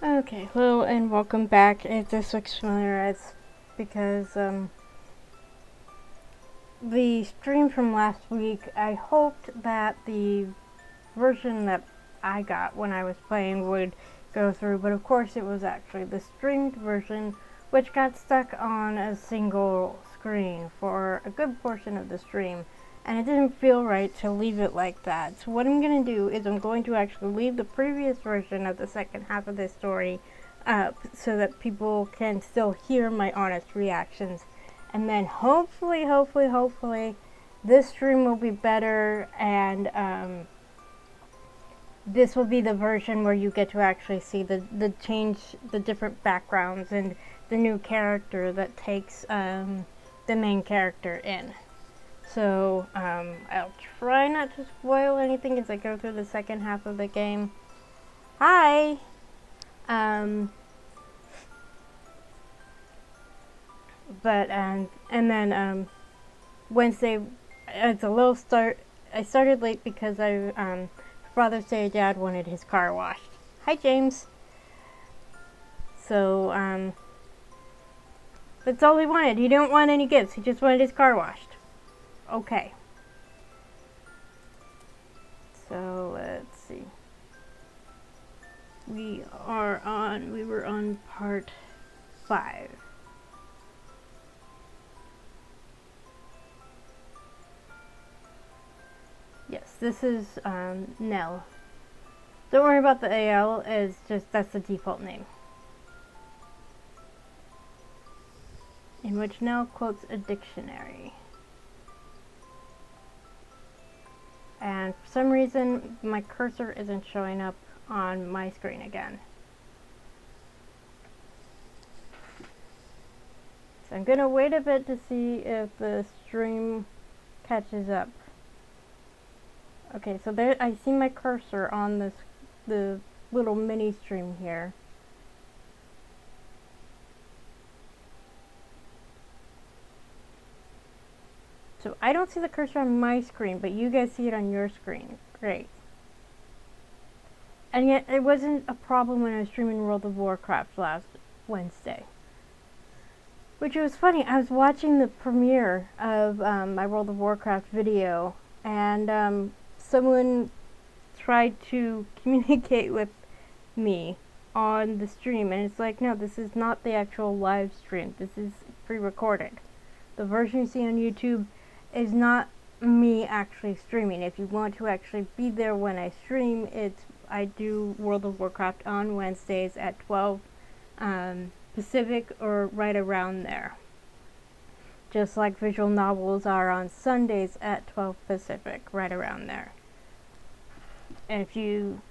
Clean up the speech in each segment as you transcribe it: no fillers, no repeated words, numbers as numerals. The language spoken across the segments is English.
Okay, hello and welcome back. If this looks familiar, it's because the stream from last week, I hoped that the version that I got when I was playing would go through, but of course it was actually the streamed version, which got stuck on a single screen for a good portion of the stream, and it didn't feel right to leave it like that. So what I'm going to do is I'm going to actually leave the previous version of the second half of this story up so that people can still hear my honest reactions. And then hopefully, this stream will be better, and this will be the version where you get to actually see the change, the different backgrounds, and the new character that takes the main character in. So I'll try not to spoil anything as I go through the second half of the game. Hi! And then Wednesday, it's a little start. I started late because Father's Day, Dad wanted his car washed. Hi, James. So that's all he wanted. He didn't want any gifts. He just wanted his car washed. Okay. So let's see. We were on part 5. Yes, this is Nell. Don't worry about the AL, that's the default name. In which Nell quotes a dictionary. And for some reason, my cursor isn't showing up on my screen again. So I'm gonna wait a bit to see if the stream catches up. Okay, so there I see my cursor on the little mini stream here. So I don't see the cursor on my screen, but you guys see it on your screen. Great. And yet it wasn't a problem when I was streaming World of Warcraft last Wednesday. Which was funny, I was watching the premiere of my World of Warcraft video, and someone tried to communicate with me on the stream, and it's like, no, this is not the actual live stream. This is pre-recorded. The version you see on YouTube is not me actually streaming. If you want to actually be there when I stream, I do World of Warcraft on Wednesdays at 12 Pacific or right around there. Just like visual novels are on Sundays at 12 Pacific, right around there. And if you,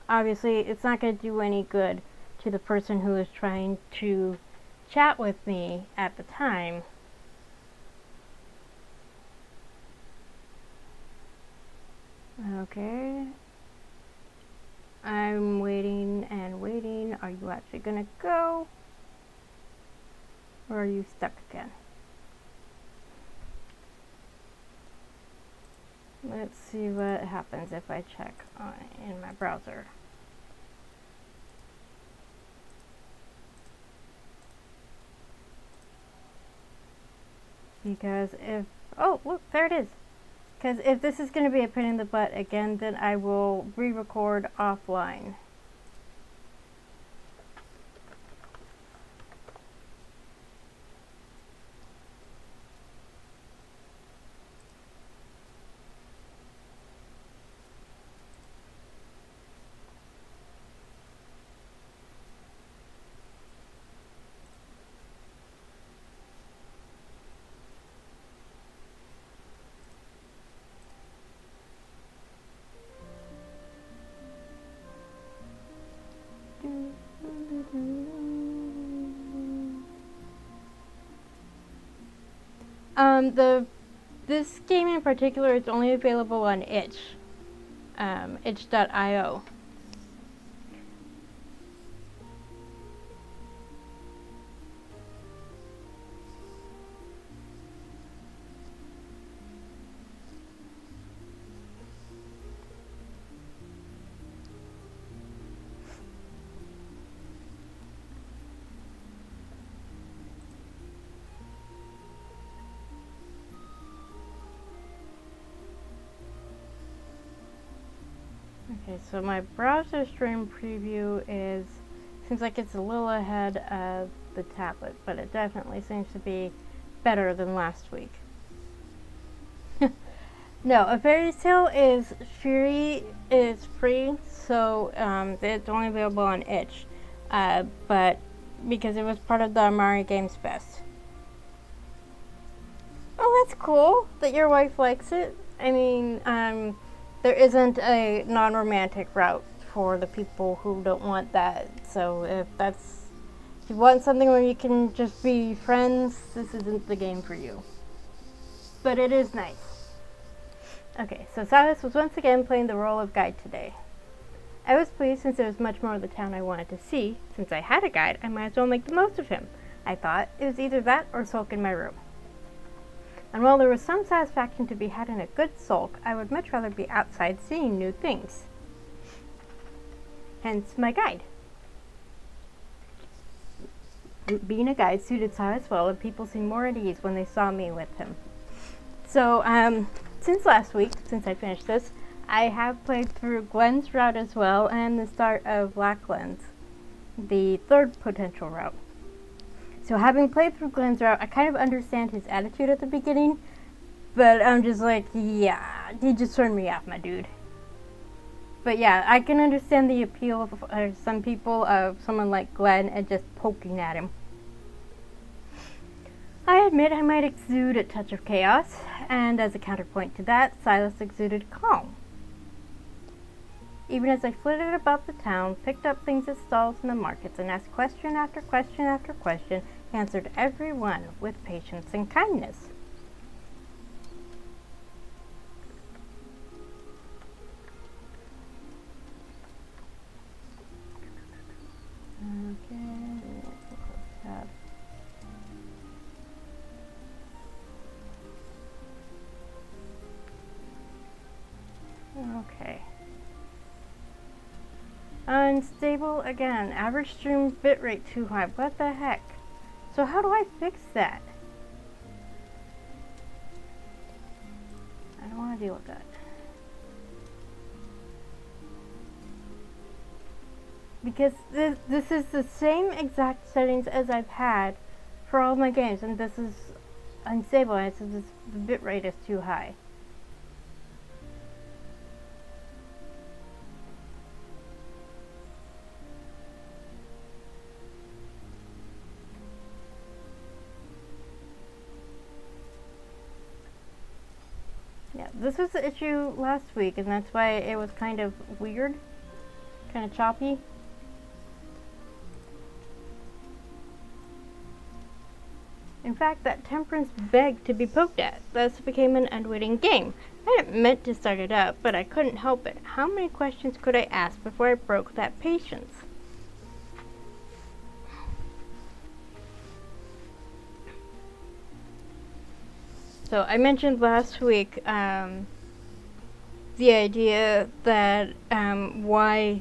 obviously it's not going to do any good to the person who is trying to chat with me at the time. Okay. I'm waiting and waiting. Are you actually going to go? Or are you stuck again? Let's see what happens if I check in my browser. Because oh, look, there it is. Because if this is going to be a pain in the butt again, then I will re-record offline. This game in particular is only available on itch, itch.io. Okay, so my browser stream preview seems like it's a little ahead of the tablet, but it definitely seems to be better than last week. No, A Fairy Tale is free, so it's only available on itch, but because it was part of the Amari Games Fest. Oh, that's cool that your wife likes it. I mean, there isn't a non-romantic route for the people who don't want that. So if you want something where you can just be friends, this isn't the game for you. But it is nice. Okay, so Silas was once again playing the role of guide today. I was pleased since there was much more of the town I wanted to see. Since I had a guide, I might as well make the most of him. I thought it was either that or sulk in my room. And while there was some satisfaction to be had in a good sulk, I would much rather be outside seeing new things. Hence my guide. Being a guide suited Silas well, and people seemed more at ease when they saw me with him. So, since last week, since I finished this, I have played through Glenn's route as well, and the start of Black Glenn's, the third potential route. So having played through Glenn's route, I kind of understand his attitude at the beginning, but I'm just like, yeah, he just turned me off, my dude. But yeah, I can understand the appeal of some people of someone like Glenn and just poking at him. I admit I might exude a touch of chaos, and as a counterpoint to that, Silas exuded calm. Even as I flitted about the town, picked up things at stalls in the markets, and asked question after question after question, answered every one with patience and kindness. Okay. Unstable again. Average stream bitrate too high. What the heck? So how do I fix that? I don't want to deal with that. Because this is the same exact settings as I've had for all my games, and this is unstable, and it says the bitrate is too high. Yeah, this was the issue last week, and that's why it was kind of weird, kind of choppy. In fact, that temperance begged to be poked at. Thus became an unwitting game. I hadn't meant to start it up, but I couldn't help it. How many questions could I ask before I broke that patience? So I mentioned last week the idea that why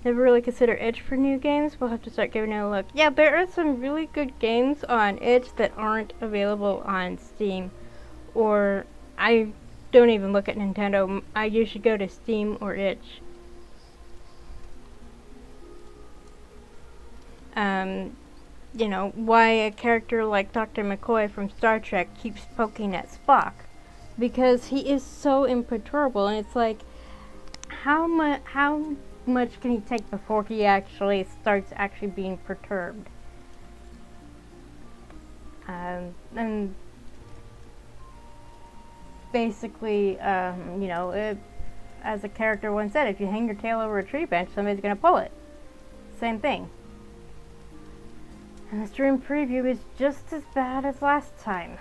never really consider itch for new games. We'll have to start giving it a look. Yeah, there are some really good games on itch that aren't available on Steam, or I don't even look at Nintendo. I usually go to Steam or itch. You know, why a character like Dr. McCoy from Star Trek keeps poking at Spock. Because he is so imperturbable, and it's like, how much can he take before he actually starts being perturbed? And basically, you know, as a character once said, if you hang your tail over a tree bench, somebody's going to pull it. Same thing. And the stream preview is just as bad as last time.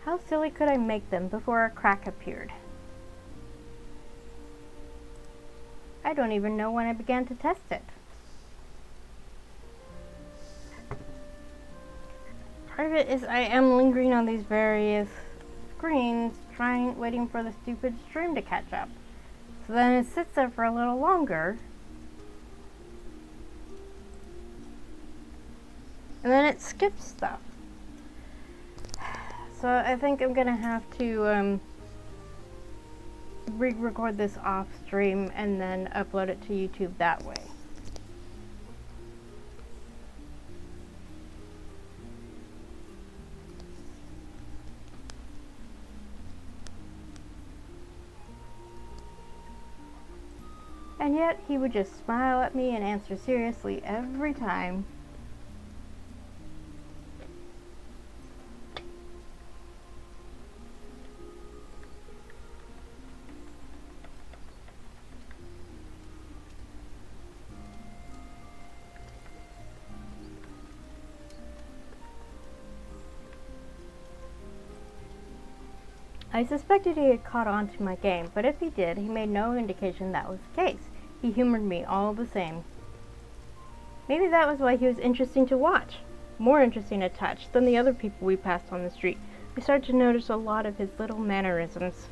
How silly could I make them before a crack appeared? I don't even know when I began to test it. Part of it is I am lingering on these various screens, waiting for the stupid stream to catch up. So then it sits there for a little longer. And then it skips stuff. So I think I'm gonna have to re-record this off stream and then upload it to YouTube that way. And yet he would just smile at me and answer seriously every time. I suspected he had caught on to my game, but if he did, he made no indication that was the case. He humored me all the same. Maybe that was why he was interesting to watch, more interesting to touch than the other people we passed on the street. We started to notice a lot of his little mannerisms.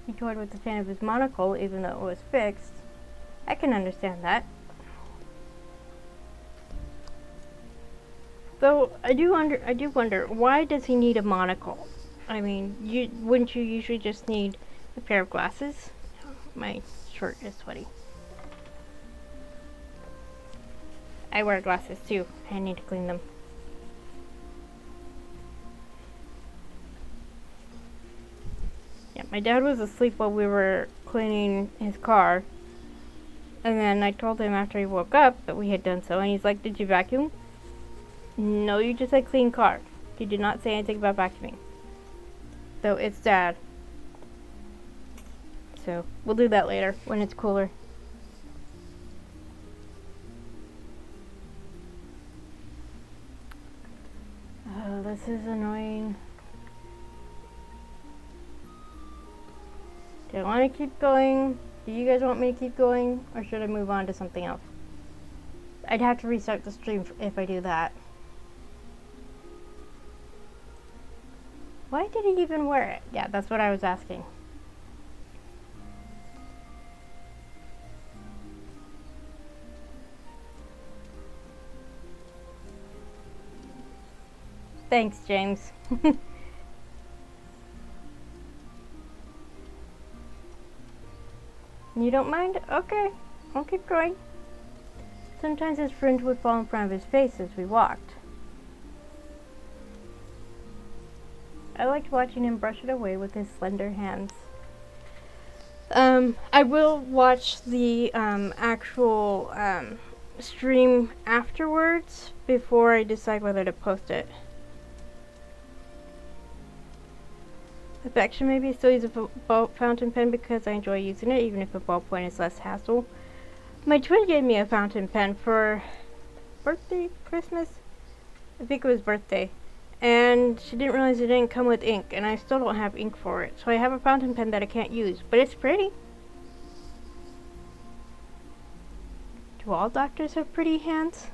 He toyed with the fan of his monocle, even though it was fixed. I can understand that. Though I do wonder, why does he need a monocle? I mean, wouldn't you usually just need a pair of glasses? My shirt is sweaty. I wear glasses too. I need to clean them. Yeah, my dad was asleep while we were cleaning his car. And then I told him after he woke up that we had done so, and he's like, "Did you vacuum?" "No, you just said clean car. You did not say anything about vacuuming." Though it's Dad. So we'll do that later when it's cooler. Oh, this is annoying. Do I want to keep going? Do you guys want me to keep going? Or should I move on to something else? I'd have to restart the stream if I do that. Why did he even wear it? Yeah, that's what I was asking. Thanks, James. You don't mind? Okay, I'll keep going. Sometimes his fringe would fall in front of his face as we walked. I liked watching him brush it away with his slender hands. I will watch the actual stream afterwards before I decide whether to post it. Affection, maybe I still use a fountain pen because I enjoy using it, even if a ballpoint is less hassle. My twin gave me a fountain pen for birthday, Christmas? I think it was birthday. And she didn't realize it didn't come with ink, and I still don't have ink for it. So I have a fountain pen that I can't use, but it's pretty. Do all doctors have pretty hands?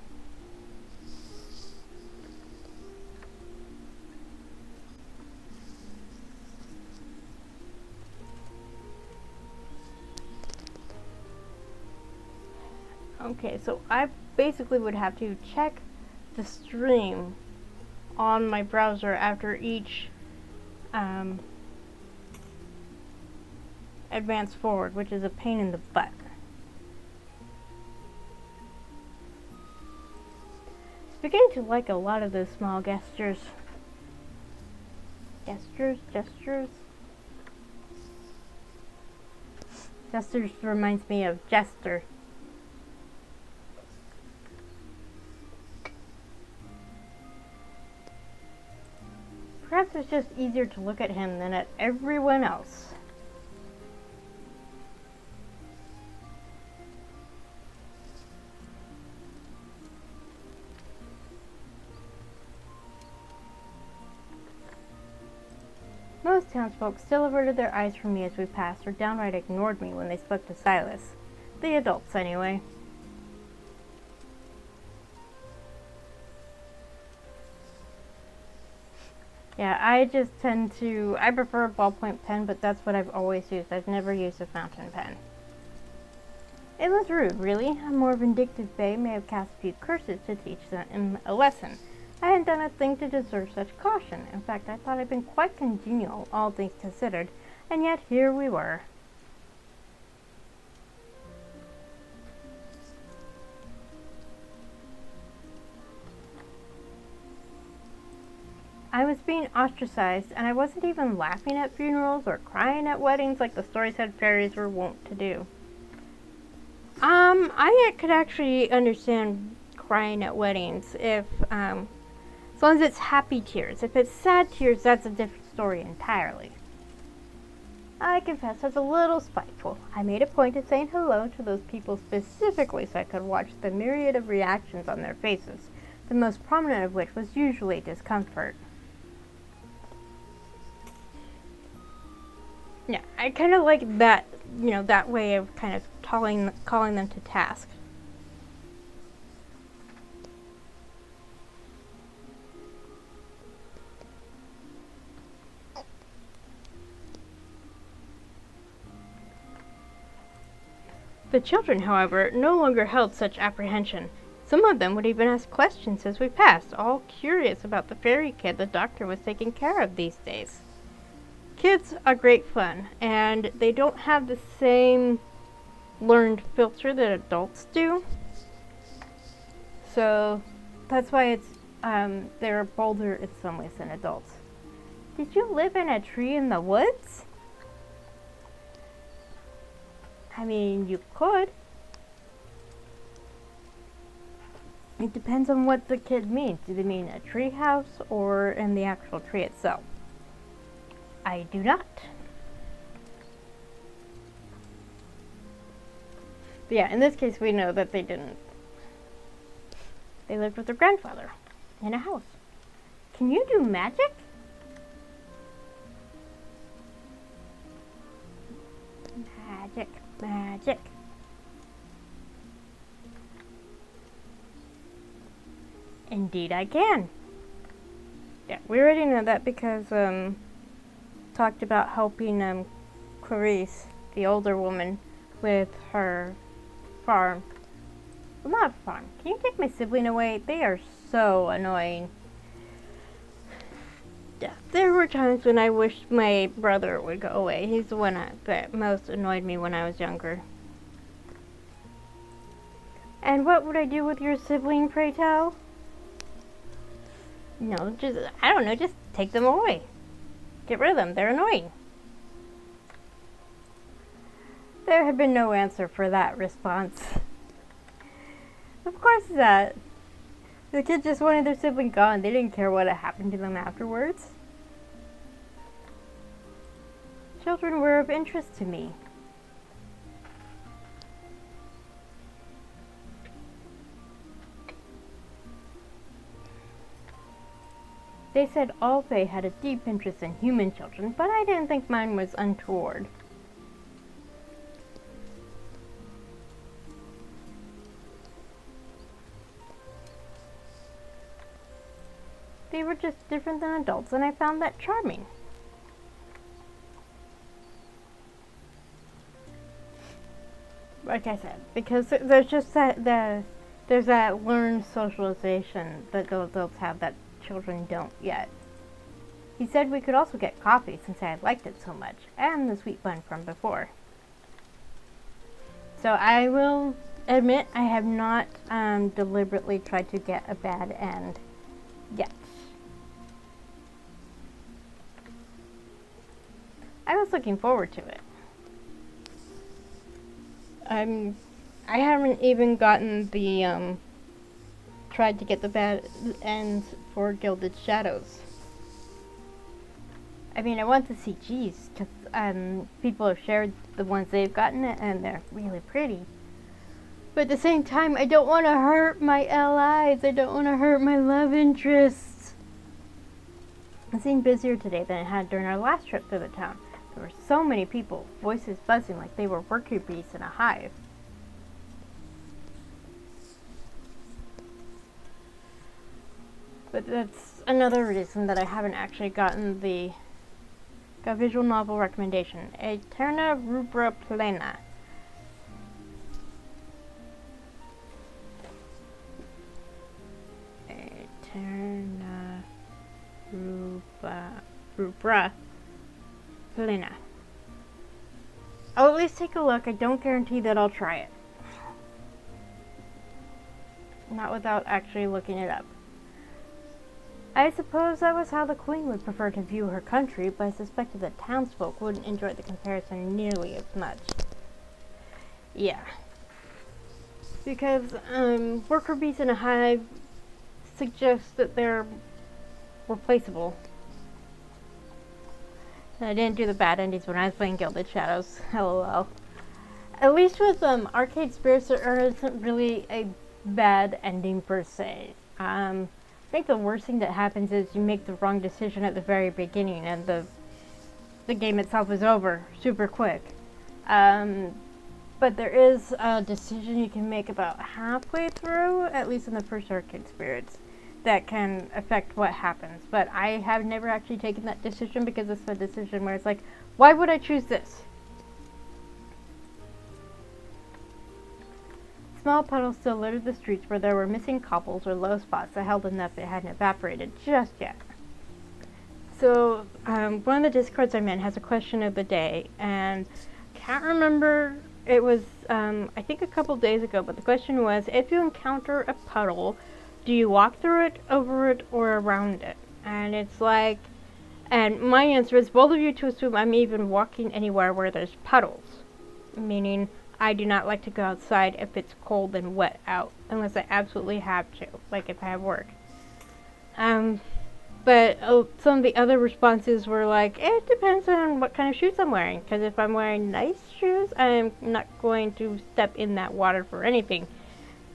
Okay, so I basically would have to check the stream on my browser after each advance forward, which is a pain in the butt. I'm beginning to like a lot of those small gestures. Gestures reminds me of Jester. Perhaps it's just easier to look at him than at everyone else. Most townsfolk still averted their eyes from me as we passed, or downright ignored me when they spoke to Silas. The adults, anyway. Yeah, I just tend to, I prefer a ballpoint pen, but that's what I've always used. I've never used a fountain pen. It was rude, really. A more vindictive fae may have cast a few curses to teach them a lesson. I hadn't done a thing to deserve such caution. In fact, I thought I'd been quite congenial, all things considered, and yet here we were. I was being ostracized, and I wasn't even laughing at funerals or crying at weddings like the story said fairies were wont to do. I could actually understand crying at weddings if, as long as it's happy tears. If it's sad tears, that's a different story entirely. I confess I was a little spiteful. I made a point of saying hello to those people specifically so I could watch the myriad of reactions on their faces, the most prominent of which was usually discomfort. Yeah, I kind of like that, that way of kind of calling them to task. The children, however, no longer held such apprehension. Some of them would even ask questions as we passed, all curious about the fairy kid the doctor was taking care of these days. Kids are great fun, and they don't have the same learned filter that adults do. So that's why they're bolder in some ways than adults. Did you live in a tree in the woods? I mean, you could. It depends on what the kid means. Do they mean a tree house or in the actual tree itself? I do not. But yeah, in this case we know that they didn't. They lived with their grandfather in a house. Can you do magic? Magic. Indeed I can. Yeah, we already know that because talked about helping Clarice, the older woman, with her farm. Well, not farm. Can you take my sibling away? They are so annoying. Yeah, there were times when I wished my brother would go away. He's the one that most annoyed me when I was younger. And what would I do with your sibling, pray tell? No, I don't know, just take them away. Get rid of them, they're annoying. There had been no answer for that response. Of course not. The kids just wanted their sibling gone. They didn't care what had happened to them afterwards. Children were of interest to me. They said all Fae had a deep interest in human children, but I didn't think mine was untoward. They were just different than adults, and I found that charming. Like I said, because there's just there's that learned socialization that adults have that children don't yet. He said we could also get coffee since I had liked it so much, and the sweet bun from before. So I will admit I have not deliberately tried to get a bad end yet. I was looking forward to it. I haven't even gotten the tried to get the bad ends for Gilded Shadows. I mean, I want the CGs because people have shared the ones they've gotten and they're really pretty. But at the same time, I don't want to hurt my allies. I don't want to hurt my love interests. It seemed busier today than it had during our last trip through the town. There were so many people, voices buzzing like they were worker bees in a hive. But that's another reason that I haven't actually gotten the visual novel recommendation. Eterna Rubra Plena. Eterna Rubra Plena. I'll at least take a look. I don't guarantee that I'll try it. Not without actually looking it up. I suppose that was how the Queen would prefer to view her country, but I suspected that townsfolk wouldn't enjoy the comparison nearly as much. Yeah. Because worker bees in a hive suggest that they're replaceable. I didn't do the bad endings when I was playing Gilded Shadows. LOL. At least with Arcade Spirits, there isn't really a bad ending per se. I think the worst thing that happens is you make the wrong decision at the very beginning and the game itself is over super quick. But there is a decision you can make about halfway through, at least in the first Arcade Spirits, that can affect what happens. But I have never actually taken that decision because it's a decision where it's like, why would I choose this? Small puddles still littered the streets where there were missing cobbles or low spots that held enough it hadn't evaporated just yet. So, one of the Discords I'm in has a question of the day, and can't remember, it was, I think a couple days ago, but the question was, if you encounter a puddle, do you walk through it, over it, or around it? And it's like, and my answer is both of you to assume I'm even walking anywhere where there's puddles, meaning I do not like to go outside if it's cold and wet out, unless I absolutely have to, like if I have work. But some of the other responses were like, it depends on what kind of shoes I'm wearing, because if I'm wearing nice shoes, I'm not going to step in that water for anything.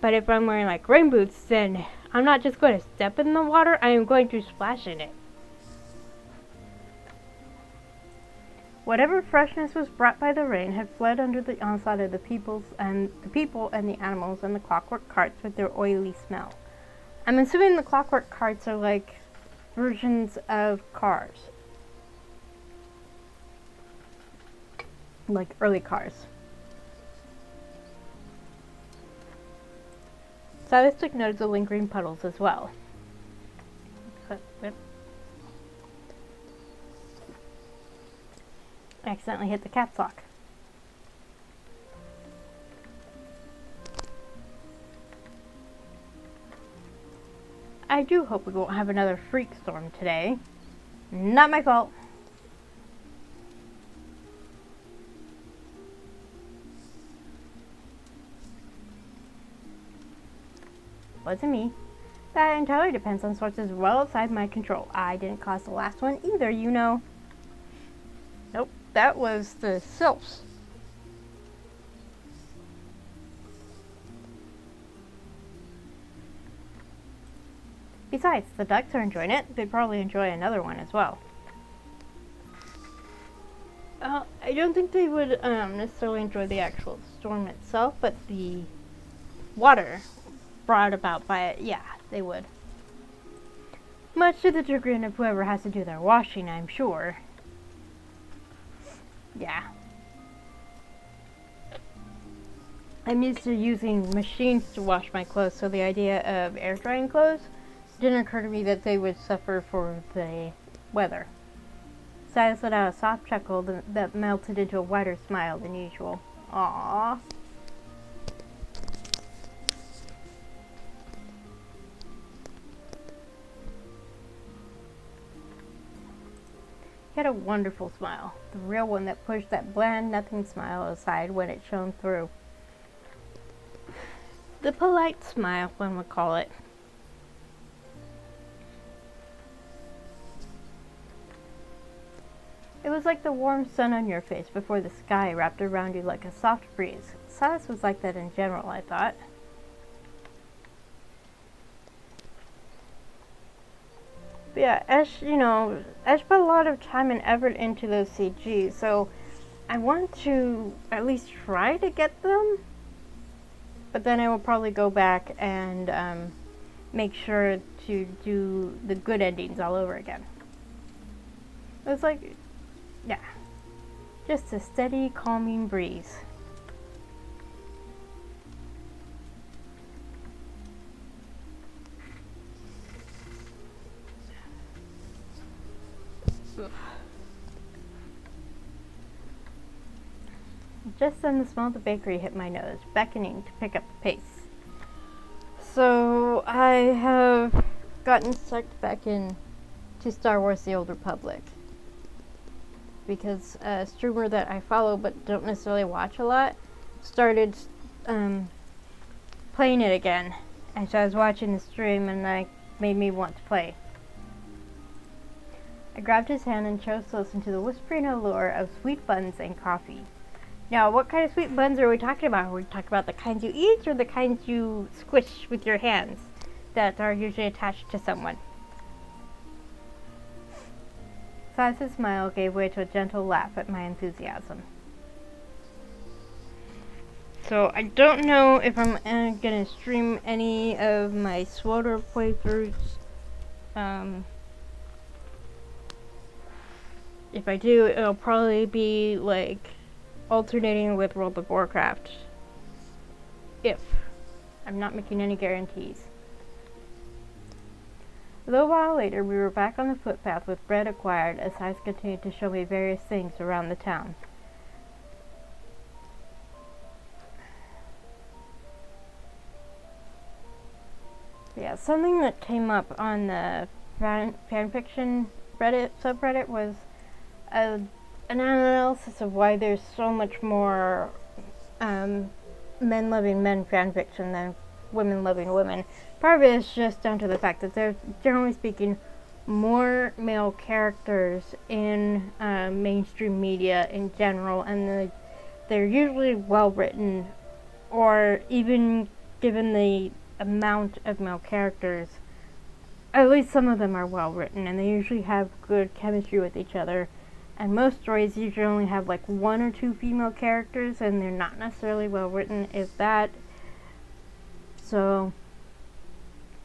But if I'm wearing like rain boots, then I'm not just going to step in the water, I am going to splash in it. Whatever freshness was brought by the rain had fled under the onslaught of the people and the animals and the clockwork carts with their oily smell. I'm assuming the clockwork carts are like versions of cars. Like early cars. Silas took note of the lingering puddles as well. I accidentally hit the caps lock. I do hope we won't have another freak storm today. Not my fault. Wasn't me. That entirely depends on sources well outside my control. I didn't cause the last one either, you know. Nope, that was the sylphs. Besides, the ducks are enjoying it. They'd probably enjoy another one as well. I don't think they would necessarily enjoy the actual storm itself, but the water brought about by it, yeah, they would. Much to the chagrin of whoever has to do their washing, I'm sure. Yeah. I'm used to using machines to wash my clothes, so the idea of air drying clothes didn't occur to me that they would suffer for the weather. Silas let out a soft chuckle that melted into a wider smile than usual. Aww. He had a wonderful smile, the real one that pushed that bland nothing smile aside when it shone through. The polite smile, one would call it. It was like the warm sun on your face before the sky wrapped around you like a soft breeze. Silas was like that in general, I thought. But yeah, Ash put a lot of time and effort into those CGs, so I want to at least try to get them. But then I will probably go back and make sure to do the good endings all over again. It's like, yeah, just a steady, calming breeze. Just then the smell of the bakery hit my nose, beckoning to pick up the pace. So I have gotten sucked back in to Star Wars The Old Republic, because a streamer that I follow but don't necessarily watch a lot started playing it again, and so I was watching the stream and that made me want to play. I grabbed his hand and chose to listen to the whispering allure of sweet buns and coffee. Now, what kind of sweet buns are we talking about? Are we talking about the kinds you eat or the kinds you squish with your hands that are usually attached to someone? Silas' smile gave way to a gentle laugh at my enthusiasm. So, I don't know if I'm going to stream any of my SWTOR playthroughs. If I do, it'll probably be like alternating with World of Warcraft. If. I'm not making any guarantees. A little while later, we were back on the footpath with bread acquired as Silas continued to show me various things around the town. Yeah, something that came up on the fanfiction Reddit subreddit was an analysis of why there's so much more men loving men fanfiction than women loving women. Part of it is just down to the fact that there's, generally speaking, more male characters in mainstream media in general, and they're usually well written, or even given the amount of male characters, at least some of them are well written, and they usually have good chemistry with each other. And most stories usually only have like one or two female characters, and they're not necessarily well written, if that. So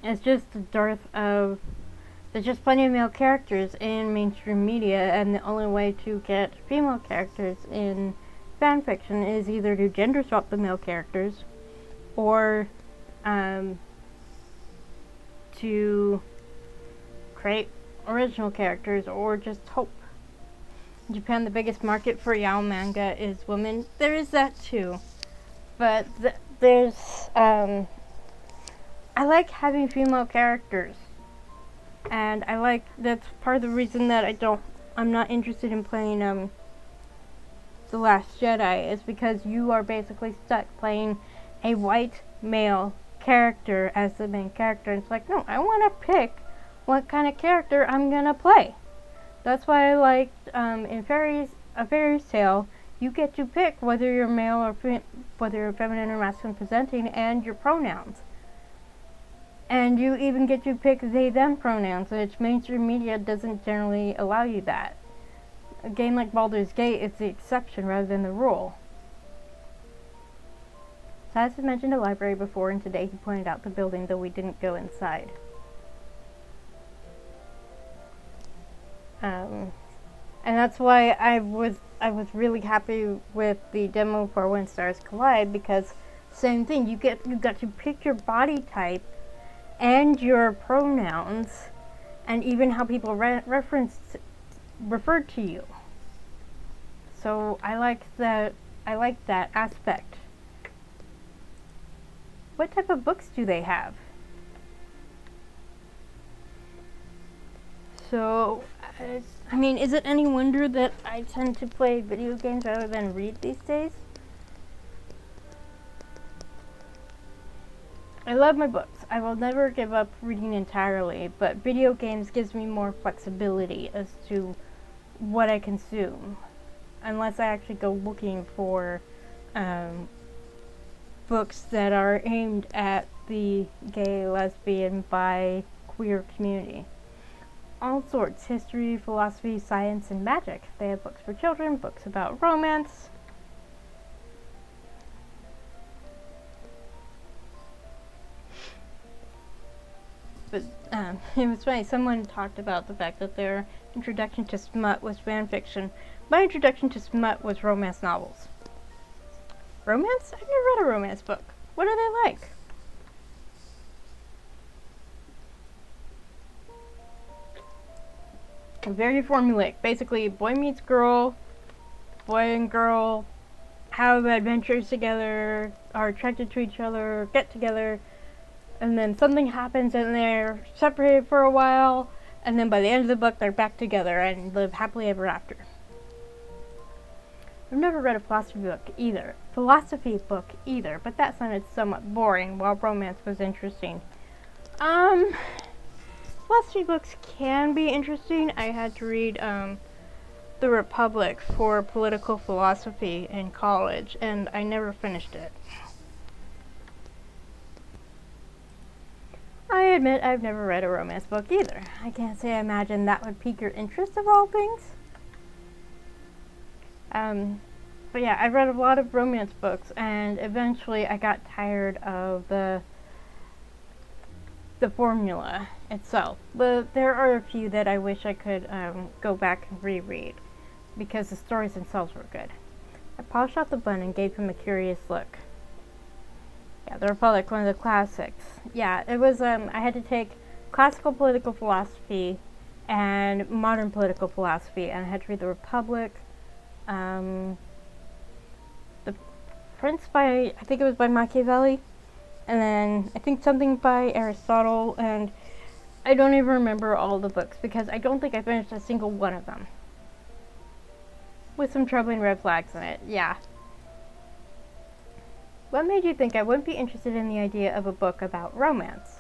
it's just a dearth of, there's just plenty of male characters in mainstream media, and the only way to get female characters in fanfiction is either to gender swap the male characters, or to create original characters, or just hope. In Japan, the biggest market for yaoi manga is women. There is that too, but there's I like having female characters, and I like, that's part of the reason that I'm not interested in playing The Last Jedi, is because you are basically stuck playing a white male character as the main character. And it's like, no, I want to pick what kind of character I'm gonna play. That's why I liked in A Faerie's Tale, you get to pick whether you're male or whether you're feminine or masculine presenting, and your pronouns. And you even get to pick they/them pronouns, which mainstream media doesn't generally allow you that. A game like Baldur's Gate is the exception rather than the rule. Silas had mentioned a library before, and today he pointed out the building, though we didn't go inside. And that's why I was really happy with the demo for When Stars Collide, because same thing, you got to pick your body type and your pronouns, and even how people referred to you. So I like that aspect. What type of books do they have? So, I mean, is it any wonder that I tend to play video games rather than read these days? I love my books. I will never give up reading entirely, but video games gives me more flexibility as to what I consume, unless I actually go looking for books that are aimed at the gay, lesbian, bi, queer community. All sorts: history, philosophy, science, and magic. They have books for children, books about romance. It was funny, someone talked about the fact that their introduction to smut was fan fiction. My introduction to smut was romance novels. Romance? I've never read a romance book. What are they like? Very formulaic. Basically, boy meets girl, boy and girl have adventures together, are attracted to each other, get together, and then something happens and they're separated for a while, and then by the end of the book they're back together and live happily ever after. I've never read a philosophy book either, but that sounded somewhat boring, while romance was interesting. Philosophy books can be interesting. I had to read The Republic for political philosophy in college, and I never finished it. I admit I've never read a romance book either. I can't say I imagine that would pique your interest of all things. But yeah, I've read a lot of romance books, and eventually I got tired of the formula itself. But there are a few that I wish I could go back and reread, because the stories themselves were good. I polished off the bun and gave him a curious look. Yeah, The Republic, one of the classics. Yeah, it was, I had to take classical political philosophy and modern political philosophy, and I had to read The Republic, The Prince by, I think it was by Machiavelli, and then I think something by Aristotle, and I don't even remember all the books because I don't think I finished a single one of them. With some troubling red flags in it, yeah. What made you think I wouldn't be interested in the idea of a book about romance?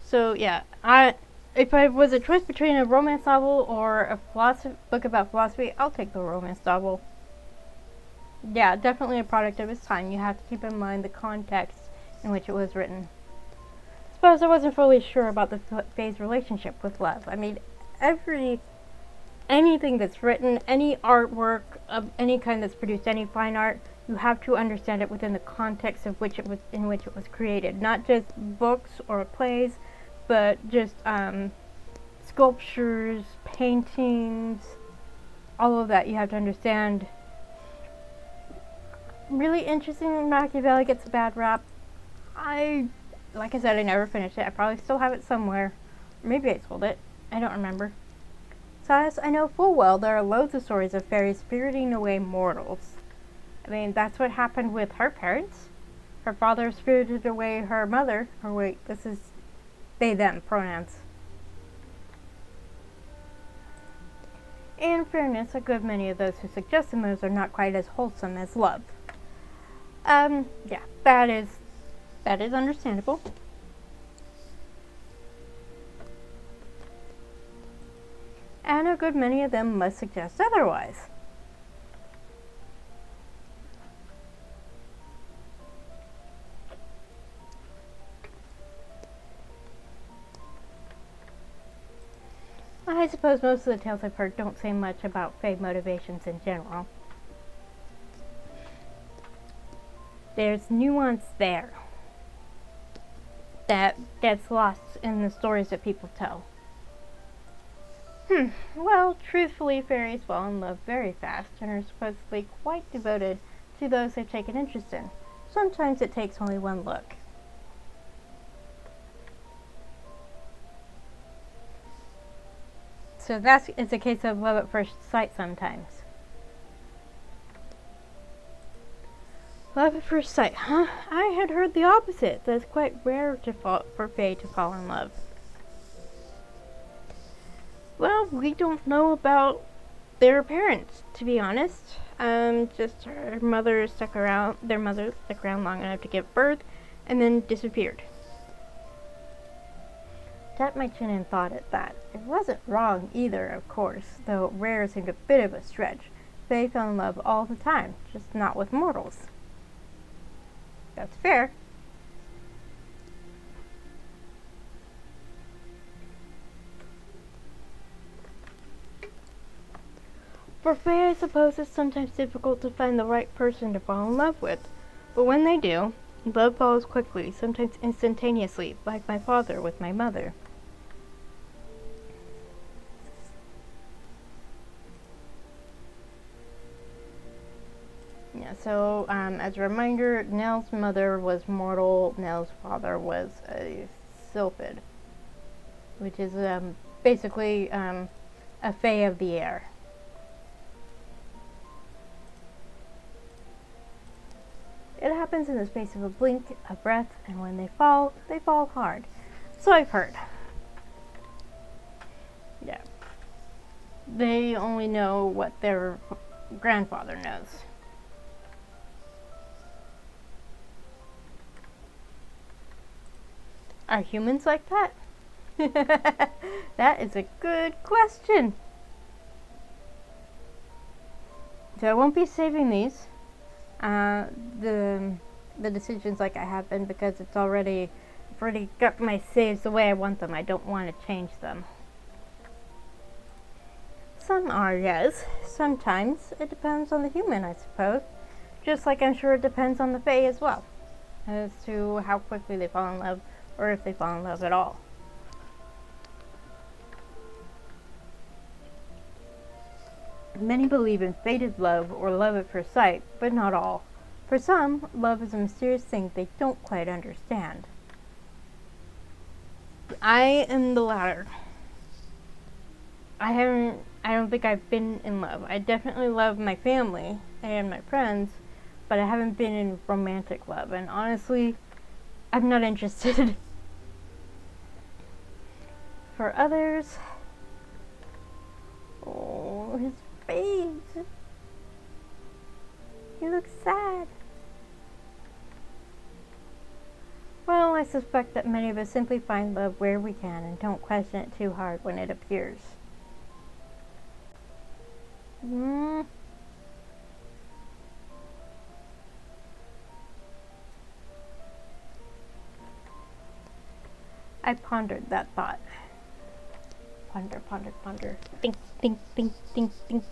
So yeah, if I was a choice between a romance novel or a book about philosophy, I'll take the romance novel. Yeah, definitely a product of its time. You have to keep in mind the context in which it was written. I suppose I wasn't fully sure about the Fae's relationship with love. I mean, anything that's written, any artwork of any kind that's produced, any fine art, you have to understand it within the context of in which it was created. Not just books or plays, but just sculptures, paintings, all of that you have to understand. Really interesting. Machiavelli gets a bad rap. Like I said, I never finished it. I probably still have it somewhere. Maybe I sold it. I don't remember. Silas, I know full well there are loads of stories of fairies spiriting away mortals. I mean, that's what happened with her parents. Her father spirited away her mother. Or wait, this is they, them pronouns. In fairness, a good many of those who suggest the moves are not quite as wholesome as love. Yeah, that is understandable. And a good many of them must suggest otherwise. I suppose most of the tales I've heard don't say much about Fae motivations in general. There's nuance there that gets lost in the stories that people tell. Well, truthfully, fairies fall in love very fast and are supposedly quite devoted to those they've taken interest in. Sometimes it takes only one look. So it's a case of love at first sight sometimes. Love at first sight, huh? I had heard the opposite. That it's quite rare for Fae to fall in love. Well, we don't know about their parents, to be honest. Just their mother stuck around long enough to give birth, and then disappeared. Tapped my chin and thought at that. It wasn't wrong either, of course, though rare seemed a bit of a stretch. They fell in love all the time, just not with mortals. That's fair. For Fae, I suppose it's sometimes difficult to find the right person to fall in love with. But when they do, love follows quickly, sometimes instantaneously, like my father with my mother. Yeah, so as a reminder, Nell's mother was mortal, Nell's father was a sylphid, which is basically a fae of the air. It happens in the space of a blink, a breath, and when they fall hard. So I've heard. Yeah. They only know what their grandfather knows. Are humans like that? That is a good question. So I won't be saving these. The decisions like I have been, because I've already got my saves the way I want them. I don't want to change them. Some are, yes. Sometimes it depends on the human, I suppose. Just like I'm sure it depends on the fae as well, as to how quickly they fall in love, or if they fall in love at all. Many believe in fated love or love at first sight, but not all. For some, love is a mysterious thing they don't quite understand. I am the latter. I don't think I've been in love. I definitely love my family and my friends, but I haven't been in romantic love, and honestly, I'm not interested. For others, oh, his face. He looks sad. Well, I suspect that many of us simply find love where we can and don't question it too hard when it appears. I pondered that thought. Ponder, ponder, ponder. Think, think, think, think, think.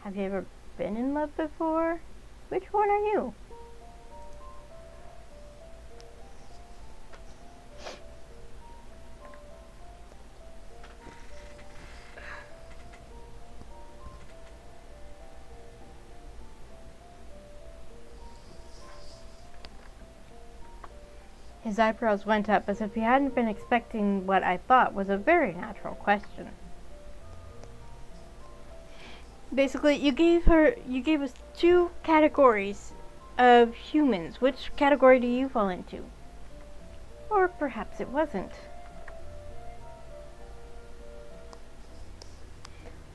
Have you ever been in love before? Which one are you? His eyebrows went up as if he hadn't been expecting what I thought was a very natural question. Basically, you gave us two categories of humans. Which category do you fall into? Or perhaps it wasn't.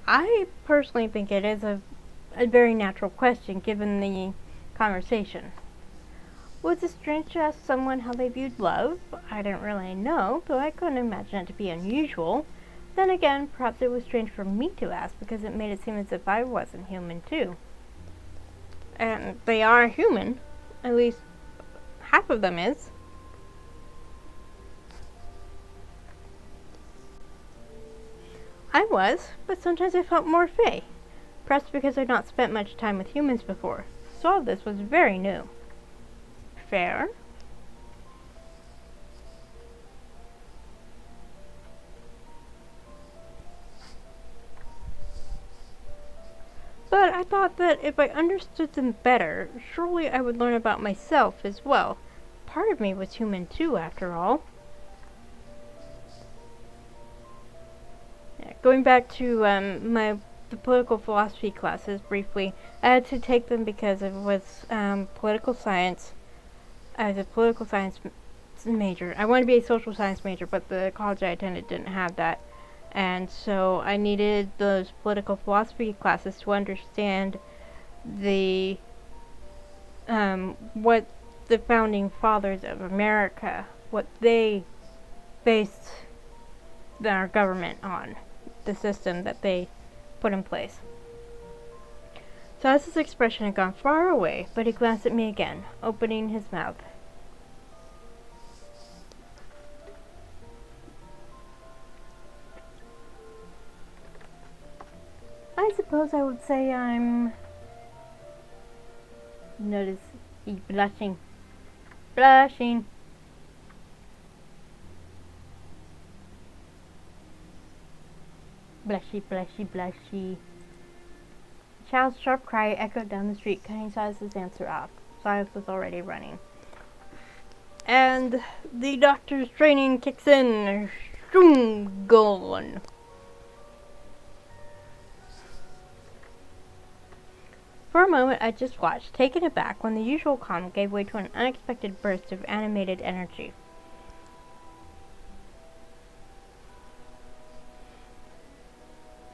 I personally think it is a very natural question given the conversation. Was it strange to ask someone how they viewed love? I didn't really know, though I couldn't imagine it to be unusual. Then again, perhaps it was strange for me to ask because it made it seem as if I wasn't human too. And they are human. At least half of them is. I was, but sometimes I felt more fae. Perhaps because I'd not spent much time with humans before. So all of this was very new. Fair. But I thought that if I understood them better, surely I would learn about myself as well. Part of me was human too, after all. Yeah, going back to the political philosophy classes briefly, I had to take them because it was political science. I was a political science major. I wanted to be a social science major, but the college I attended didn't have that. And so I needed those political philosophy classes to understand the what the founding fathers of America, what they based our government on, the system that they put in place. Silas's expression had gone far away, but he glanced at me again, opening his mouth. suppose I would say I'm... Notice he's blushing. Blushing. Blushy, blushy, blushy. The child's sharp cry echoed down the street, cutting Silas's answer off. Silas was already running. And the doctor's training kicks in. Shoom, gone. For a moment I just watched, taken aback, when the usual calm gave way to an unexpected burst of animated energy.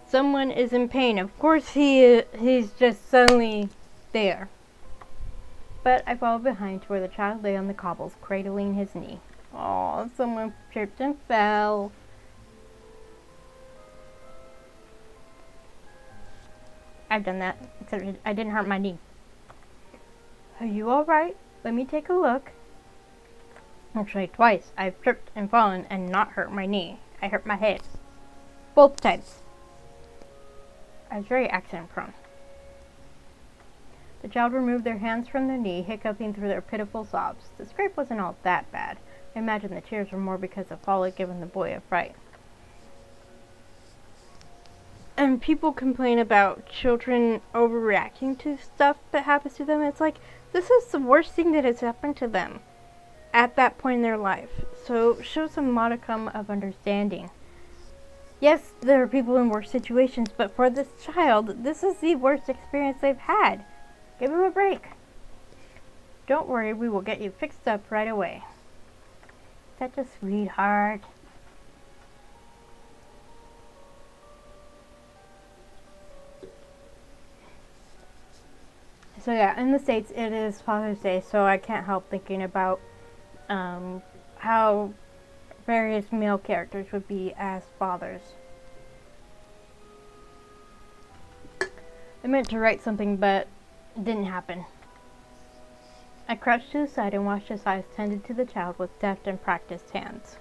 Someone is in pain. Of course he's just suddenly there. But I followed behind to where the child lay on the cobbles, cradling his knee. Oh, someone tripped and fell. I've done that, except I didn't hurt my knee. Are you alright? Let me take a look. Actually, twice. I've tripped and fallen and not hurt my knee. I hurt my head. Both times. I was very accident prone. The child removed their hands from their knee, hiccuping through their pitiful sobs. The scrape wasn't all that bad. I imagine the tears were more because the fall had given the boy a fright. And people complain about children overreacting to stuff that happens to them. It's like, this is the worst thing that has happened to them at that point in their life. So show some modicum of understanding. Yes, there are people in worse situations, but for this child, this is the worst experience they've had. Give him a break. Don't worry, we will get you fixed up right away. Such a sweetheart. So yeah, in the States it is Father's Day, so I can't help thinking about how various male characters would be as fathers. I meant to write something, but it didn't happen. I crouched to the side and watched his eyes tended to the child with deft and practiced hands.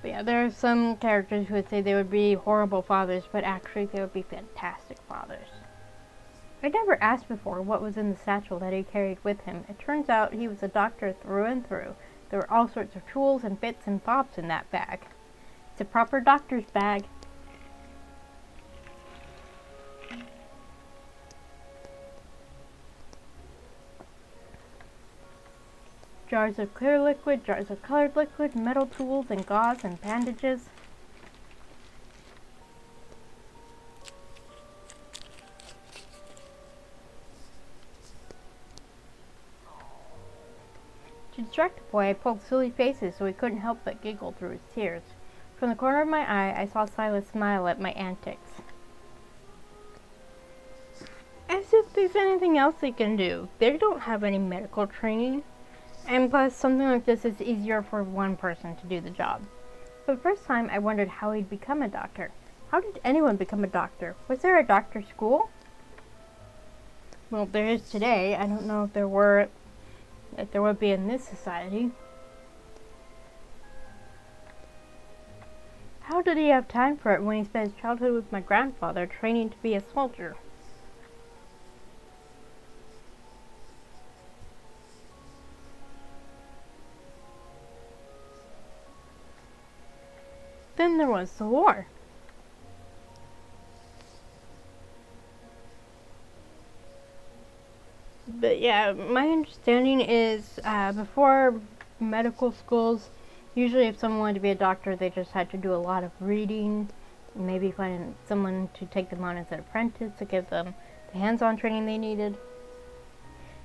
But yeah, there are some characters who would say they would be horrible fathers, but actually they would be fantastic fathers. I never asked before what was in the satchel that he carried with him. It turns out he was a doctor through and through. There were all sorts of tools and bits and bobs in that bag. It's a proper doctor's bag. Jars of clear liquid, jars of colored liquid, metal tools and gauze and bandages. To distract the boy, I pulled silly faces so he couldn't help but giggle through his tears. From the corner of my eye, I saw Silas smile at my antics. As if there's anything else they can do. They don't have any medical training. And plus, something like this is easier for one person to do the job. For the first time, I wondered how he'd become a doctor. How did anyone become a doctor? Was there a doctor school? Well, there is today. I don't know if there would be in this society. How did he have time for it when he spent his childhood with my grandfather training to be a soldier? Then there was the war. But yeah, my understanding is before medical schools, usually if someone wanted to be a doctor, they just had to do a lot of reading, maybe find someone to take them on as an apprentice to give them the hands-on training they needed.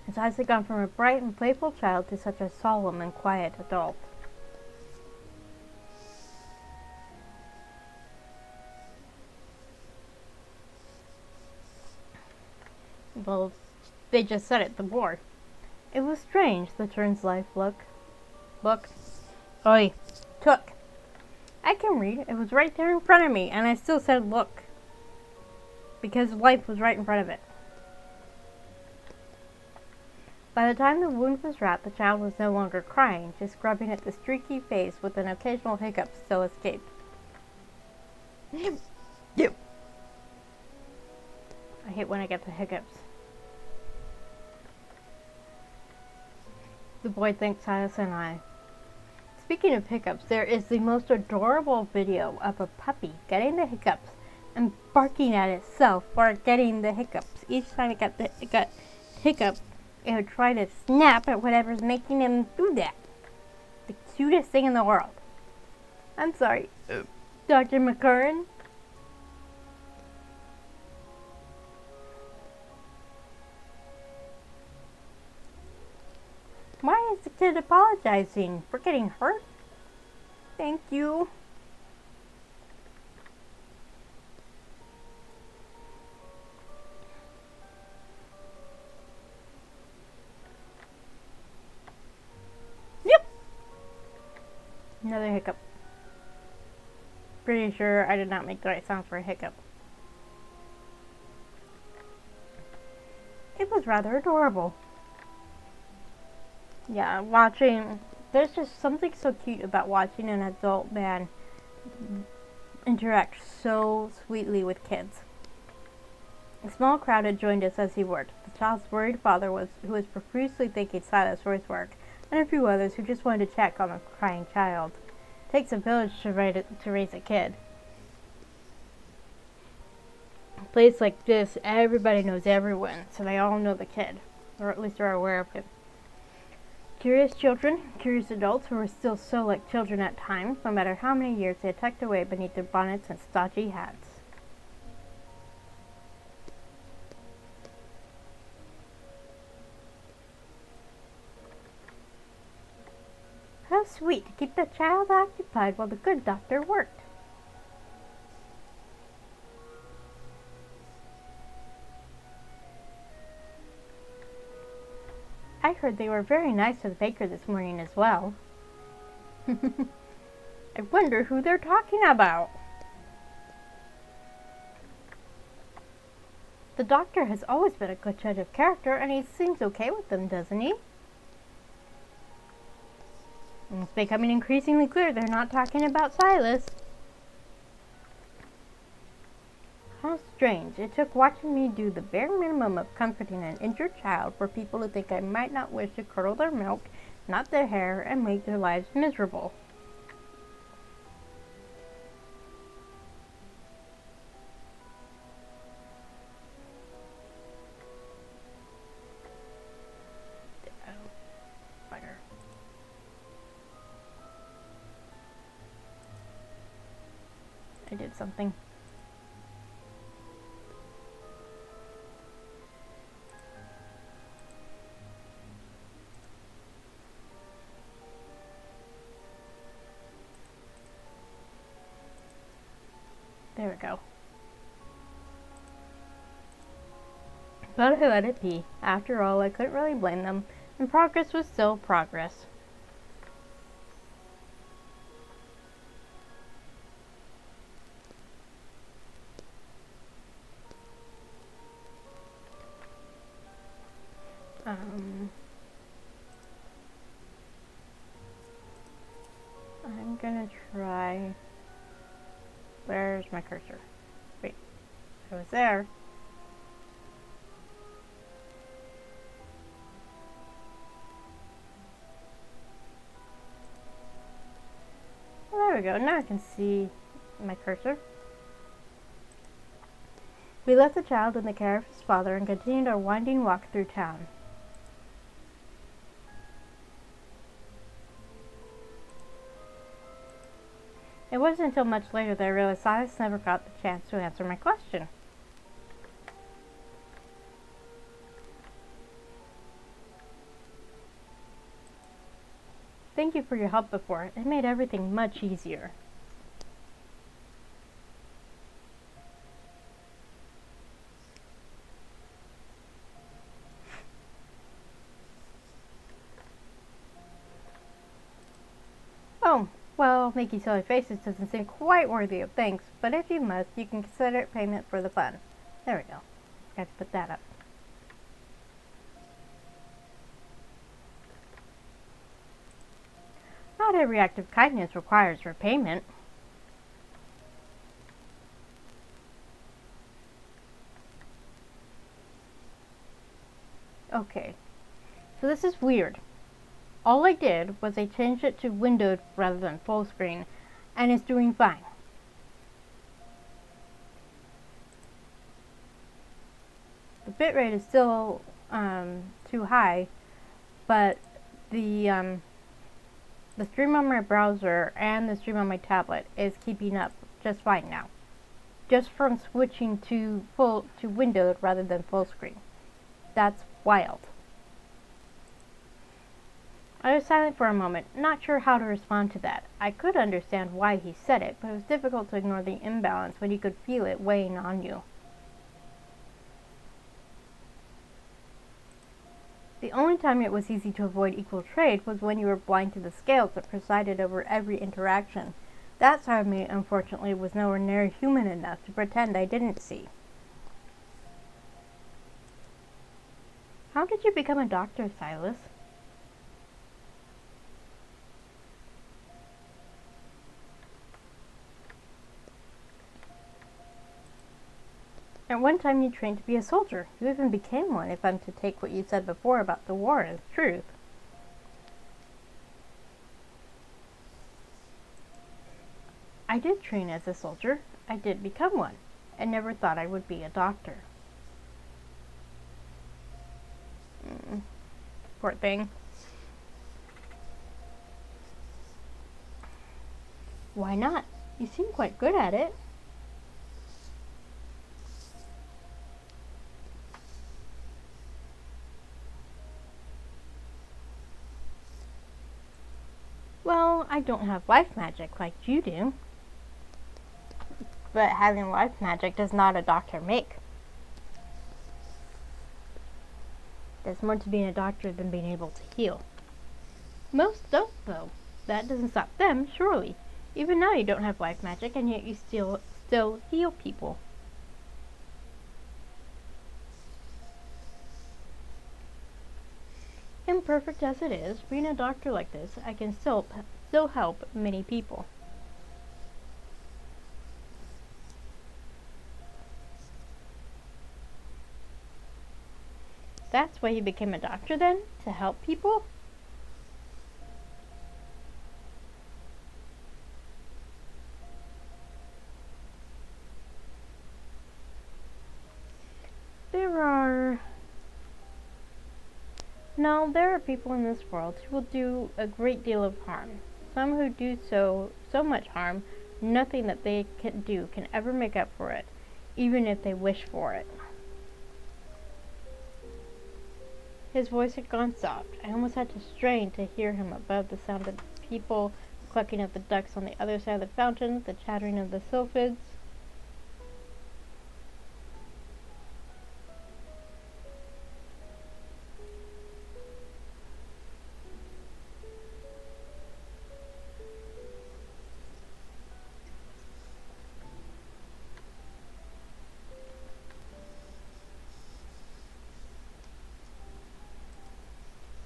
And so I had gone from a bright and playful child to such a solemn and quiet adult. Well, they just said it, the war. It was strange, the turn's life look. Oi. Took. I can read. It was right there in front of me, and I still said look. Because life was right in front of it. By the time the wound was wrapped, the child was no longer crying, just scrubbing at the streaky face with an occasional hiccup still escaped. Yep. I hate when I get the hiccups. The boy thanked Silas and I. Speaking of hiccups, there is the most adorable video of a puppy getting the hiccups and barking at itself for getting the hiccups. Each time it got hiccup, it would try to snap at whatever's making him do that. The cutest thing in the world. I'm sorry, Dr. McCurran. Why is the kid apologizing for getting hurt? Thank you. Yep. Another hiccup. Pretty sure I did not make the right sound for a hiccup. It was rather adorable. Yeah, there's just something so cute about watching an adult man interact so sweetly with kids. A small crowd had joined us as he worked. The child's worried father who was profusely thanking Silas for his work, and a few others who just wanted to check on the crying child. It takes a village to raise a kid. A place like this, everybody knows everyone, so they all know the kid, or at least are aware of him. Curious children, curious adults who were still so like children at times, no matter how many years they had tucked away beneath their bonnets and stodgy hats. How sweet to keep the child occupied while the good doctor worked. I heard they were very nice to the baker this morning as well. I wonder who they're talking about. The doctor has always been a good judge of character, and he seems okay with them, doesn't he? It's becoming increasingly clear they're not talking about Silas. How strange. It took watching me do the bare minimum of comforting an injured child for people to think I might not wish to curdle their milk, knot their hair, and make their lives miserable. Fire. I did something. There we go. But I let it be. After all, I couldn't really blame them, and progress was still progress. I'm gonna try. Where's my cursor? Wait, it was there. Well, there we go. Now I can see my cursor. We left the child in the care of his father and continued our winding walk through town. It wasn't until much later that I realized Silas never got the chance to answer my question. Thank you for your help before. It made everything much easier. Oh, well, making silly faces doesn't seem quite worthy of thanks, but if you must, you can consider it payment for the fun. There we go. Got to put that up. Not every act of kindness requires repayment. Okay, so this is weird. All I did was I changed it to windowed rather than full screen, and it's doing fine. The bitrate is still too high, but the stream on my browser and the stream on my tablet is keeping up just fine now. Just from switching to windowed rather than full screen. That's wild. I was silent for a moment, not sure how to respond to that. I could understand why he said it, but it was difficult to ignore the imbalance when you could feel it weighing on you. The only time it was easy to avoid equal trade was when you were blind to the scales that presided over every interaction. That side of me, unfortunately, was nowhere near human enough to pretend I didn't see. How did you become a doctor, Silas? At one time you trained to be a soldier. You even became one, if I'm to take what you said before about the war as truth. I did train as a soldier. I did become one. I never thought I would be a doctor. Poor thing. Why not? You seem quite good at it. Well, I don't have life magic like you do. But having life magic does not a doctor make. There's more to being a doctor than being able to heal. Most don't, though. That doesn't stop them, surely. Even now you don't have life magic, and yet you still heal people. Imperfect as it is, being a doctor like this, I can still help many people. That's why you became a doctor then? To help people? There are people in this world who will do a great deal of harm. Some who do so much harm, nothing that they can do can ever make up for it, even if they wish for it. His voice had gone soft. I almost had to strain to hear him above the sound of people clucking at the ducks on the other side of the fountain, the chattering of the sylphids.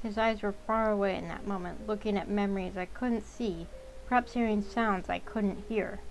His eyes were far away in that moment, looking at memories I couldn't see, perhaps hearing sounds I couldn't hear.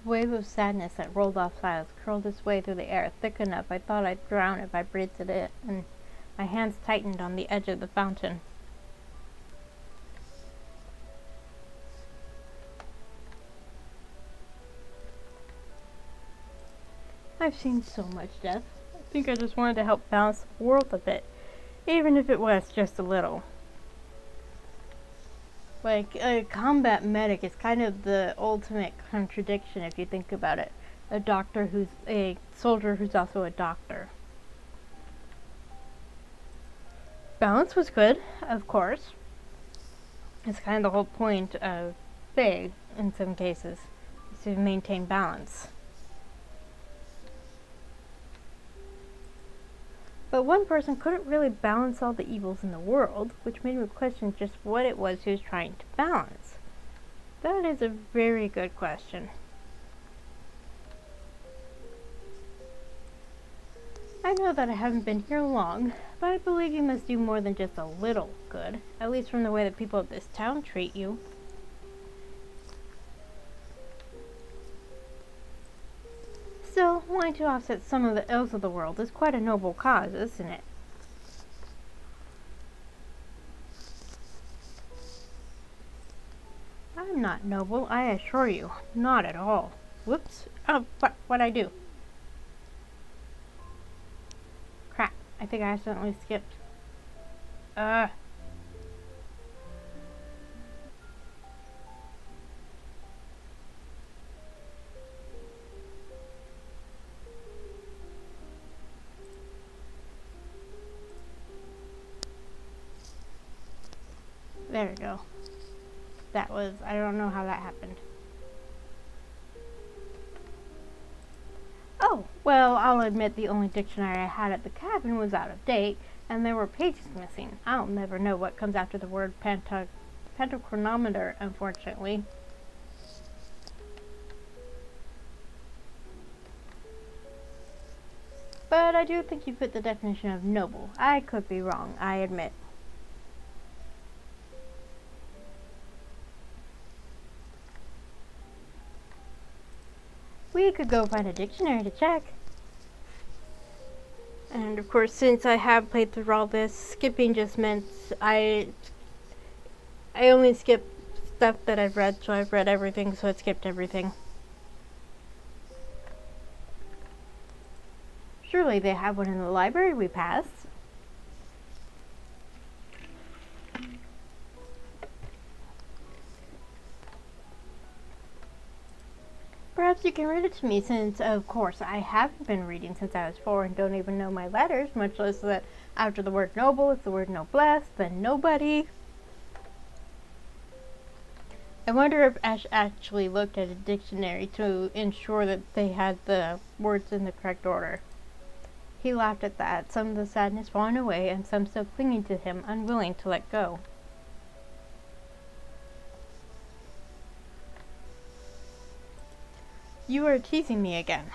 The wave of sadness that rolled off Silas curled its way through the air, thick enough I thought I'd drown if I breathed it in, and my hands tightened on the edge of the fountain. I've seen so much death. I think I just wanted to help balance the world a bit, even if it was just a little. Like, a combat medic is kind of the ultimate contradiction if you think about it. A soldier who's also a doctor. Balance was good, of course. It's kind of the whole point of Fae, in some cases, is to maintain balance. But one person couldn't really balance all the evils in the world, which made me question just what it was he was trying to balance. That is a very good question. I know that I haven't been here long, but I believe you must do more than just a little good, at least from the way that people of this town treat you. Still, wanting to offset some of the ills of the world is quite a noble cause, isn't it? I'm not noble, I assure you. Not at all. Whoops. Oh, what'd I do? Crap. I think I accidentally skipped. There we go. That was, I don't know how that happened. Oh, well, I'll admit the only dictionary I had at the cabin was out of date, and there were pages missing. I'll never know what comes after the word pentachronometer, unfortunately. But I do think you fit the definition of noble. I could be wrong, I admit. We could go find a dictionary to check. And of course, since I have played through all this, skipping just meant I only skip stuff that I've read, so I've read everything, so I skipped everything. Surely they have one in the library we passed. Perhaps you can read it to me, since, of course, I haven't been reading since I was 4 and don't even know my letters, much less that after the word noble is the word noblesse, then nobody. I wonder if Ash actually looked at a dictionary to ensure that they had the words in the correct order. He laughed at that, some of the sadness falling away and some still clinging to him, unwilling to let go. You are teasing me again.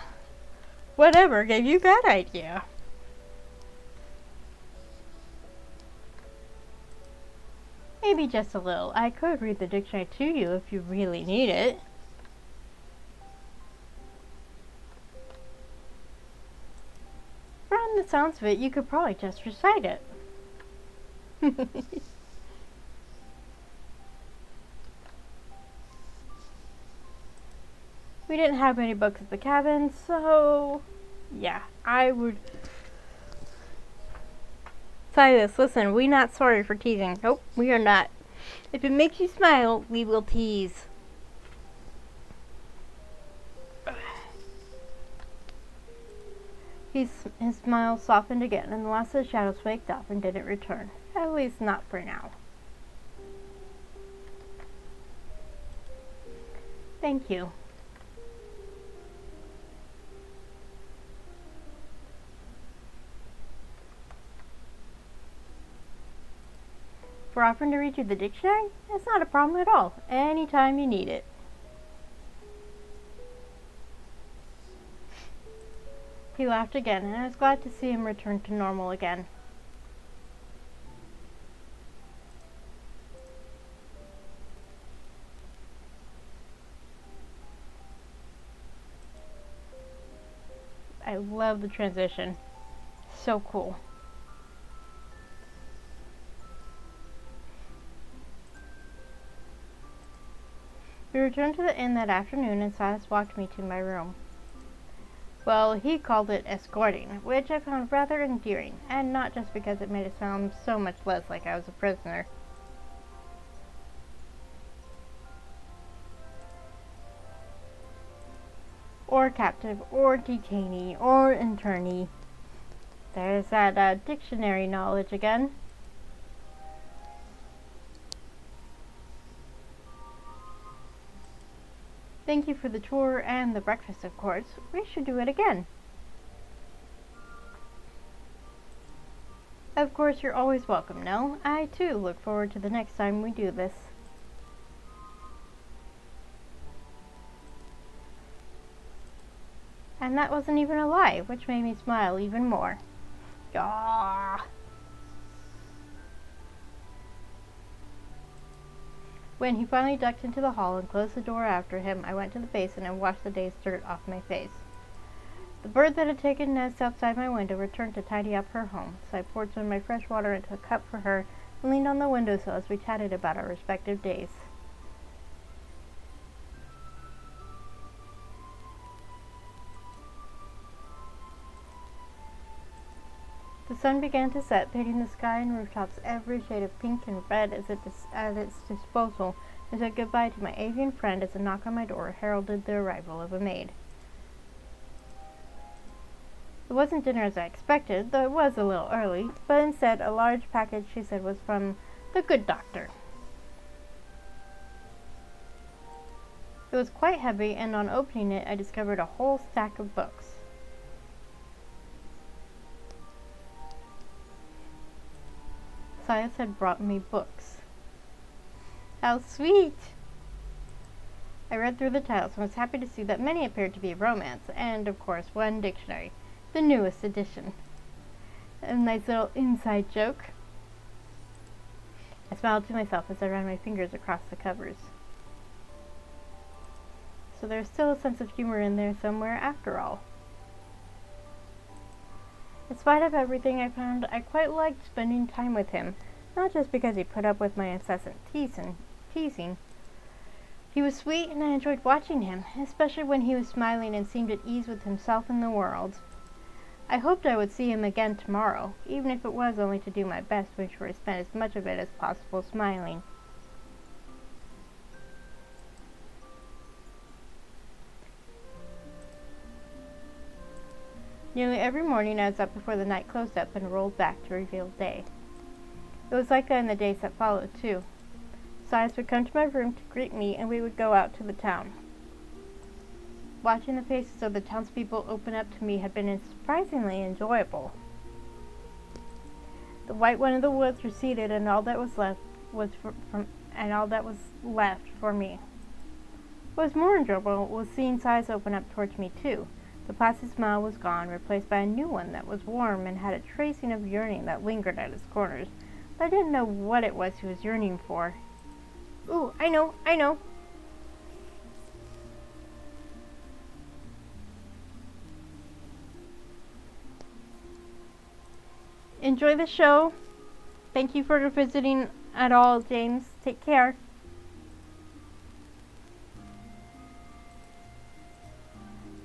Whatever gave you that idea? Maybe just a little. I could read the dictionary to you if you really need it. From the sounds of it, you could probably just recite it. We didn't have any books at the cabin, so yeah, I would. Silas, listen, we're not sorry for teasing. Nope, we are not. If it makes you smile, we will tease. His smile softened again, and the last of the shadows flaked off and didn't return. At least not for now. Thank you. For offering to read you the dictionary? It's not a problem at all. Anytime you need it. He laughed again, and I was glad to see him return to normal again. I love the transition. So cool. We returned to the inn that afternoon, and Silas walked me to my room. Well, he called it escorting, which I found rather endearing, and not just because it made it sound so much less like I was a prisoner. Or captive, or detainee, or internee. There's that dictionary knowledge again. Thank you for the tour and the breakfast, of course. We should do it again. Of course, you're always welcome, Nell. I, too, look forward to the next time we do this. And that wasn't even a lie, which made me smile even more. Aww. When he finally ducked into the hall and closed the door after him, I went to the basin and washed the day's dirt off my face. The bird that had taken nest outside my window returned to tidy up her home, so I poured some of my fresh water into a cup for her and leaned on the windowsill as we chatted about our respective days. The sun began to set, painting the sky and rooftops every shade of pink and red at its disposal, and said goodbye to my avian friend as a knock on my door heralded the arrival of a maid. It wasn't dinner as I expected, though it was a little early, but instead a large package she said was from the good doctor. It was quite heavy, and on opening it I discovered a whole stack of books. Silas had brought me books. How sweet! I read through the titles and was happy to see that many appeared to be romance, and, of course, one dictionary, the newest edition. A nice little inside joke. I smiled to myself as I ran my fingers across the covers. So there's still a sense of humor in there somewhere after all. In spite of everything, I found I quite liked spending time with him, not just because he put up with my incessant teasing. He was sweet and I enjoyed watching him, especially when he was smiling and seemed at ease with himself and the world. I hoped I would see him again tomorrow, even if it was only to do my best to ensure I spent as much of it as possible smiling. Nearly every morning I was up before the night closed up and rolled back to reveal day. It was like that in the days that followed, too. Silas would come to my room to greet me, and we would go out to the town. Watching the faces of the townspeople open up to me had been surprisingly enjoyable. The white one of the woods receded, and all that was left for me. What was more enjoyable was seeing Silas open up towards me too. The placid smile was gone, replaced by a new one that was warm and had a tracing of yearning that lingered at its corners. But I didn't know what it was he was yearning for. Ooh, I know! Enjoy the show. Thank you for visiting at all, James. Take care.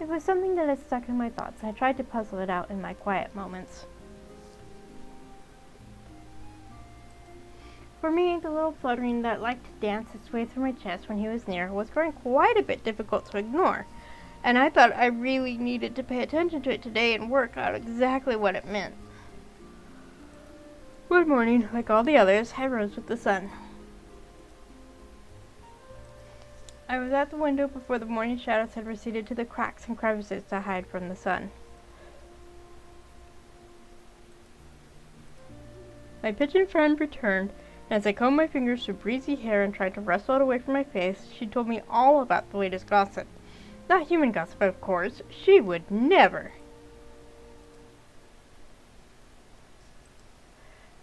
It was something that had stuck in my thoughts. I tried to puzzle it out in my quiet moments. For me, the little fluttering that liked to dance its way through my chest when he was near was growing quite a bit difficult to ignore, and I thought I really needed to pay attention to it today and work out exactly what it meant. One morning, like all the others, I rose with the sun. I was at the window before the morning shadows had receded to the cracks and crevices to hide from the sun. My pigeon friend returned, and as I combed my fingers through breezy hair and tried to wrestle it away from my face, she told me all about the latest gossip. Not human gossip, of course. She would never.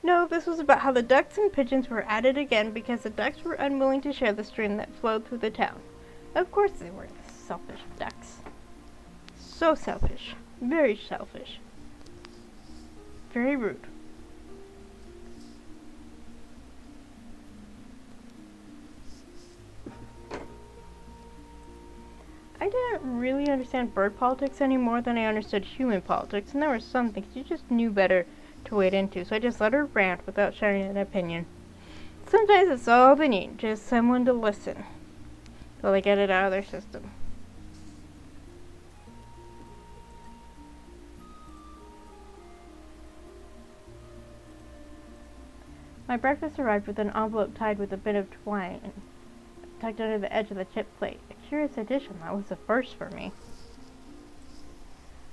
No, this was about how the ducks and pigeons were at it again because the ducks were unwilling to share the stream that flowed through the town. Of course they were, the selfish ducks. So selfish. Very selfish. Very rude. I didn't really understand bird politics any more than I understood human politics, and there were some things you just knew better to wade into, so I just let her rant without sharing an opinion. Sometimes it's all they need, just someone to listen, till they get it out of their system. My breakfast arrived with an envelope tied with a bit of twine tucked under the edge of the chip plate. A curious addition. That was a first for me.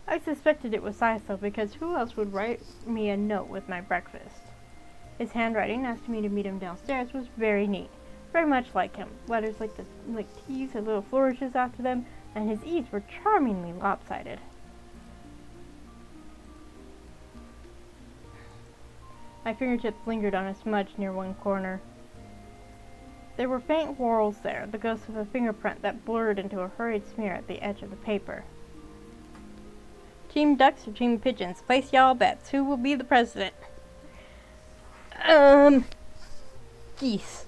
I suspected it was Silas, though, because who else would write me a note with my breakfast? His handwriting, asking me to meet him downstairs, was very neat. Very much like him. Letters like T's had little flourishes after them, and his E's were charmingly lopsided. My fingertips lingered on a smudge near one corner. There were faint whorls there, the ghost of a fingerprint that blurred into a hurried smear at the edge of the paper. Team ducks or team pigeons? Place y'all bets. Who will be the president? Geese.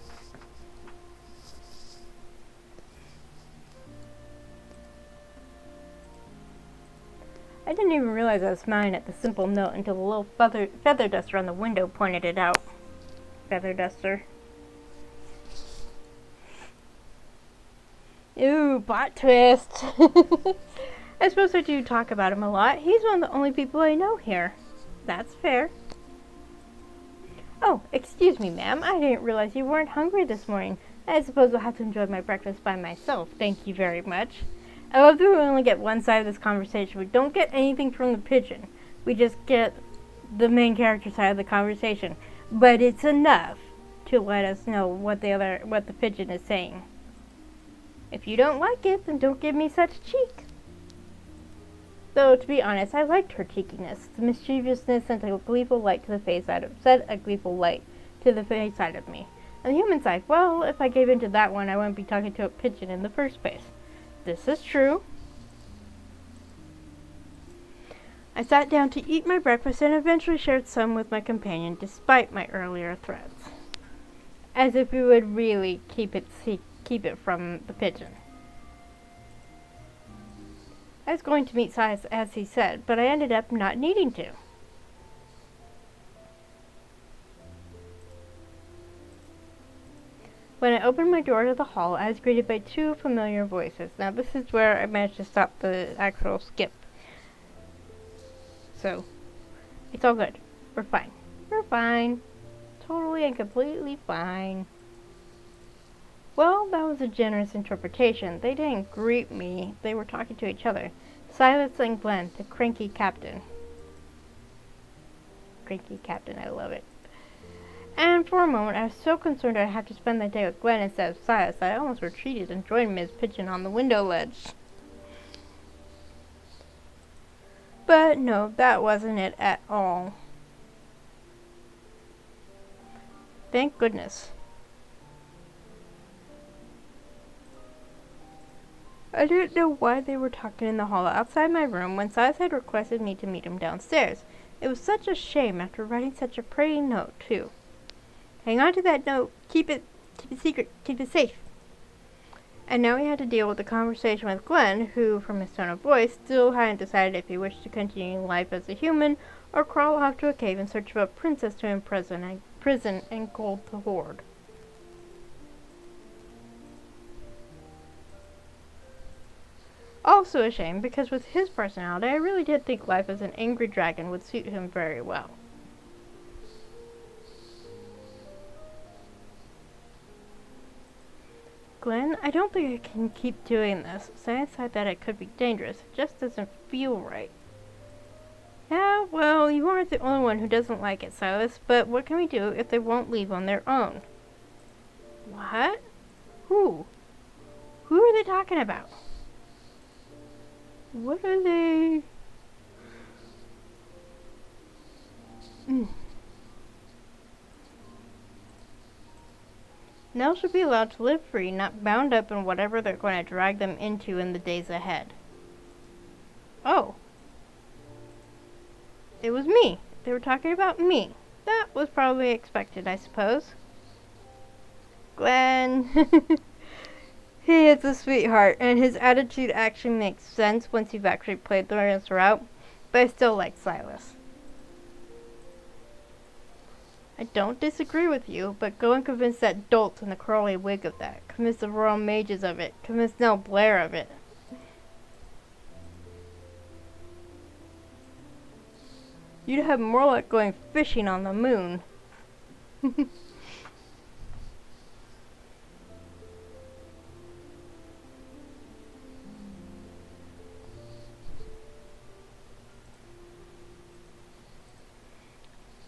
I didn't even realize I was smiling at the simple note until the little feather duster on the window pointed it out. Feather duster. Ooh, plot twist. I suppose I do talk about him a lot. He's one of the only people I know here. That's fair. Oh, excuse me, ma'am. I didn't realize you weren't hungry this morning. I suppose I'll have to enjoy my breakfast by myself. Thank you very much. I love that we only get one side of this conversation. We don't get anything from the pigeon. We just get the main character side of the conversation. But it's enough to let us know what the pigeon is saying. If you don't like it, then don't give me such cheek. Though, to be honest, I liked her cheekiness. The mischievousness sent a gleeful light to the face side of me. On the human side, well, if I gave in to that one, I wouldn't be talking to a pigeon in the first place. This is true. I sat down to eat my breakfast and eventually shared some with my companion, despite my earlier threats. As if we would really keep it from the pigeon. I was going to meet Silas as he said, but I ended up not needing to. When I opened my door to the hall, I was greeted by two familiar voices. Now this is where I managed to stop the actual skip. So, it's all good. We're fine. We're fine. Totally and completely fine. Well, that was a generous interpretation. They didn't greet me. They were talking to each other. Silas and Glenn, the cranky captain. Cranky captain, I love it. And for a moment, I was so concerned I'd have to spend the day with Glenn instead of Silas, I almost retreated and joined Ms. Pigeon on the window ledge. But no, that wasn't it at all. Thank goodness. I didn't know why they were talking in the hall outside my room when Silas had requested me to meet him downstairs. It was such a shame after writing such a pretty note, too. Hang on to that note. Keep it secret. Keep it safe. And now he had to deal with the conversation with Glenn, who, from his tone of voice, still hadn't decided if he wished to continue life as a human or crawl off to a cave in search of a princess to imprison and gold to hoard. Also a shame, because with his personality, I really did think life as an angry dragon would suit him very well. Glenn, I don't think I can keep doing this. Silas said that it could be dangerous. It just doesn't feel right. Yeah, well, you aren't the only one who doesn't like it, Silas, but what can we do if they won't leave on their own? What? Who? Who are they talking about? What are they... Nell should be allowed to live free, not bound up in whatever they're going to drag them into in the days ahead. Oh. It was me. They were talking about me. That was probably expected, I suppose. Glenn. He is a sweetheart, and his attitude actually makes sense once you've actually played the route, but I still like Silas. I don't disagree with you, but go and convince that dolt in the curly wig of that. Convince the royal mages of it. Convince Nell Blair of it. You'd have more luck going fishing on the moon.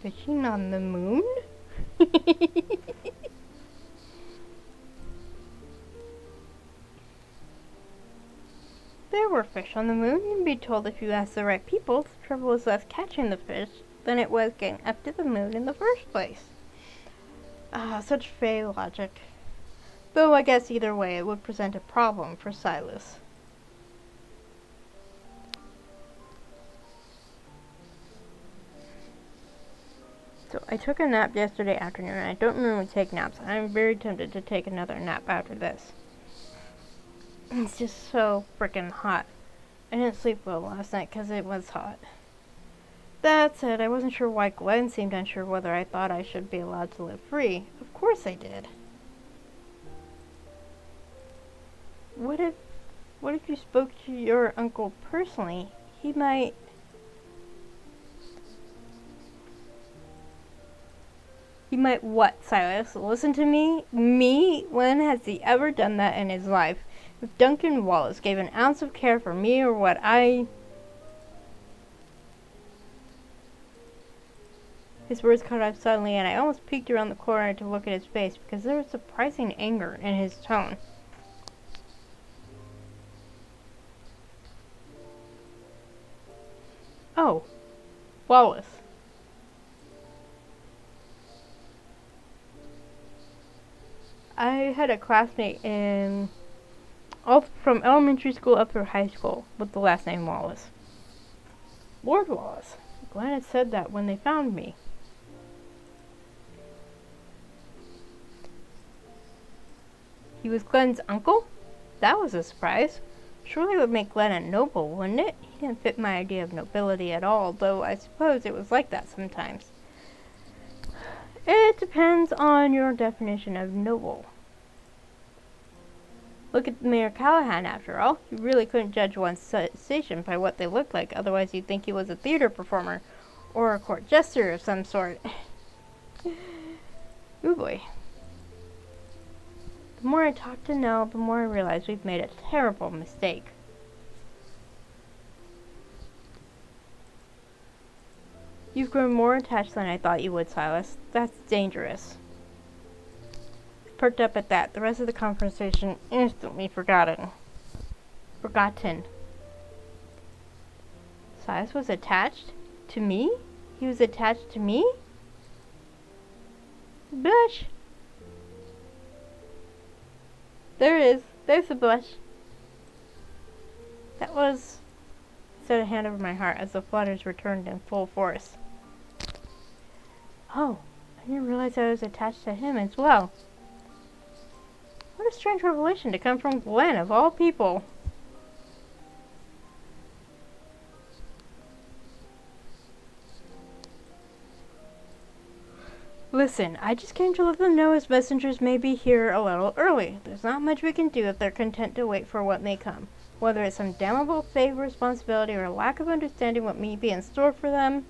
Fishing on the moon? There were fish on the moon. You'd be told if you asked the right people. The trouble was less catching the fish than it was getting up to the moon in the first place. Ah, such Fae logic. Though I guess either way it would present a problem for Silas. So I took a nap yesterday afternoon. I don't normally take naps. I'm very tempted to take another nap after this. It's just so freaking hot. I didn't sleep well last night because it was hot. That said, I wasn't sure why Glenn seemed unsure whether I thought I should be allowed to live free. Of course I did. What if you spoke to your uncle personally? He might... He might what, Silas? Listen to me? Me? When has he ever done that in his life? If Duncan Wallace gave an ounce of care for me or what His words cut off suddenly, and I almost peeked around the corner to look at his face because there was surprising anger in his tone. Oh, Wallace. I had a classmate from elementary school up through high school with the last name Wallace. Lord Wallace. Glenn had said that when they found me. He was Glenn's uncle? That was a surprise. Surely it would make Glenn a noble, wouldn't it? He didn't fit my idea of nobility at all, though I suppose it was like that sometimes. It depends on your definition of noble. Look at Mayor Callahan, after all. You really couldn't judge one's station by what they looked like, otherwise you'd think he was a theater performer or a court jester of some sort. Ooh boy. The more I talk to Nell, the more I realize we've made a terrible mistake. You've grown more attached than I thought you would, Silas. That's dangerous. I perked up at that. The rest of the conversation instantly forgotten. Silas was attached? To me? He was attached to me? Blush. There it is. There's the blush. That was... I set a hand over my heart as the flutters returned in full force. Oh, I didn't realize I was attached to him as well. What a strange revelation to come from Glenn, of all people. Listen, I just came to let them know his messengers may be here a little early. There's not much we can do if they're content to wait for what may come. Whether it's some damnable fate responsibility or a lack of understanding what may be in store for them.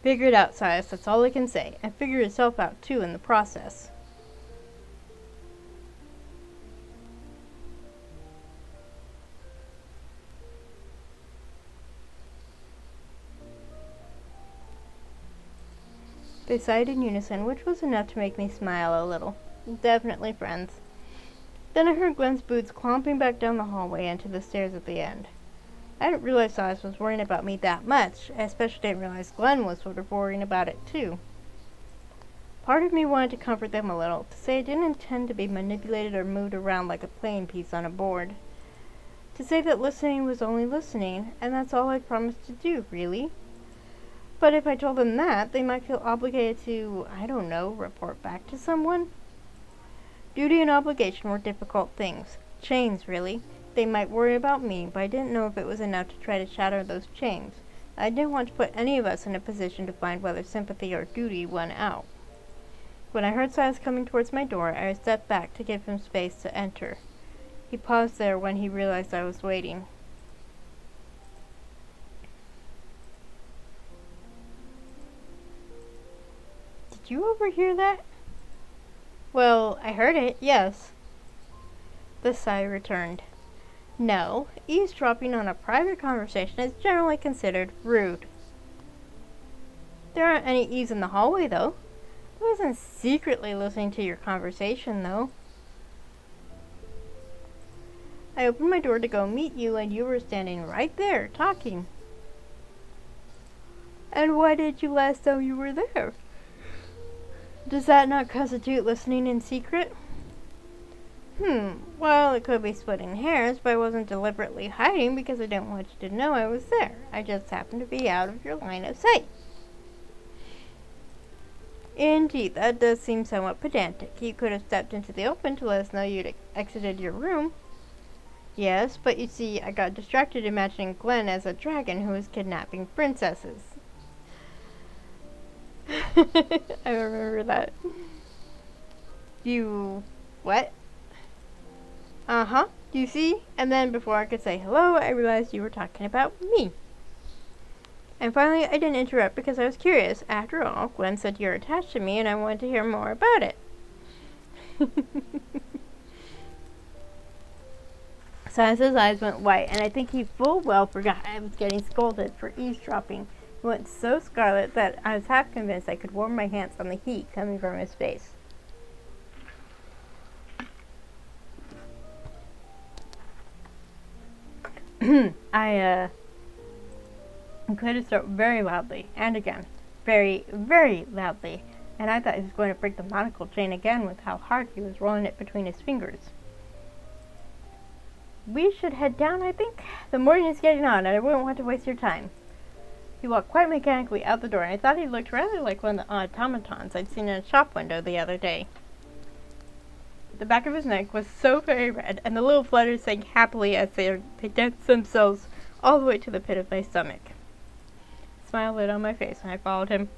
Figure it out, Silas, that's all I can say. And figure yourself out, too, in the process. They sighed in unison, which was enough to make me smile a little. Definitely friends. Then I heard Glenn's boots clomping back down the hallway and to the stairs at the end. I didn't realize Silas was worrying about me that much. I especially didn't realize Glenn was sort of worrying about it too. Part of me wanted to comfort them a little, to say I didn't intend to be manipulated or moved around like a playing piece on a board. To say that listening was only listening, and that's all I promised to do, really. But if I told them that, they might feel obligated to, I don't know, report back to someone. Duty and obligation were difficult things. Chains, really. They might worry about me, but I didn't know if it was enough to try to shatter those chains. I didn't want to put any of us in a position to find whether sympathy or duty won out. When I heard Silas coming towards my door, I stepped back to give him space to enter. He paused there when he realized I was waiting. Did you overhear that? Well, I heard it, yes. The sigh returned. No, eavesdropping on a private conversation is generally considered rude. There aren't any E's in the hallway, though. I wasn't secretly listening to your conversation, though. I opened my door to go meet you, and you were standing right there, talking. And why did you last know you were there? Does that not constitute listening in secret? Well, it could be splitting hairs, but I wasn't deliberately hiding because I didn't want you to know I was there. I just happened to be out of your line of sight. Indeed, that does seem somewhat pedantic. You could have stepped into the open to let us know you'd exited your room. Yes, but you see, I got distracted imagining Glenn as a dragon who was kidnapping princesses. I remember that. You... what? You see? And then before I could say hello, I realized you were talking about me. And finally, I didn't interrupt because I was curious. After all, Glenn said you're attached to me and I wanted to hear more about it. Silas's eyes went white, and I think he full well forgot I was getting scolded for eavesdropping. He went so scarlet that I was half convinced I could warm my hands on the heat coming from his face. I cleared his throat very loudly, and again, very, very loudly, and I thought he was going to break the monocle chain again with how hard he was rolling it between his fingers. We should head down, I think. The morning is getting on, and I wouldn't want to waste your time. He walked quite mechanically out the door, and I thought he looked rather like one of the automatons I'd seen in a shop window the other day. The back of his neck was so very red, and the little flutters sang happily as they danced themselves all the way to the pit of my stomach. A smile lit on my face, and I followed him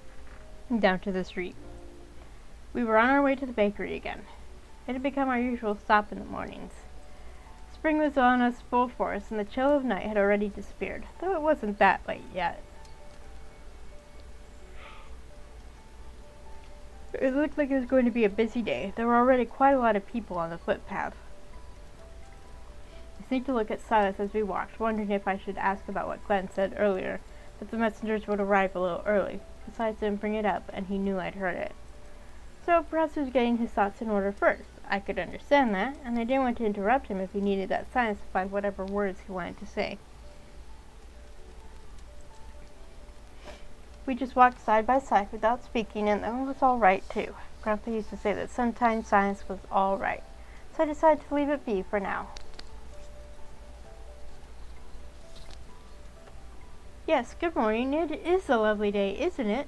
down to the street. We were on our way to the bakery again. It had become our usual stop in the mornings. Spring was on us full force, and the chill of night had already disappeared, though it wasn't that late yet. It looked like it was going to be a busy day. There were already quite a lot of people on the footpath. I sneaked a look at Silas as we walked, wondering if I should ask about what Glenn said earlier, that the messengers would arrive a little early. Silas didn't bring it up, and he knew I'd heard it. So perhaps he was getting his thoughts in order first. I could understand that, and I didn't want to interrupt him if he needed that silence to find whatever words he wanted to say. We just walked side by side without speaking, and it was all right, too. Grandpa used to say that sometimes silence was all right, so I decided to leave it be for now. Yes, good morning. It is a lovely day, isn't it?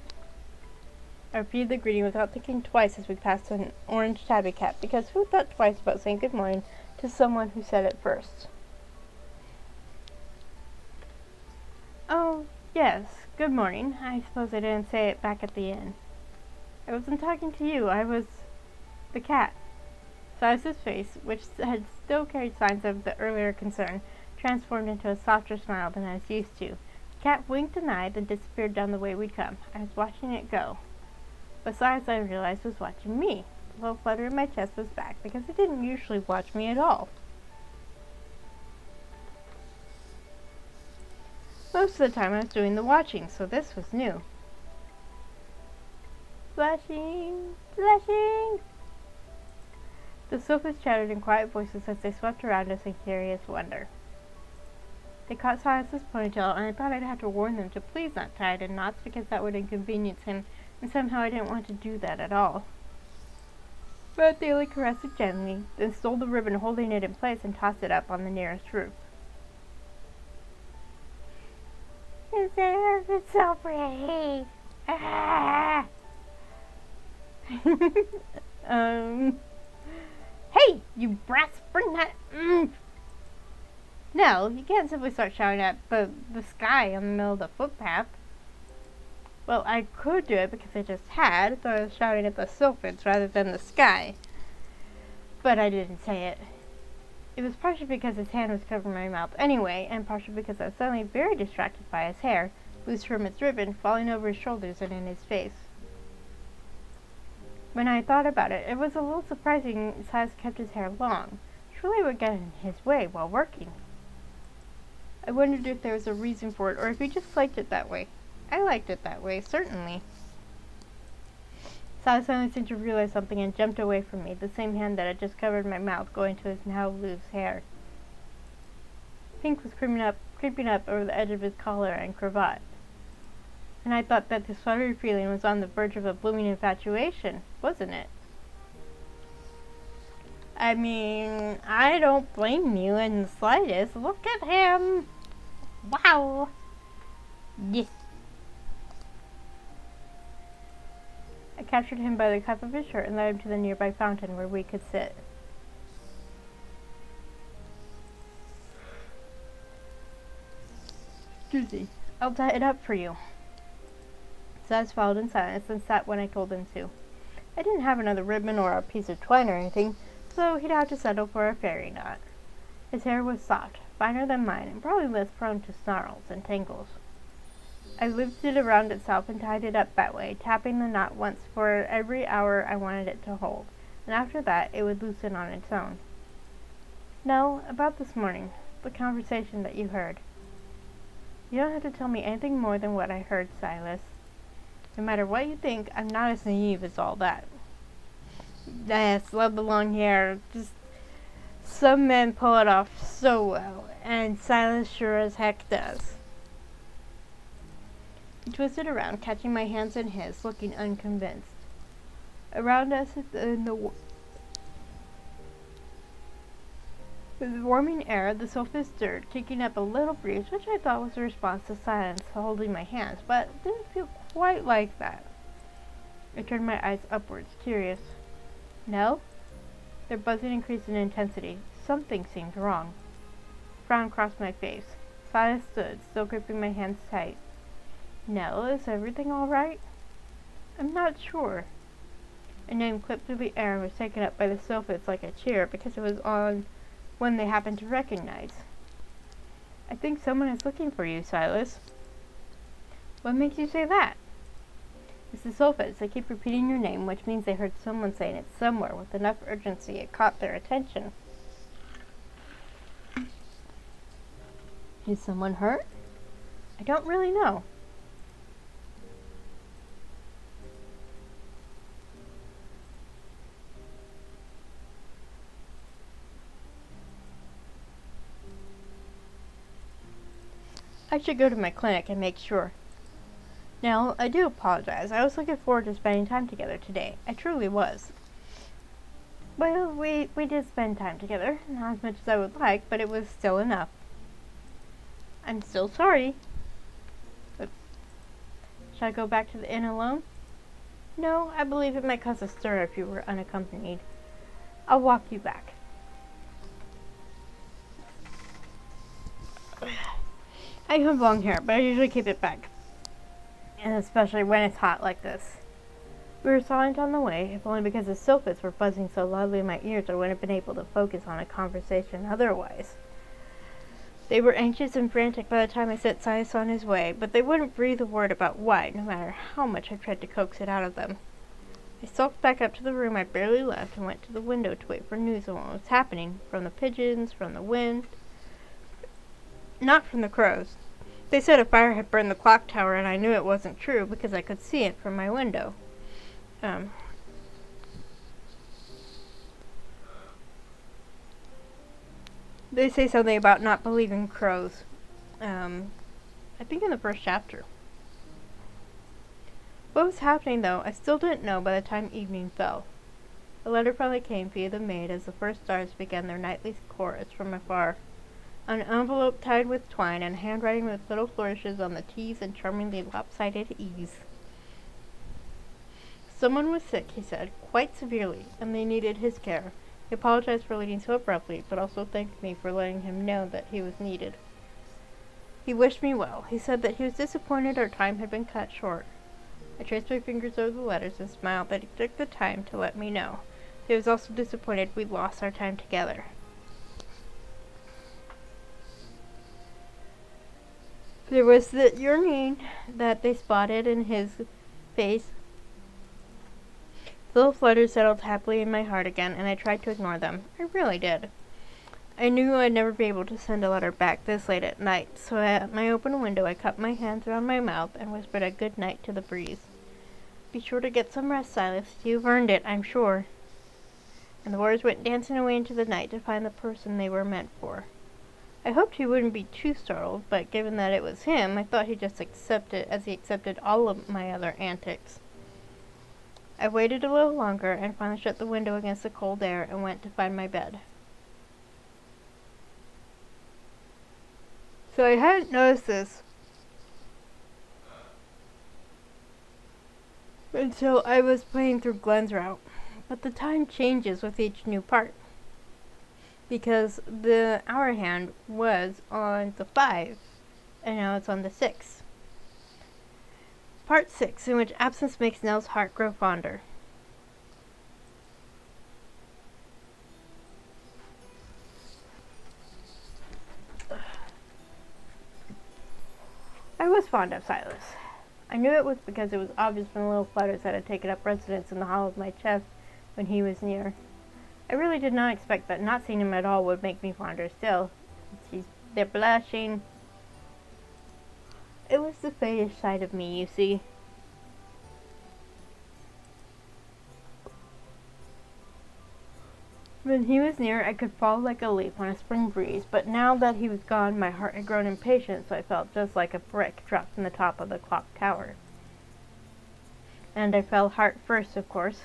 I repeated the greeting without thinking twice as we passed an orange tabby cat, because who thought twice about saying good morning to someone who said it first? Oh, yes, good morning. I suppose I didn't say it back at the inn. I wasn't talking to you, I was the cat. Silas's face, which had still carried signs of the earlier concern, transformed into a softer smile than I was used to. The cat winked an eye, then disappeared down the way we'd come. I was watching it go. Besides, I realized it was watching me. The little flutter in my chest was back, because it didn't usually watch me at all. Most of the time I was doing the watching, so this was new. Flashing! Flashing! The sofas chattered in quiet voices as they swept around us in curious wonder. They caught Silas's ponytail, and I thought I'd have to warn them to please not tie it in knots because that would inconvenience him, and somehow I didn't want to do that at all. But they only caressed it gently, then stole the ribbon holding it in place and tossed it up on the nearest roof. His hair is so pretty. Ah! Hey, you brats, bring that. No, you can't simply start shouting at the sky in the middle of the footpath. Well, I could do it because I just had, so I was shouting at the sofas rather than the sky. But I didn't say it. It was partially because his hand was covering my mouth anyway, and partially because I was suddenly very distracted by his hair, loose from its ribbon, falling over his shoulders and in his face. When I thought about it, it was a little surprising Silas kept his hair long. Surely it would get in his way while working. I wondered if there was a reason for it, or if he just liked it that way. I liked it that way, certainly. Silas suddenly seemed to realize something and jumped away from me, the same hand that had just covered my mouth going to his now loose hair. Pink was creeping up over the edge of his collar and cravat, and I thought that this fluttery feeling was on the verge of a blooming infatuation, wasn't it? I mean, I don't blame you in the slightest. Look at him! Wow! Yes. I captured him by the cuff of his shirt and led him to the nearby fountain where we could sit. Excuse me. I'll tie it up for you. Silas followed in silence and sat when I told him to. I didn't have another ribbon or a piece of twine or anything, so he'd have to settle for a fairy knot. His hair was soft, finer than mine, and probably less prone to snarls and tangles. I looped it around itself and tied it up that way, tapping the knot once for every hour I wanted it to hold, and after that it would loosen on its own. No, about this morning, the conversation that you heard. You don't have to tell me anything more than what I heard, Silas. No matter what you think, I'm not as naive as all that. Yes, love the long hair. Just some men pull it off so well, and Silas sure as heck does. He twisted around, catching my hands in his, looking unconvinced. Around us in the with the warming air, the sofa stirred, kicking up a little breeze, which I thought was a response to silence holding my hands, but it didn't feel quite like that. I turned my eyes upwards, curious. No? Their buzzing increased in intensity. Something seemed wrong. A frown crossed my face. Silas stood, still gripping my hands tight. Nell, is everything all right? I'm not sure. A name clipped through the air and was taken up by the sofas like a cheer because it was on one they happened to recognize. I think someone is looking for you, Silas. What makes you say that? It's the sofas. They keep repeating your name, which means they heard someone saying it somewhere with enough urgency it caught their attention. Is someone hurt? I don't really know. I should go to my clinic and make sure. Now, I do apologize. I was looking forward to spending time together today. I truly was. Well, we did spend time together. Not as much as I would like, but it was still enough. I'm still sorry. But shall I go back to the inn alone? No, I believe it might cause a stir if you were unaccompanied. I'll walk you back. I have long hair, but I usually keep it back. And especially when it's hot like this. We were silent on the way, if only because the sofas were buzzing so loudly in my ears I wouldn't have been able to focus on a conversation otherwise. They were anxious and frantic by the time I set Silas on his way, but they wouldn't breathe a word about why, no matter how much I tried to coax it out of them. I stalked back up to the room I barely left and went to the window to wait for news of what was happening, from the pigeons, from the wind. Not from the crows. They said a fire had burned the clock tower, and I knew it wasn't true because I could see it from my window. They say something about not believing crows. I think in the first chapter. What was happening, though, I still didn't know by the time evening fell. A letter finally came via the maid as the first stars began their nightly chorus from afar. An envelope tied with twine and handwriting with little flourishes on the T's and charmingly lopsided E's. Someone was sick, he said, quite severely, and they needed his care. He apologized for leaving so abruptly, but also thanked me for letting him know that he was needed. He wished me well. He said that he was disappointed our time had been cut short. I traced my fingers over the letters and smiled that he took the time to let me know. He was also disappointed we'd lost our time together. There was the yearning that they spotted in his face. The little flutters settled happily in my heart again, and I tried to ignore them. I really did. I knew I'd never be able to send a letter back this late at night, so at my open window I cupped my hands around my mouth and whispered a good night to the breeze. Be sure to get some rest, Silas. You've earned it, I'm sure. And the words went dancing away into the night to find the person they were meant for. I hoped he wouldn't be too startled, but given that it was him, I thought he'd just accept it as he accepted all of my other antics. I waited a little longer and finally shut the window against the cold air and went to find my bed. So I hadn't noticed this until I was playing through Glenn's route. But the time changes with each new part, because the hour hand was on the 5, and now it's on the 6. Part 6, in which absence makes Nell's heart grow fonder. I was fond of Silas. I knew it was because it was obvious from the little flutters that had taken up residence in the hollow of my chest when he was near. I really did not expect that not seeing him at all would make me fonder still. They're blushing. It was the fayish side of me, you see. When he was near, I could fall like a leaf on a spring breeze, but now that he was gone, my heart had grown impatient, so I felt just like a brick dropped from the top of the clock tower. And I fell heart first, of course.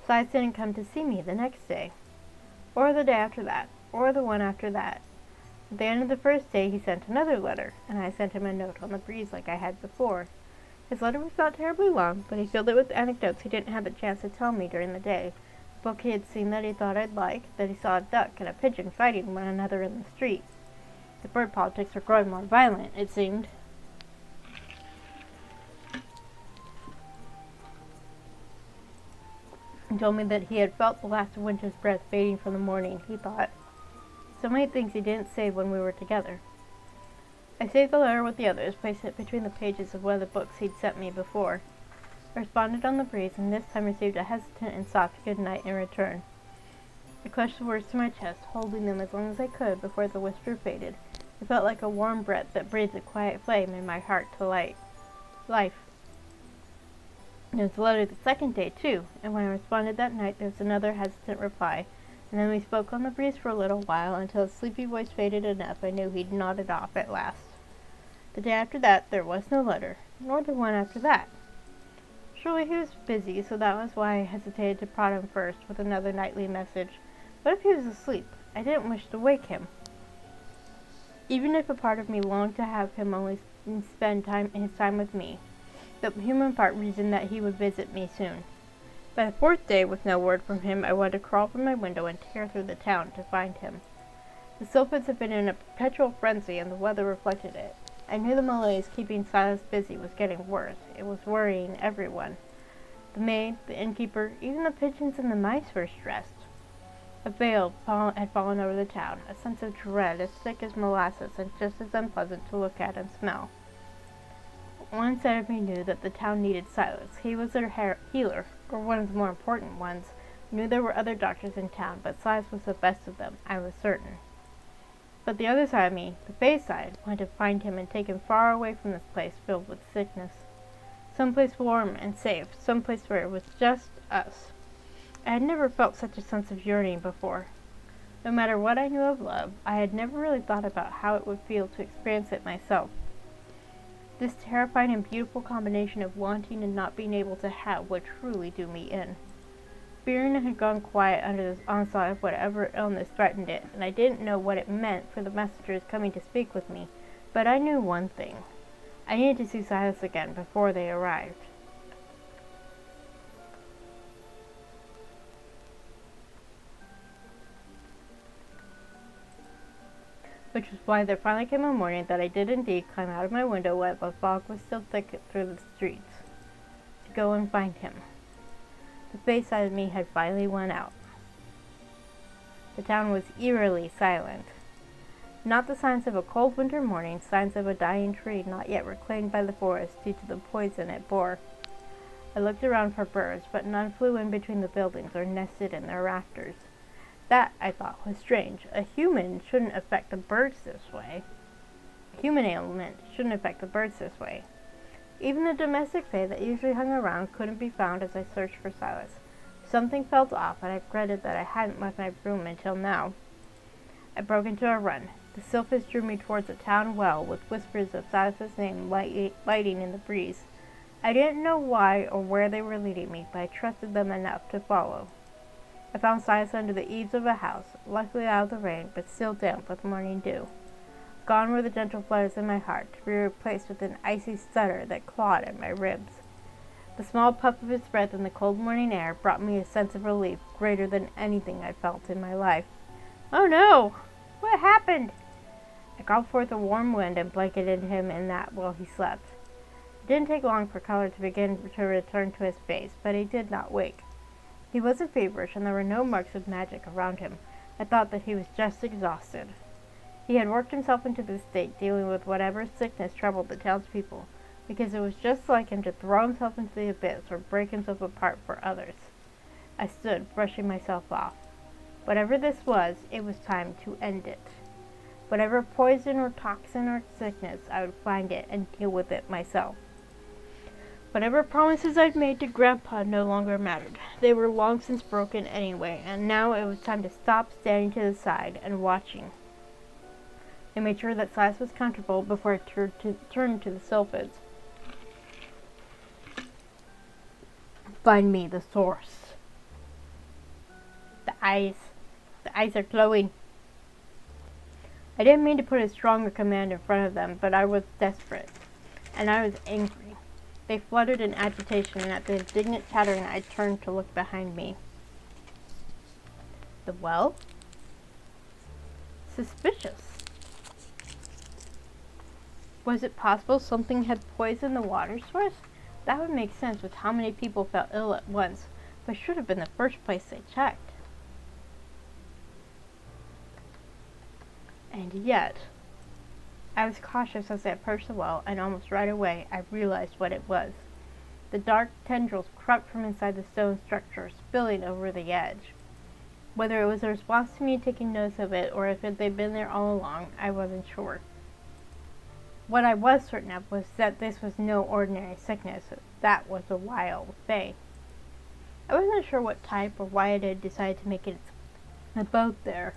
Silas didn't come to see me the next day, or the day after that, or the one after that. At the end of the first day, he sent another letter, and I sent him a note on the breeze like I had before. His letter was not terribly long, but he filled it with anecdotes he didn't have the chance to tell me during the day. A book he had seen that he thought I'd like, that he saw a duck and a pigeon fighting one another in the street. The bird politics were growing more violent, it seemed. He told me that he had felt the last of winter's breath fading from the morning, he thought. So many things he didn't say when we were together. I saved the letter with the others, placed it between the pages of one of the books he'd sent me before. I responded on the breeze, and this time received a hesitant and soft good night in return. I clutched the words to my chest, holding them as long as I could before the whisper faded. It felt like a warm breath that breathed a quiet flame in my heart to life. There was a letter the second day, too, and when I responded that night, there was another hesitant reply, and then we spoke on the breeze for a little while until his sleepy voice faded enough I knew he'd nodded off at last. The day after that, there was no letter, nor the one after that. Surely he was busy, so that was why I hesitated to prod him first with another nightly message. What if he was asleep? I didn't wish to wake him. Even if a part of me longed to have him only spend his time with me, the human part reasoned that he would visit me soon. By the 4th day, with no word from him, I wanted to crawl from my window and tear through the town to find him. The Sylphans had been in a perpetual frenzy, and the weather reflected it. I knew the malaise keeping Silas busy was getting worse. It was worrying everyone. The maid, the innkeeper, even the pigeons and the mice were stressed. A veil had fallen over the town, a sense of dread as thick as molasses and just as unpleasant to look at and smell. One side of me knew that the town needed Silas. He was their healer, or one of the more important ones. I knew there were other doctors in town, but Silas was the best of them, I was certain. But the other side of me, the Fae side, wanted to find him and take him far away from this place filled with sickness. Someplace warm and safe, someplace where it was just us. I had never felt such a sense of yearning before. No matter what I knew of love, I had never really thought about how it would feel to experience it myself. This terrifying and beautiful combination of wanting and not being able to have would truly do me in. Fearing had gone quiet under the onslaught of whatever illness threatened it, and I didn't know what it meant for the messengers coming to speak with me, but I knew one thing. I needed to see Silas again before they arrived. Which was why there finally came a morning that I did indeed climb out of my window while the fog was still thick through the streets, to go and find him. The face side of me had finally won out. The town was eerily silent. Not the signs of a cold winter morning, signs of a dying tree not yet reclaimed by the forest due to the poison it bore. I looked around for birds, but none flew in between the buildings or nested in their rafters. That, I thought, was strange. A human shouldn't affect the birds this way. A human ailment shouldn't affect the birds this way. Even the domestic fae that usually hung around couldn't be found as I searched for Silas. Something felt off, and I regretted that I hadn't left my room until now. I broke into a run. The sylphs drew me towards a town well, with whispers of Silas's name lighting in the breeze. I didn't know why or where they were leading me, but I trusted them enough to follow. I found Silas under the eaves of a house, luckily out of the rain, but still damp with morning dew. Gone were the gentle flutters in my heart, to be replaced with an icy stutter that clawed at my ribs. The small puff of his breath in the cold morning air brought me a sense of relief greater than anything I'd felt in my life. "Oh no! What happened?" I called forth a warm wind and blanketed him in that while he slept. It didn't take long for color to begin to return to his face, but he did not wake. He wasn't feverish, and there were no marks of magic around him. I thought that he was just exhausted. He had worked himself into this state, dealing with whatever sickness troubled the townspeople, because it was just like him to throw himself into the abyss or break himself apart for others. I stood, brushing myself off. Whatever this was, it was time to end it. Whatever poison or toxin or sickness, I would find it and deal with it myself. Whatever promises I'd made to Grandpa no longer mattered. They were long since broken anyway, and now it was time to stop standing to the side and watching. I made sure that Silas was comfortable before I turned to the sylphids. "Find me the source." The eyes are glowing. I didn't mean to put a stronger command in front of them, but I was desperate, and I was angry. They fluttered in agitation, and at the indignant chattering I turned to look behind me. The well? Suspicious. Was it possible something had poisoned the water source? That would make sense with how many people fell ill at once, but should have been the first place they checked. And yet, I was cautious as I approached the well, and almost right away I realized what it was. The dark tendrils crept from inside the stone structure, spilling over the edge. Whether it was a response to me taking notice of it, or if they'd been there all along, I wasn't sure. What I was certain of was that this was no ordinary sickness. That was a wild fae. I wasn't sure what type or why it had decided to make its abode there.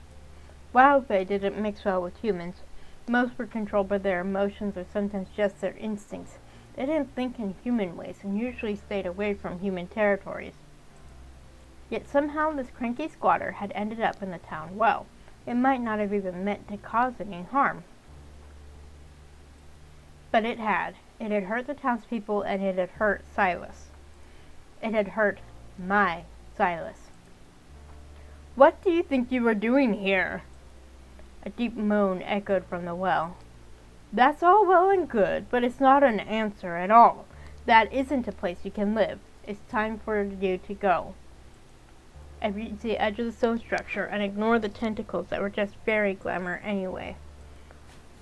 Wild fae didn't mix well with humans. Most were controlled by their emotions or sometimes just their instincts. They didn't think in human ways and usually stayed away from human territories. Yet somehow this cranky squatter had ended up in the town well. It might not have even meant to cause any harm. But it had. It had hurt the townspeople, and it had hurt Silas. It had hurt my Silas. "What do you think you are doing here?" A deep moan echoed from the well. "That's all well and good, but it's not an answer at all. That isn't a place you can live. It's time for you to go." I reached the edge of the stone structure and ignored the tentacles that were just fairy glamour anyway.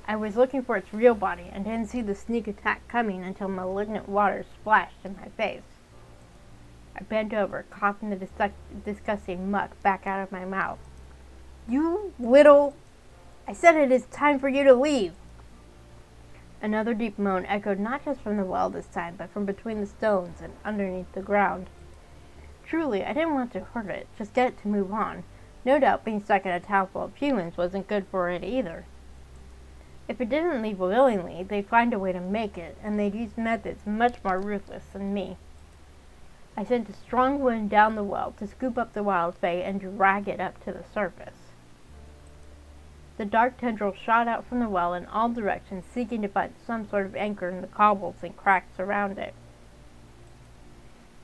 I was looking for its real body and didn't see the sneak attack coming until malignant water splashed in my face. I bent over, coughing the disgusting muck back out of my mouth. "You little... I said it is time for you to leave." Another deep moan echoed not just from the well this time, but from between the stones and underneath the ground. Truly, I didn't want to hurt it, just get it to move on. No doubt being stuck in a town full of humans wasn't good for it either. If it didn't leave willingly, they'd find a way to make it, and they'd use methods much more ruthless than me. I sent a strong wind down the well to scoop up the wild fae and drag it up to the surface. The dark tendril shot out from the well in all directions, seeking to find some sort of anchor in the cobbles and cracks around it.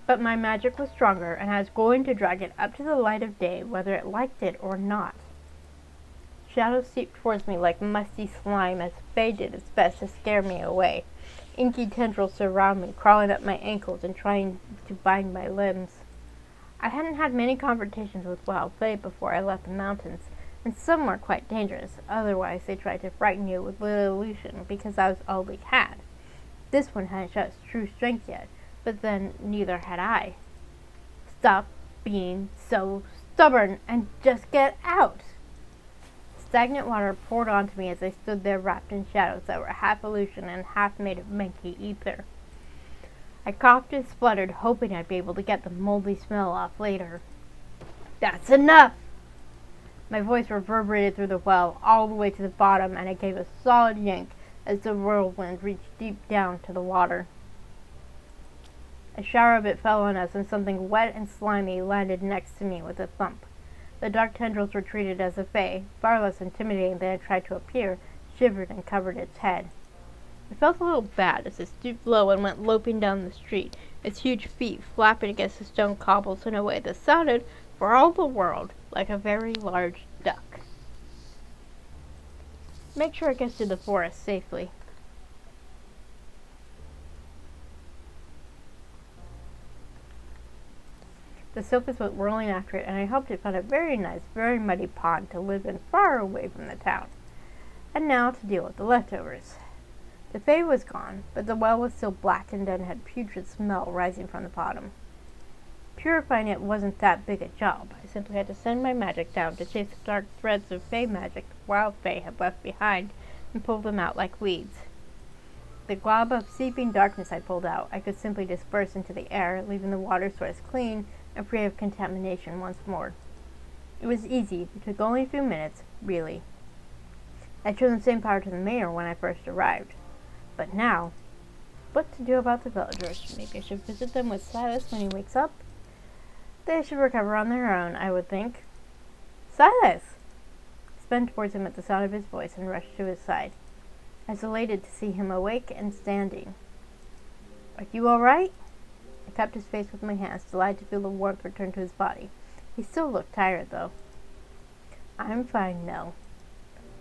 But my magic was stronger, and I was going to drag it up to the light of day, whether it liked it or not. Shadows seeped towards me like musty slime as fae did its best to scare me away. Inky tendrils surround me, crawling up my ankles and trying to bind my limbs. I hadn't had many confrontations with wild fae before I left the mountains, and some were quite dangerous. Otherwise, they tried to frighten you with little illusion because I was all they had. This one hadn't shown its true strength yet, but then neither had I. "Stop being so stubborn and just get out!" Stagnant water poured onto me as I stood there wrapped in shadows that were half illusion and half made of milky ether. I coughed and spluttered, hoping I'd be able to get the moldy smell off later. "That's enough!" My voice reverberated through the well, all the way to the bottom, and I gave a solid yank as the whirlwind reached deep down to the water. A shower of it fell on us, and something wet and slimy landed next to me with a thump. The dark tendrils retreated as the Fae, far less intimidating than it tried to appear, shivered and covered its head. I felt a little bad as it stooped low and went loping down the street, its huge feet flapping against the stone cobbles in a way that sounded, for all the world, like a very large duck. Make sure it gets to the forest safely. The Silphus went whirling after it, and I hoped it found a very nice, very muddy pond to live in far away from the town. And now to deal with the leftovers. The Fae was gone, but the well was still blackened and had putrid smell rising from the bottom. Purifying it wasn't that big a job. I simply had to send my magic down to chase the dark threads of Fae magic the wild Fae had left behind and pull them out like weeds. The glob of seeping darkness I pulled out, I could simply disperse into the air, leaving the water source clean and free of contamination once more. It was easy. It took only a few minutes, really. I showed the same power to the mayor when I first arrived. But now, what to do about the villagers? Maybe I should visit them with Silas when he wakes up? They should recover on their own, I would think. Silas! I spun towards him at the sound of his voice and rushed to his side. I was elated to see him awake and standing. Are you all right? I cupped his face with my hands, delighted to feel the warmth return to his body. He still looked tired, though. I'm fine, Nell.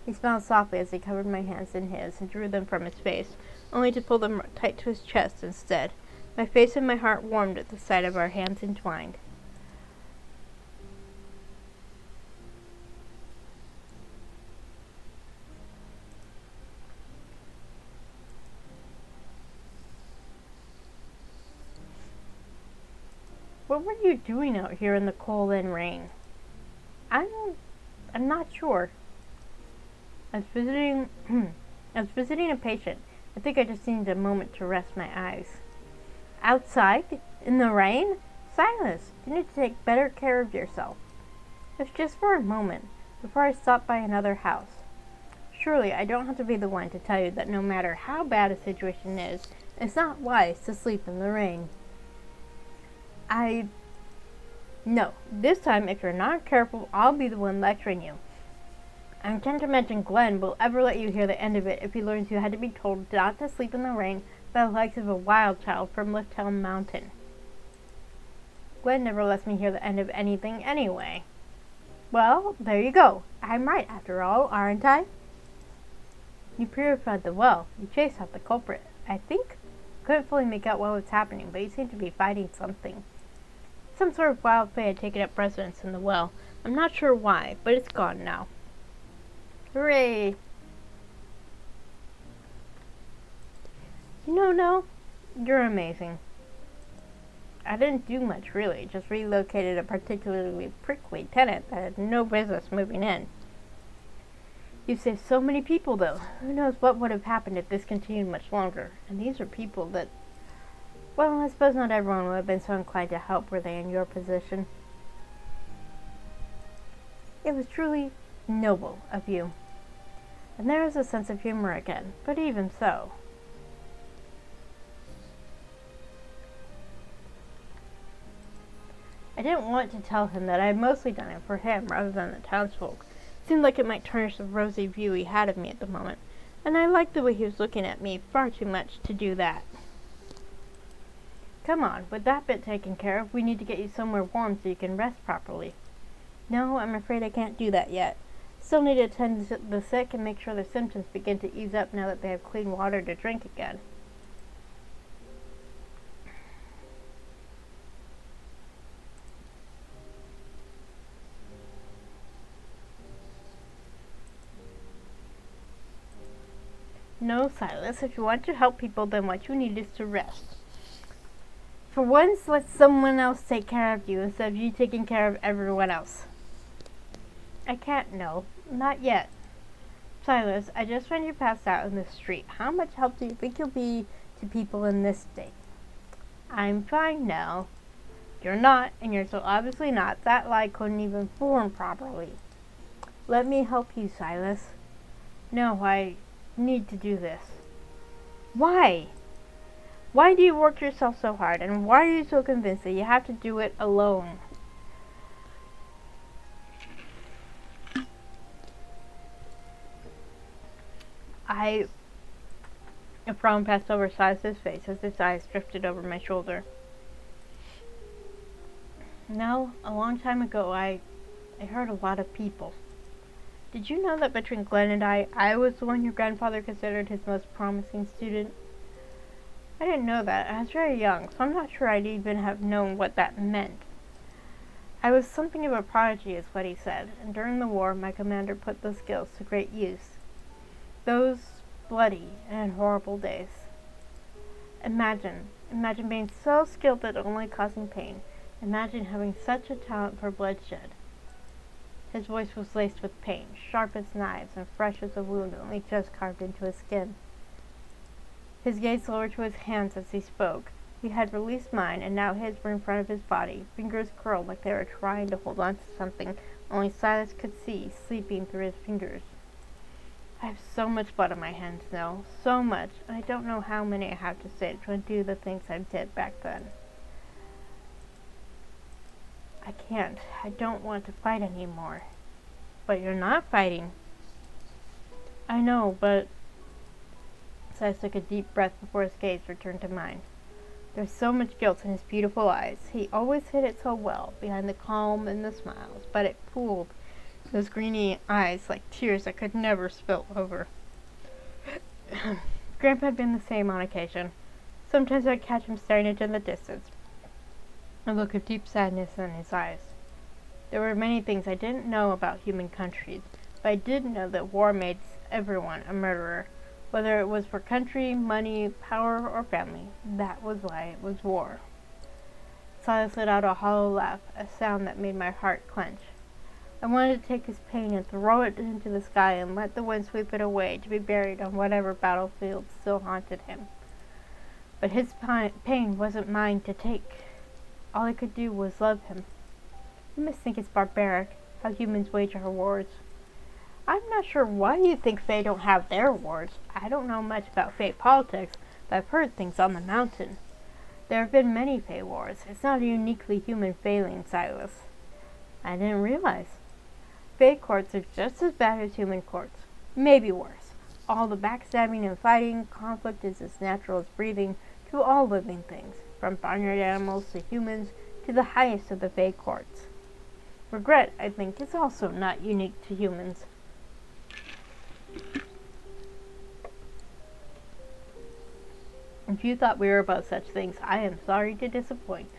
He smiled softly as he covered my hands in his and drew them from his face, only to pull them tight to his chest instead. My face and my heart warmed at the sight of our hands entwined. What were you doing out here in the cold and rain? I'm not sure. I was visiting a patient. I think I just needed a moment to rest my eyes. Outside? In the rain? Silas, you need to take better care of yourself. It's just for a moment, before I stop by another house. Surely I don't have to be the one to tell you that no matter how bad a situation is, it's not wise to sleep in the rain. No, this time if you're not careful, I'll be the one lecturing you. I can't imagine Glenn will ever let you hear the end of it if he learns you had to be told not to sleep in the rain by the likes of a wild child from Lifthelm Mountain. Glenn never lets me hear the end of anything anyway. Well, there you go. I'm right after all, aren't I? You purified the well. You chased out the culprit, I think. Couldn't fully make out what was happening, but he seemed to be fighting something. Some sort of wild Fae had taken up residence in the well. I'm not sure why, but it's gone now. Hooray! No, you're amazing. I didn't do much, really. Just relocated a particularly prickly tenant that had no business moving in. You've saved so many people, though. Who knows what would have happened if this continued much longer. And these are people that... Well, I suppose not everyone would have been so inclined to help were they in your position. It was truly noble of you. And there is a sense of humor again, but even so. I didn't want to tell him that I had mostly done it for him rather than the townsfolk. It seemed like it might tarnish the rosy view he had of me at the moment, and I liked the way he was looking at me far too much to do that. Come on, with that bit taken care of, we need to get you somewhere warm so you can rest properly. No, I'm afraid I can't do that yet. Still need to attend to the sick and make sure their symptoms begin to ease up now that they have clean water to drink again. No, Silas, if you want to help people, then what you need is to rest. For once, let someone else take care of you instead of you taking care of everyone else. I can't, no. Not yet. Silas, I just found you passed out in the street. How much help do you think you'll be to people in this state? I'm fine now. You're not, and you're so obviously not. That lie couldn't even form properly. Let me help you, Silas. No, I need to do this. Why? Why do you work yourself so hard, and why are you so convinced that you have to do it alone? A frown passed over Silas's face as his eyes drifted over my shoulder. No, a long time ago I hurt a lot of people. Did you know that between Glenn and I was the one your grandfather considered his most promising student? I didn't know that. I was very young, so I'm not sure I'd even have known what that meant. I was something of a prodigy, is what he said, and during the war my commander put those skills to great use. Those bloody and horrible days. Imagine being so skilled at only causing pain. Imagine having such a talent for bloodshed. His voice was laced with pain, sharp as knives and fresh as a wound only just carved into his skin. His gaze lowered to his hands as he spoke. He had released mine, and now his were in front of his body, fingers curled like they were trying to hold on to something only Silas could see sleeping through his fingers. I have so much blood on my hands now, so much, and I don't know how many I have to save to undo the things I did back then. I can't. I don't want to fight anymore. But you're not fighting. I know, but... Silas took a deep breath before his gaze returned to mine. There was so much guilt in his beautiful eyes. He always hid it so well, behind the calm and the smiles, but it pooled in those greeny eyes like tears that could never spill over. Grandpa had been the same on occasion. Sometimes I'd catch him staring into the distance, a look of deep sadness in his eyes. There were many things I didn't know about human countries, but I did know that war made everyone a murderer. Whether it was for country, money, power, or family, that was why it was war. Silas let out a hollow laugh, a sound that made my heart clench. I wanted to take his pain and throw it into the sky and let the wind sweep it away to be buried on whatever battlefield still haunted him. But his pain wasn't mine to take. All I could do was love him. You must think it's barbaric, how humans wage our wars. I'm not sure why you think Fae don't have their wars. I don't know much about Fae politics, but I've heard things on the mountain. There have been many Fae wars. It's not a uniquely human failing, Silas. I didn't realize. Fae courts are just as bad as human courts. Maybe worse. All the backstabbing and fighting, conflict is as natural as breathing to all living things, from barnyard animals to humans to the highest of the Fae courts. Regret, I think, is also not unique to humans. If you thought we were above such things, I am sorry to disappoint.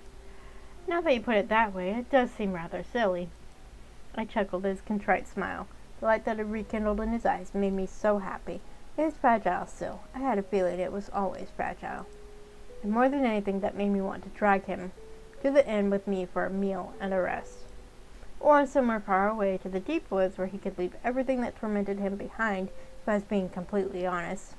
Now that you put it that way, it does seem rather silly. I chuckled at his contrite smile. The light that had rekindled in his eyes made me so happy. It is fragile still. I had a feeling it was always fragile. And more than anything, that made me want to drag him to the inn with me for a meal and a rest. Or somewhere far away to the deep woods where he could leave everything that tormented him behind, if I was being completely honest.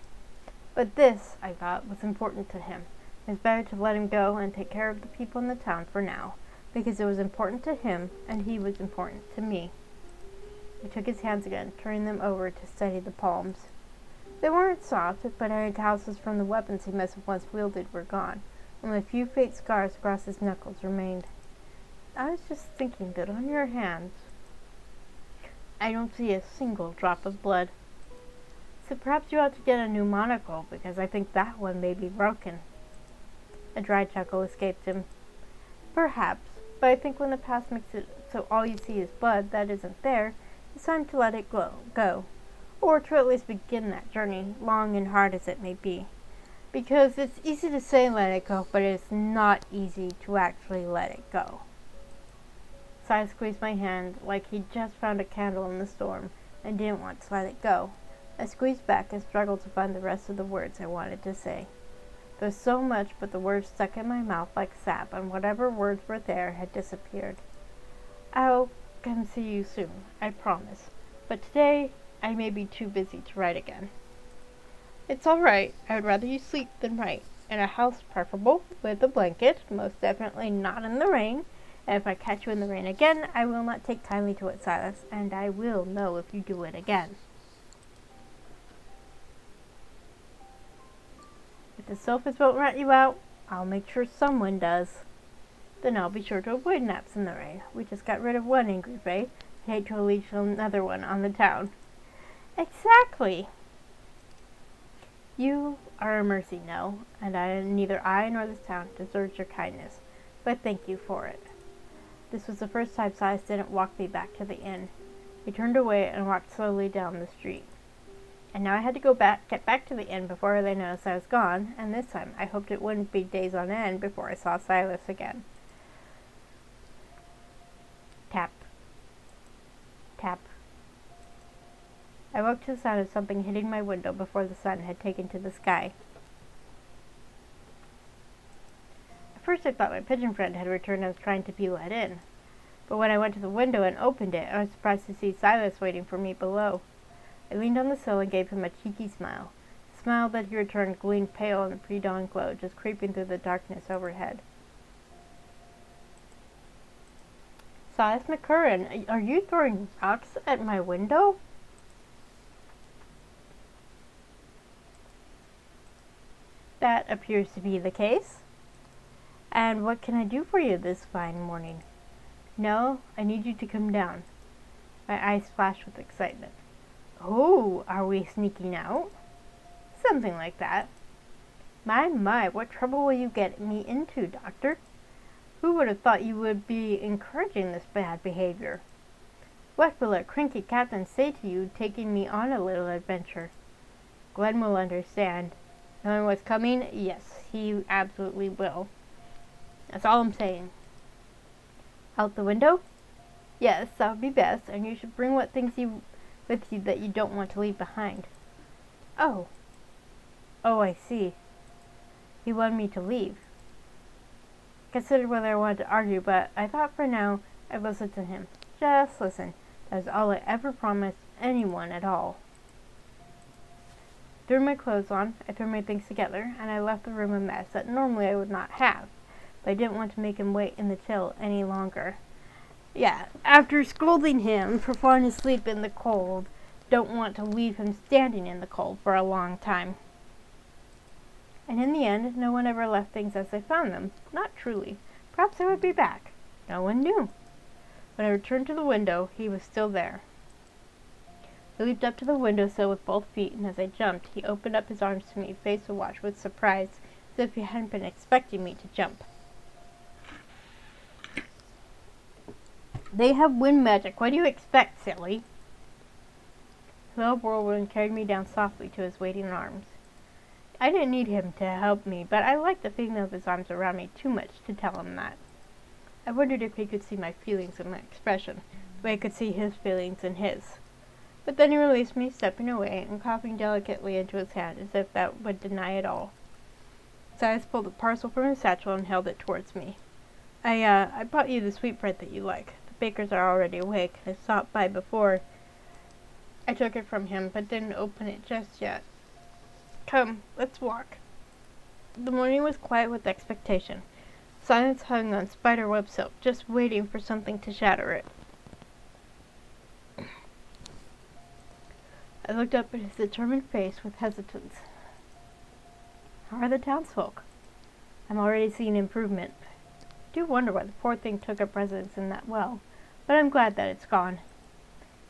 But this, I thought, was important to him. It was better to let him go and take care of the people in the town for now, because it was important to him, and he was important to me. I took his hands again, turning them over to steady the palms. They weren't soft, but iron calluses from the weapons he must have once wielded were gone. Only a few faint scars across his knuckles remained. I was just thinking that on your hands, I don't see a single drop of blood. So perhaps you ought to get a new monocle, because I think that one may be broken. A dry chuckle escaped him. Perhaps, but I think when the past makes it so all you see is blood that isn't there, it's time to let it go. Or to at least begin that journey, long and hard as it may be. Because it's easy to say let it go, but it's not easy to actually let it go. Silas squeezed my hand like he'd just found a candle in the storm and didn't want to let it go. I squeezed back and struggled to find the rest of the words I wanted to say. There was so much, but the words stuck in my mouth like sap, and whatever words were there had disappeared. I'll come see you soon, I promise. But today, I may be too busy to write again. It's all right. I would rather you sleep than write. In a house preferable, with a blanket, most definitely not in the rain. And if I catch you in the rain again, I will not take kindly to it, Silas, and I will know if you do it again. If the sofas won't rat you out, I'll make sure someone does. Then I'll be sure to avoid naps in the rain. We just got rid of one angry Fae. I hate to unleash another one on the town. Exactly. You are a mercy, no, and neither I nor this town deserves your kindness, but thank you for it. This was the first time Silas didn't walk me back to the inn. He turned away and walked slowly down the street. And now I had to get back to the inn before they noticed I was gone, and this time I hoped it wouldn't be days on end before I saw Silas again. Tap. Tap. I woke to the sound of something hitting my window before the sun had taken to the sky. At first I thought my pigeon friend had returned and was trying to be let in. But when I went to the window and opened it, I was surprised to see Silas waiting for me below. I leaned on the sill and gave him a cheeky smile. The smile that he returned gleamed pale in the pre-dawn glow, just creeping through the darkness overhead. Silas McCurran, are you throwing rocks at my window? That appears to be the case. And what can I do for you this fine morning? No, I need you to come down. My eyes flashed with excitement. Oh, are we sneaking out? Something like that. My, what trouble will you get me into, Doctor? Who would have thought you would be encouraging this bad behavior? What will a cranky captain say to you taking me on a little adventure? Glenn will understand. Knowing what's coming, yes, he absolutely will. That's all I'm saying. Out the window? Yes, that would be best, and you should bring what things with you that you don't want to leave behind. Oh, I see. He wanted me to leave. I considered whether I wanted to argue, but I thought for now I'd listen to him. Just listen. That was all I ever promised anyone at all. I threw my clothes on, I threw my things together, and I left the room a mess that normally I would not have, but I didn't want to make him wait in the chill any longer. Yeah, after scolding him for falling asleep in the cold, don't want to leave him standing in the cold for a long time. And in the end, no one ever left things as they found them. Not truly. Perhaps I would be back. No one knew. When I returned to the window, he was still there. I leaped up to the windowsill with both feet, and as I jumped, he opened up his arms to me, face awash with surprise, as if he hadn't been expecting me to jump. They have wind magic. What do you expect, silly? The little whirlwind carried me down softly to his waiting arms. I didn't need him to help me, but I liked the feeling of his arms around me too much to tell him that. I wondered if he could see my feelings in my expression, the way I could see his feelings in his. But then he released me, stepping away, and coughing delicately into his hand, as if that would deny it all. Silas pulled a parcel from his satchel and held it towards me. I bought you the sweetbread that you like. The bakers are already awake. I stopped by before. I took it from him, but didn't open it just yet. Come, let's walk. The morning was quiet with expectation. Silence hung on spiderweb silk, just waiting for something to shatter it. I looked up at his determined face with hesitance. How are the townsfolk? I'm already seeing improvement. I do wonder why the poor thing took up residence in that well, but I'm glad that it's gone.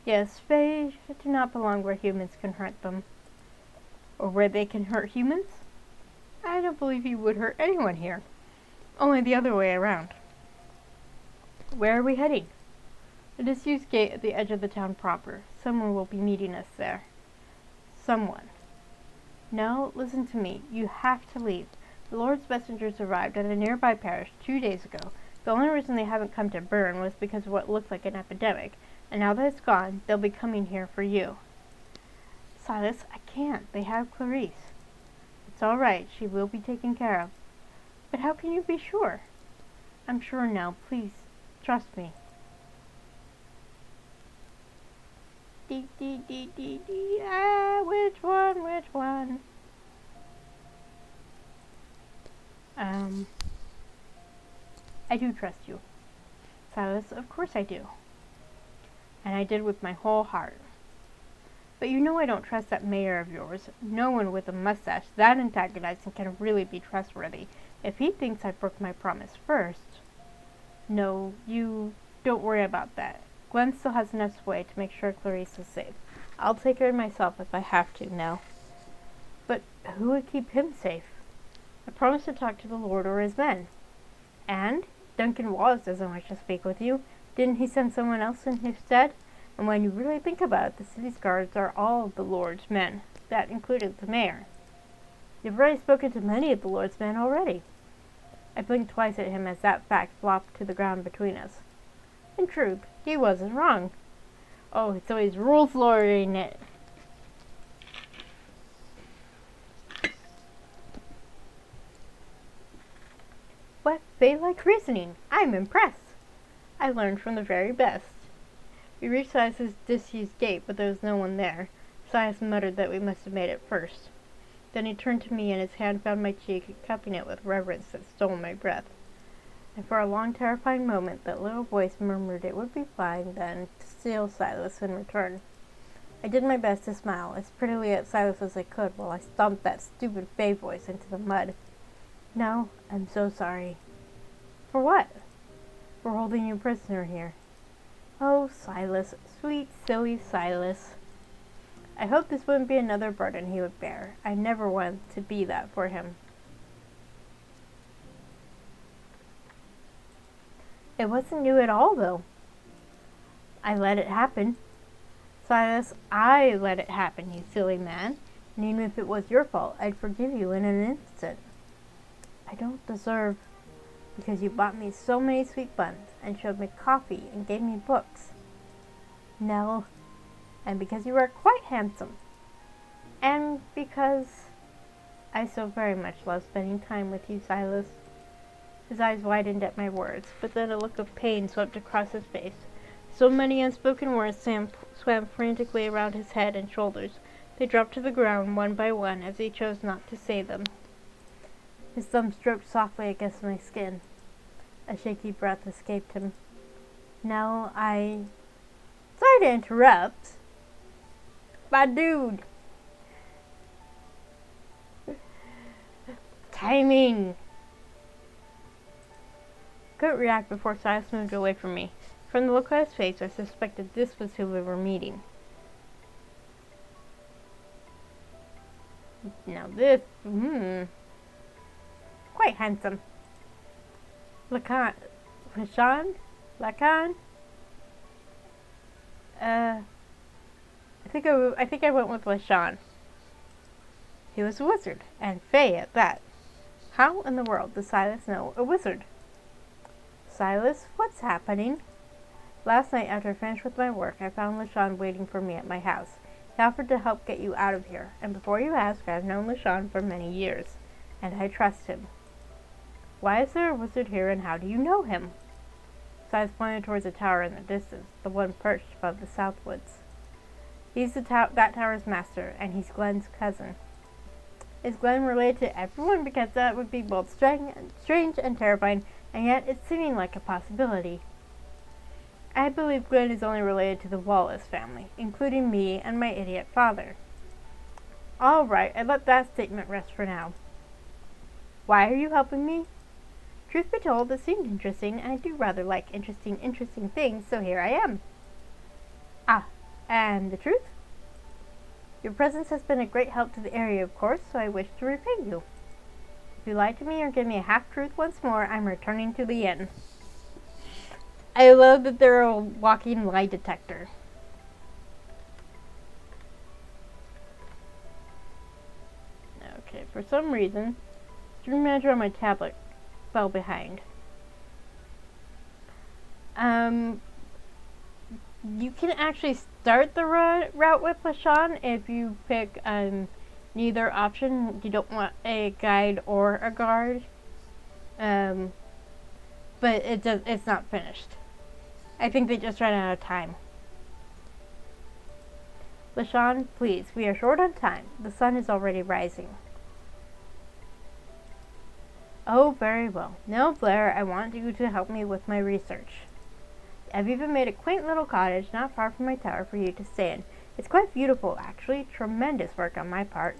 Yes, Fae do not belong where humans can hurt them. Or where they can hurt humans? I don't believe he would hurt anyone here. Only the other way around. Where are we heading? A disused gate at the edge of the town proper. Someone will be meeting us there. Someone. No, listen to me. You have to leave. The Lord's messengers arrived at a nearby parish 2 days ago. The only reason they haven't come to Bern was because of what looked like an epidemic, and now that it's gone, they'll be coming here for you. Silas, I can't. They have Clarice. It's all right. She will be taken care of. But how can you be sure? I'm sure now. Please, trust me. Dee dee dee dee dee. Ah, which one? Which one? Um, I do trust you, Silas, of course I do. And I did with my whole heart. But you know I don't trust that mayor of yours. No one with a mustache that antagonizing can really be trustworthy. If he thinks I broke my promise first... No, you don't worry about that. Gwen still has enough sway to make sure Clarice is safe. I'll take her myself if I have to now. But who would keep him safe? I promised to talk to the Lord or his men. And Duncan Wallace doesn't wish to speak with you. Didn't he send someone else in his stead? And when you really think about it, the city's guards are all of the Lord's men. That included the mayor. You've already spoken to many of the Lord's men already. I blinked twice at him as that fact flopped to the ground between us. In truth, he wasn't wrong. Oh, it's always rules lowering it. What Fae-like reasoning! I'm impressed. I learned from the very best. We reached Silas's disused gate, but there was no one there. Silas muttered that we must have made it first. Then he turned to me, and his hand found my cheek, cupping it with reverence that stole my breath. And for a long, terrifying moment, that little voice murmured it would be fine then to steal Silas in return. I did my best to smile, as prettily at Silas as I could, while I stomped that stupid Fae voice into the mud. No, I'm so sorry. For what? For holding you prisoner here. Oh, Silas, sweet, silly Silas. I hoped this wouldn't be another burden he would bear. I never wanted to be that for him. It wasn't you at all, though. I let it happen. Silas, I let it happen, you silly man. And even if it was your fault, I'd forgive you in an instant. I don't deserve, because you bought me so many sweet buns, and showed me coffee, and gave me books. No, and because you are quite handsome. And because I so very much love spending time with you, Silas. His eyes widened at my words, but then a look of pain swept across his face. So many unspoken words swam frantically around his head and shoulders. They dropped to the ground one by one as he chose not to say them. His thumb stroked softly against my skin. A shaky breath escaped him. Now Sorry to interrupt. My dude. Timing. Couldn't react before Silas moved away from me. From the look on his face, I suspected this was who we were meeting. Now this, quite handsome. Lacan? I think I went with LaShawn. He was a wizard, and Fae at that. How in the world does Silas know a wizard? Silas, what's happening? Last night, after I finished with my work, I found LaShawn waiting for me at my house. He offered to help get you out of here, and before you ask, I've known LaShawn for many years, and I trust him. Why is there a wizard here, and how do you know him? Silas pointed towards a tower in the distance, the one perched above the south woods. He's that tower's master, and he's Glen's cousin. Is Glen related to everyone? Because that would be both strange and terrifying, and yet it's seeming like a possibility. I believe Glen is only related to the Wallace family, including me and my idiot father. All right, I let that statement rest for now. Why are you helping me? Truth be told, this seemed interesting, and I do rather like interesting things, so here I am. Ah, and the truth? Your presence has been a great help to the area, of course, so I wish to repay you. If you lie to me or give me a half-truth once more, I'm returning to the inn. I love that they're a walking lie detector. Okay, for some reason, Dream Manager on my tablet fell behind. You can actually start the route with LaShawn if you pick neither option. You don't want a guide or a guard. But it's not finished. I think they just ran out of time. LaShawn, please, we are short on time. The sun is already rising. Oh, very well. Now, Blair, I want you to help me with my research. I've even made a quaint little cottage not far from my tower for you to stay in. It's quite beautiful, actually. Tremendous work on my part.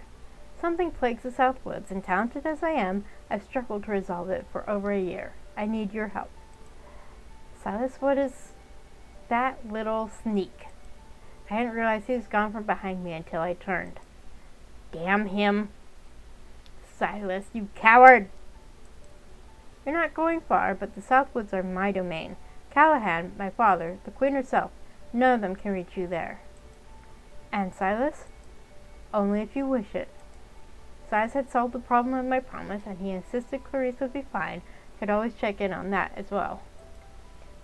Something plagues the South Woods, and talented as I am, I've struggled to resolve it for over a year. I need your help. Silas, what is that little sneak? I hadn't realized he was gone from behind me until I turned. Damn him. Silas, you coward! You're not going far, but the South Woods are my domain. Callahan, my father, the Queen herself, none of them can reach you there. And Silas? Only if you wish it. Silas had solved the problem of my promise, and he insisted Clarice would be fine. Could always check in on that as well.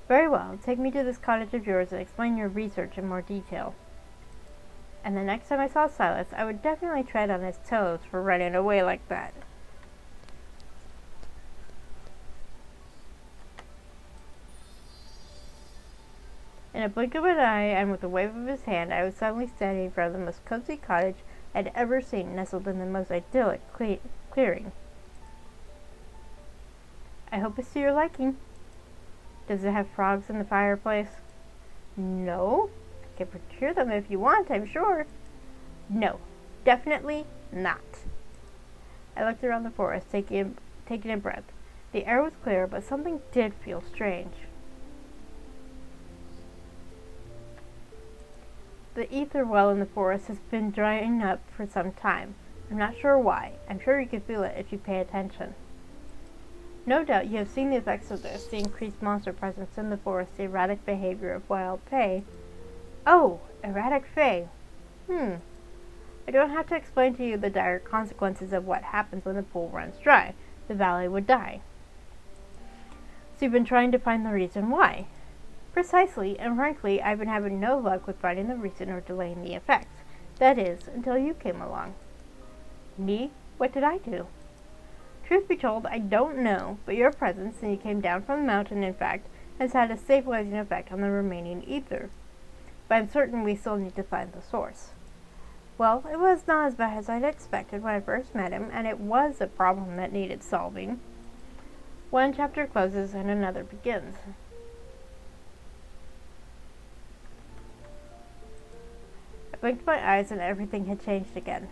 Very well, take me to this cottage of yours and explain your research in more detail. And the next time I saw Silas, I would definitely tread on his toes for running away like that. In a blink of an eye, and with a wave of his hand, I was suddenly standing in front of the most cozy cottage I'd ever seen, nestled in the most idyllic clearing. I hope it's to your liking. Does it have frogs in the fireplace? No. I can procure them if you want, I'm sure. No, definitely not. I looked around the forest, taking a breath. The air was clear, but something did feel strange. The ether well in the forest has been drying up for some time. I'm not sure why. I'm sure you can feel it if you pay attention. No doubt you have seen the effects of this, the increased monster presence in the forest, the erratic behavior of wild fae. Oh, erratic fae. I don't have to explain to you the dire consequences of what happens when the pool runs dry. The valley would die. So you've been trying to find the reason why. Precisely, and frankly, I've been having no luck with finding the reason or delaying the effects. That is, until you came along. Me? What did I do? Truth be told, I don't know, but your presence, and you came down from the mountain, in fact, has had a stabilizing effect on the remaining ether. But I'm certain we still need to find the source. Well, it was not as bad as I'd expected when I first met him, and it was a problem that needed solving. One chapter closes and another begins. I blinked my eyes and everything had changed again.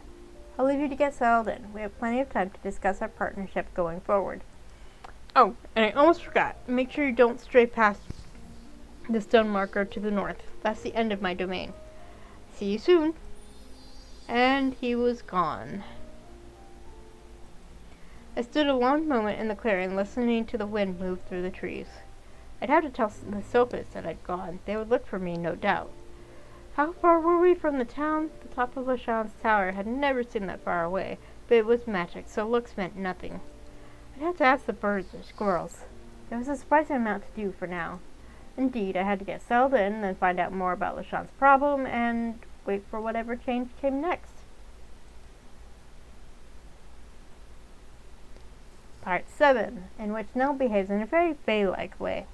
I'll leave you to get settled in. We have plenty of time to discuss our partnership going forward. Oh, and I almost forgot. Make sure you don't stray past the stone marker to the north. That's the end of my domain. See you soon. And he was gone. I stood a long moment in the clearing, listening to the wind move through the trees. I'd have to tell the Sophists that I'd gone. They would look for me, no doubt. How far were we from the town? The top of LaShawn's tower had never seemed that far away, but it was magic, so looks meant nothing. I'd have to ask the birds or squirrels. There was a surprising amount to do for now. Indeed, I had to get settled in, then find out more about LaShawn's problem, and wait for whatever change came next. Part 7, in which Nell behaves in a very Fae-like way.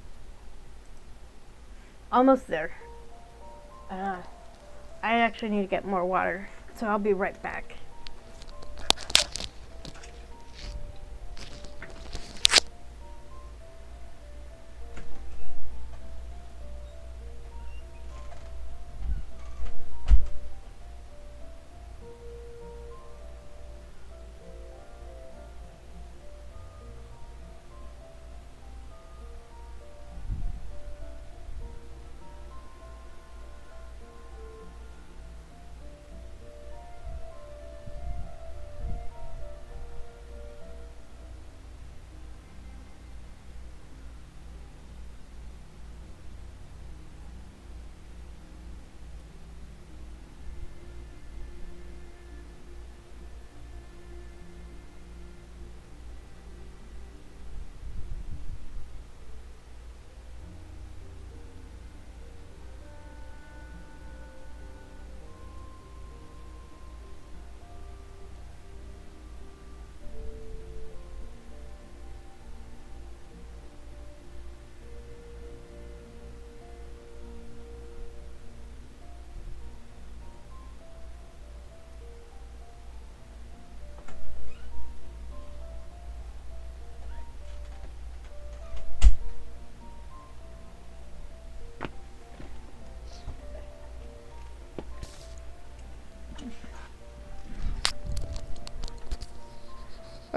Almost there. I actually need to get more water, so I'll be right back.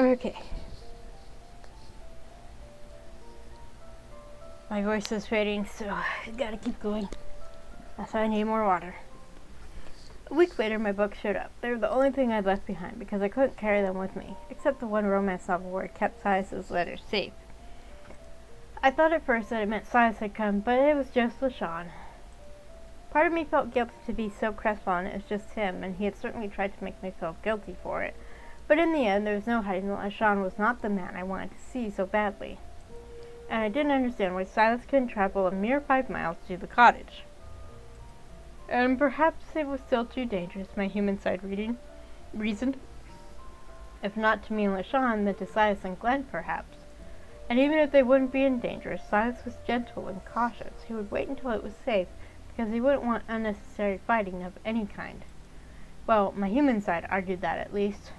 Okay. My voice is fading, so I gotta keep going. That's why I need more water. A week later, my books showed up. They were the only thing I'd left behind because I couldn't carry them with me, except the one romance novel where I kept Silas's letters safe. I thought at first that it meant Silas had come, but it was just LaShawn. Part of me felt guilty to be so crestfallen it was just him, and he had certainly tried to make me feel guilty for it. But in the end, there was no hiding that LaShawn was not the man I wanted to see so badly. And I didn't understand why Silas couldn't travel a mere 5 miles to the cottage. And perhaps it was still too dangerous, my human side reasoned. If not to me and LaShawn, then to Silas and Glenn, perhaps. And even if they wouldn't be in danger, Silas was gentle and cautious. He would wait until it was safe, because he wouldn't want unnecessary fighting of any kind. Well, my human side argued that, at least.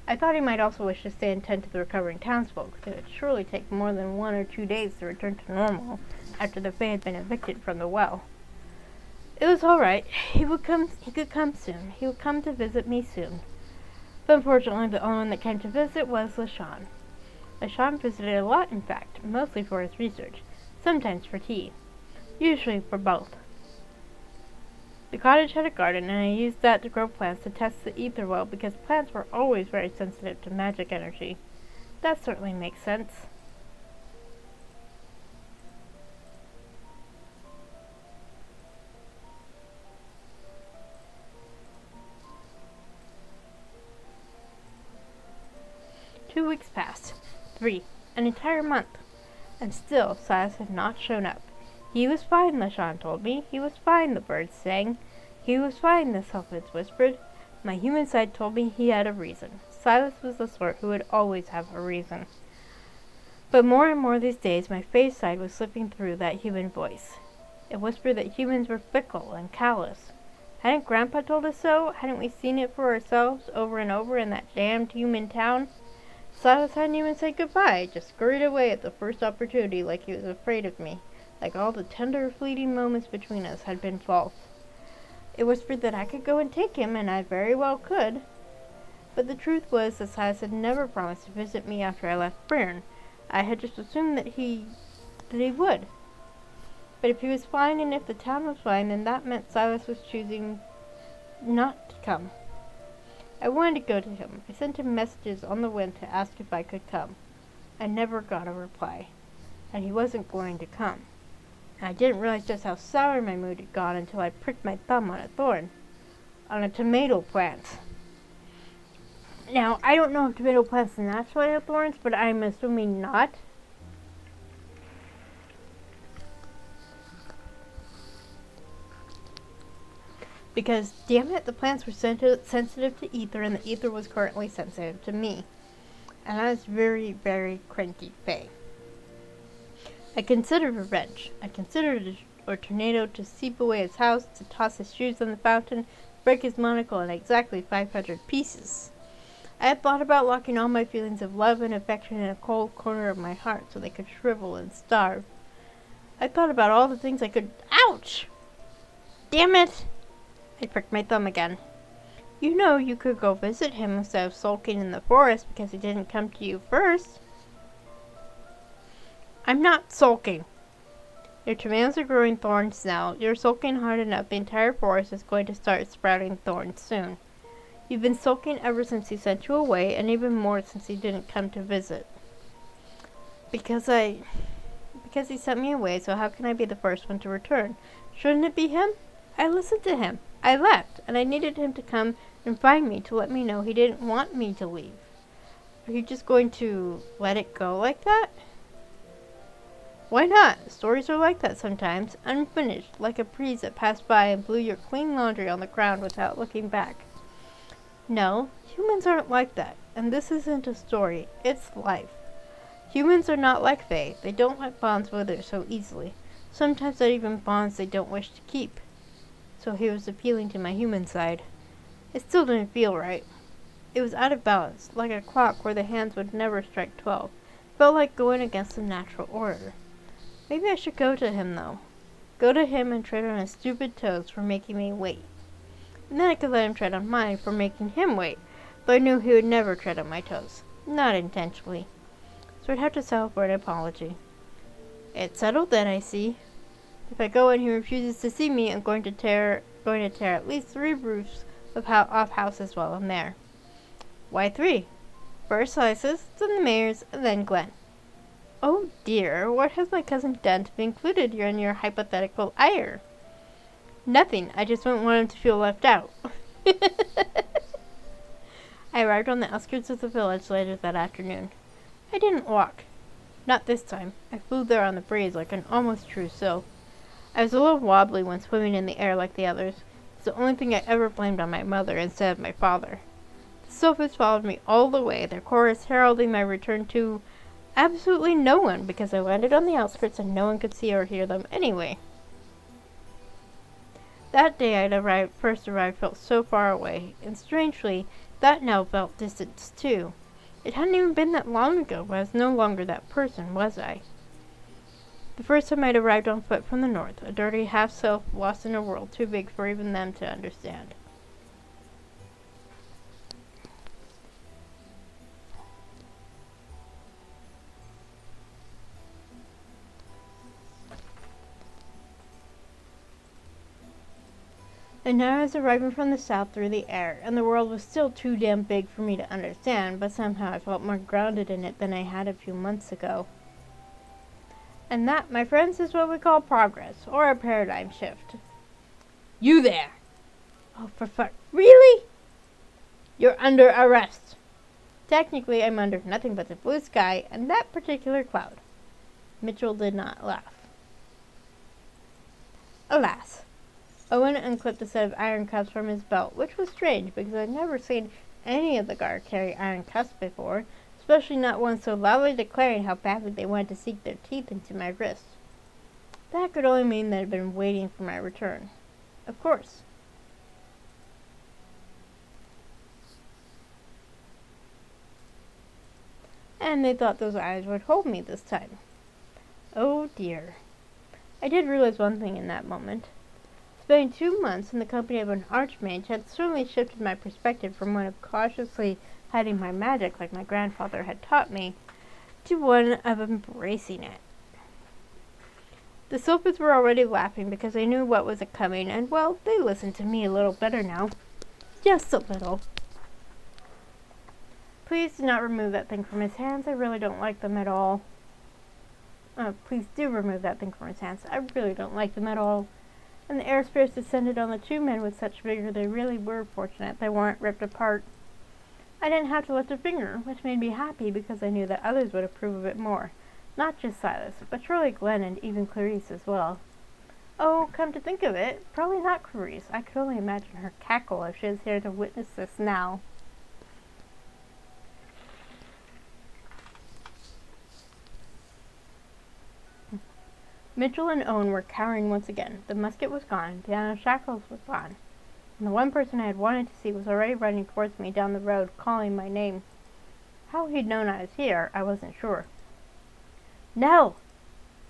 I thought he might also wish to stay and tend to the recovering townsfolk. It would surely take more than 1 or 2 days to return to normal after the Fae had been evicted from the well. It was all right. He could come soon. He would come to visit me soon. But unfortunately, the only one that came to visit was LaShawn. LaShawn visited a lot, in fact, mostly for his research, sometimes for tea, usually for both. The cottage had a garden, and I used that to grow plants to test the ether well because plants were always very sensitive to magic energy. That certainly makes sense. Two weeks passed. 3. An entire month. And still Silas had not shown up. He was fine, LaShawn told me. He was fine, the birds sang. He was fine, the sylphids whispered. My human side told me he had a reason. Silas was the sort who would always have a reason. But more and more these days, my face side was slipping through that human voice. It whispered that humans were fickle and callous. Hadn't Grandpa told us so? Hadn't we seen it for ourselves over and over in that damned human town? Silas hadn't even said goodbye, just scurried away at the first opportunity like he was afraid of me, like all the tender, fleeting moments between us had been false. It whispered that I could go and take him, and I very well could. But the truth was that Silas had never promised to visit me after I left Bern. I had just assumed that he would. But if he was fine and if the town was fine, then that meant Silas was choosing not to come. I wanted to go to him. I sent him messages on the wind to ask if I could come. I never got a reply. And he wasn't going to come. I didn't realize just how sour my mood had gone until I pricked my thumb on a thorn. On a tomato plant. Now, I don't know if tomato plants naturally have thorns, but I'm assuming not. Because, damn it, the plants were sensitive to ether, and the ether was currently sensitive to me. And I was very, very cranky Fae. I considered revenge. I considered a tornado to sweep away his house, to toss his shoes in the fountain, break his monocle in exactly 500 pieces. I had thought about locking all my feelings of love and affection in a cold corner of my heart so they could shrivel and starve. I thought about all the things I could— Ouch! Damn it! I pricked my thumb again. You know you could go visit him instead of sulking in the forest because he didn't come to you first. I'm not sulking. Your tomatoes are growing thorns now. You're sulking hard enough. The entire forest is going to start sprouting thorns soon. You've been sulking ever since he sent you away, and even more since he didn't come to visit. Because he sent me away, so how can I be the first one to return? Shouldn't it be him? I listened to him. I left, and I needed him to come and find me to let me know he didn't want me to leave. Are you just going to let it go like that? Why not? Stories are like that sometimes, unfinished, like a breeze that passed by and blew your clean laundry on the ground without looking back. No, humans aren't like that, and this isn't a story, it's life. Humans are not like Fae. They don't let bonds wither so easily. Sometimes they're even bonds they don't wish to keep. So he was appealing to my human side. It still didn't feel right. It was out of balance, like a clock where the hands would never strike 12. It felt like going against the natural order. Maybe I should go to him, though. Go to him and tread on his stupid toes for making me wait. And then I could let him tread on mine for making him wait, but I knew he would never tread on my toes. Not intentionally. So I'd have to settle for an apology. It's settled then, I see. If I go and he refuses to see me, I'm going to tear at least 3 roofs off houses while I'm there. Why 3? First Silas's, then the mayor's, and then Glenn. Oh dear, what has my cousin done to be included in your hypothetical ire? Nothing, I just don't want him to feel left out. I arrived on the outskirts of the village later that afternoon. I didn't walk. Not this time. I flew there on the breeze like an almost trousseau. I was a little wobbly when swimming in the air like the others. It's the only thing I ever blamed on my mother instead of my father. The sofas followed me all the way, their chorus heralding my return to absolutely no one, because I landed on the outskirts and no one could see or hear them anyway. That day I'd first arrived felt so far away, and strangely, that now felt distant too. It hadn't even been that long ago, but I was no longer that person, was I? The first time I'd arrived on foot from the north, a dirty half-self lost in a world too big for even them to understand. And now I was arriving from the south through the air, and the world was still too damn big for me to understand, but somehow I felt more grounded in it than I had a few months ago. And that, my friends, is what we call progress, or a paradigm shift. You there! Oh, for fuck. Really? You're under arrest. Technically, I'm under nothing but the blue sky and that particular cloud. Mitchell did not laugh. Alas. Owen unclipped a set of iron cuffs from his belt, which was strange because I'd never seen any of the guard carry iron cuffs before, especially not one so loudly declaring how badly they wanted to sink their teeth into my wrists. That could only mean they had been waiting for my return. Of course. And they thought those eyes would hold me this time. Oh dear. I did realize one thing in that moment. Spending 2 months in the company of an archmage had certainly shifted my perspective from one of cautiously hiding my magic like my grandfather had taught me, to one of embracing it. The sofas were already laughing because they knew what was coming, and well, they listened to me a little better now. Just a little. Please do not remove that thing from his hands. I really don't like them at all. Please do remove that thing from his hands. I really don't like them at all. And the air spirits descended on the 2 men with such vigor they really were fortunate they weren't ripped apart. I didn't have to lift a finger, which made me happy because I knew that others would approve of it more. Not just Silas, but surely Glenn and even Clarice as well. Oh, come to think of it, probably not Clarice. I could only imagine her cackle if she was here to witness this now. Mitchell and Owen were cowering once again. The musket was gone, the iron shackles was gone, and the one person I had wanted to see was already running towards me down the road, calling my name. How he'd known I was here, I wasn't sure. No!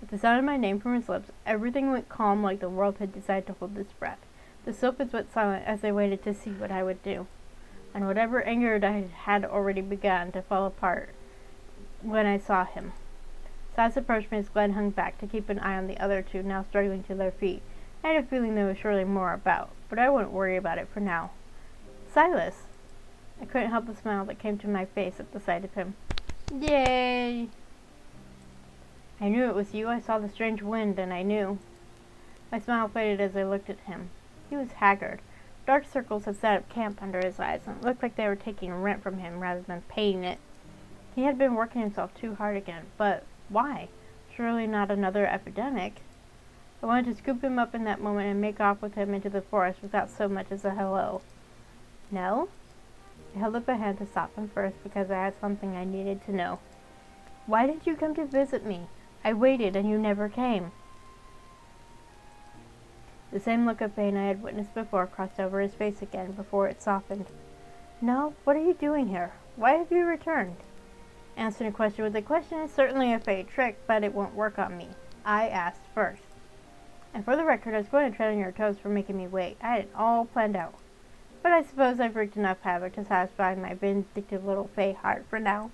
At the sound of my name from his lips, everything went calm like the world had decided to hold its breath. The sofas went silent as they waited to see what I would do, and whatever anger I had already begun to fall apart when I saw him. Silas approached me as Glenn hung back to keep an eye on the other 2 now struggling to their feet. I had a feeling there was surely more about, but I wouldn't worry about it for now. Silas! I couldn't help the smile that came to my face at the sight of him. Yay! I knew it was you. I saw the strange wind, and I knew. My smile faded as I looked at him. He was haggard. Dark circles had set up camp under his eyes, and it looked like they were taking rent from him rather than paying it. He had been working himself too hard again, but why? Surely not another epidemic. I wanted to scoop him up in that moment and make off with him into the forest without so much as a hello. No? I held up a hand to stop him first because I had something I needed to know. Why did you come to visit me? I waited and you never came. The same look of pain I had witnessed before crossed over his face again before it softened. No, what are you doing here? Why have you returned? Answering a question with a question is certainly a Fae trick, but it won't work on me. I asked first. And for the record, I was going to tread on your toes for making me wait. I had it all planned out. But I suppose I've wreaked enough havoc to satisfy my vindictive little Fae heart for now.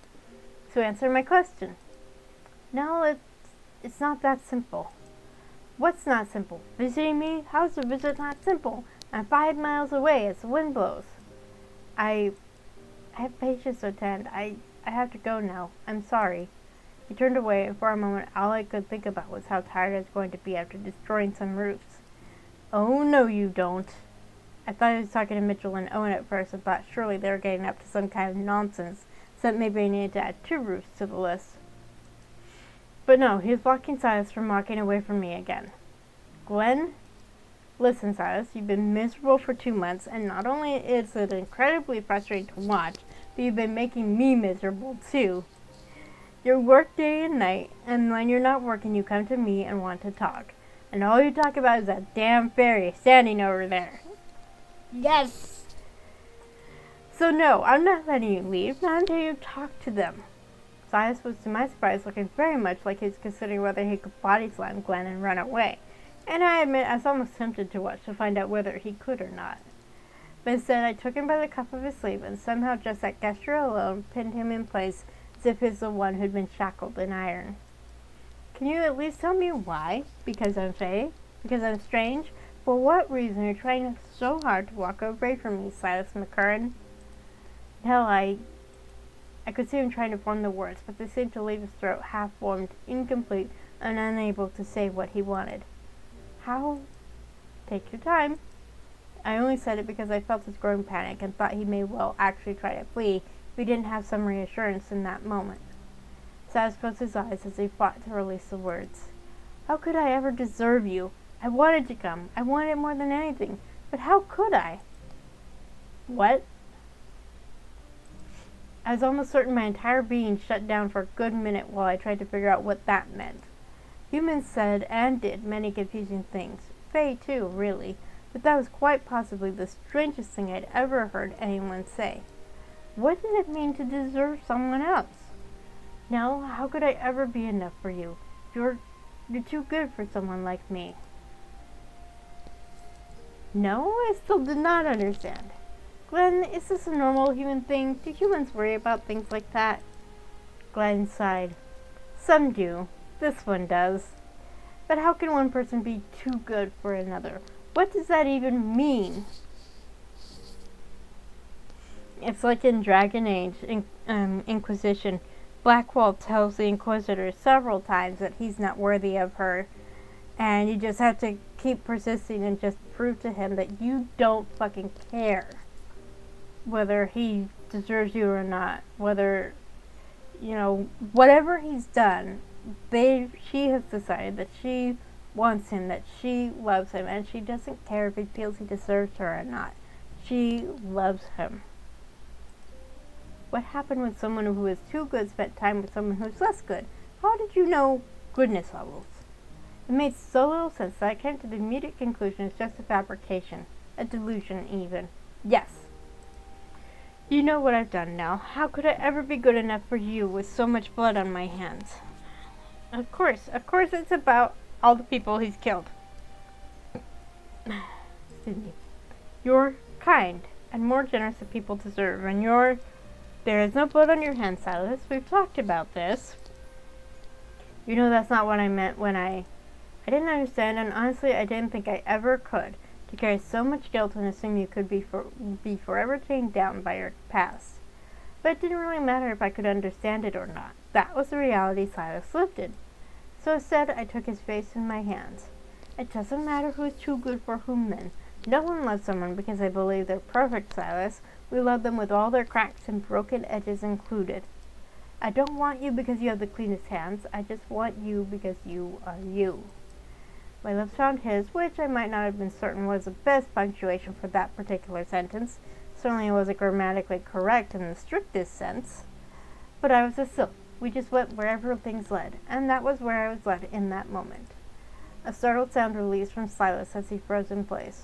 So answer my question. No, it's not that simple. What's not simple? Visiting me? How's a visit not simple? I'm 5 miles away as the wind blows. I have patients to attend. I have to go now. I'm sorry. He turned away, and for a moment all I could think about was how tired I was going to be after destroying some roofs. Oh, no you don't. I thought he was talking to Mitchell and Owen at first, and thought surely they were getting up to some kind of nonsense, so that maybe I needed to add 2 roofs to the list. But no, he was blocking Silas from walking away from me again. Glenn? Listen, Silas, you've been miserable for 2 months, and not only is it incredibly frustrating to watch, but you've been making me miserable too. You work day and night, and when you're not working, you come to me and want to talk. And all you talk about is that damn Faerie standing over there. Yes! So no, I'm not letting you leave, not until you talk to them. Silas was, to my surprise, looking very much like he was considering whether he could body slam Glenn and run away. And I admit I was almost tempted to watch to find out whether he could or not. But instead I took him by the cuff of his sleeve, and somehow just that gesture alone pinned him in place as if he was the one who'd been shackled in iron. Can you at least tell me why? Because I'm Fae? Because I'm strange? For what reason are you trying so hard to walk away from me, Silas McCurran? Hell, I could see him trying to form the words, but they seemed to leave his throat half-formed, incomplete, and unable to say what he wanted. How? Take your time. I only said it because I felt his growing panic and thought he may well actually try to flee if he didn't have some reassurance in that moment. Silas closed his eyes as he fought to release the words. How could I ever deserve you? I wanted to come. I wanted it more than anything. But how could I? What? I was almost certain my entire being shut down for a good minute while I tried to figure out what that meant. Humans said and did many confusing things. Fae, too, really. But that was quite possibly the strangest thing I'd ever heard anyone say. What did it mean to deserve someone else? No, how could I ever be enough for you? You're too good for someone like me. No, I still did not understand. Glenn, is this a normal human thing? Do humans worry about things like that? Glenn sighed. Some do. This one does. But how can one person be too good for another? What does that even mean? It's like in Dragon Age Inquisition. Blackwall tells the Inquisitor several times that he's not worthy of her. And you just have to keep persisting and just prove to him that you don't fucking care whether he deserves you or not. Whether, whatever he's done, she has decided that she wants him, that she loves him, and she doesn't care if he feels he deserves her or not. She loves him. What happened when someone who is too good spent time with someone who's less good? How did you know goodness levels? It made so little sense that I came to the immediate conclusion it's just a fabrication, a delusion even. Yes. You know what I've done now. How could I ever be good enough for you with so much blood on my hands? Of course it's about all the people he's killed. Excuse me. You're kind and more generous than people deserve, and there is no blood on your hands, Silas. We've talked about this. You know that's not what I meant when I didn't understand, and honestly I didn't think I ever could, to carry so much guilt and assume you could be forever chained down by your past. But it didn't really matter if I could understand it or not. That was the reality Silas lived in. So instead I took his face in my hands. It doesn't matter who is too good for whom then. No one loves someone because they believe they're perfect, Silas. We love them with all their cracks and broken edges included. I don't want you because you have the cleanest hands. I just want you because you are you. My lips found his, which I might not have been certain was the best punctuation for that particular sentence. Certainly it wasn't grammatically correct in the strictest sense. But I was a silk. We just went wherever things led, and that was where I was led in that moment. A startled sound released from Silas as he froze in place.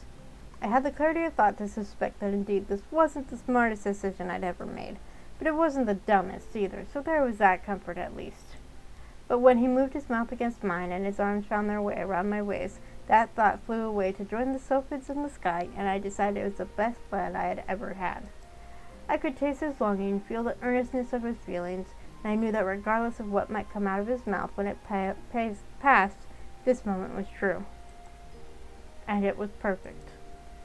I had the clarity of thought to suspect that indeed this wasn't the smartest decision I'd ever made, but it wasn't the dumbest either, so there was that comfort at least. But when he moved his mouth against mine and his arms found their way around my waist, that thought flew away to join the sylphids in the sky, and I decided it was the best plan I had ever had. I could taste his longing, feel the earnestness of his feelings, and I knew that regardless of what might come out of his mouth when it passed, this moment was true. And it was perfect.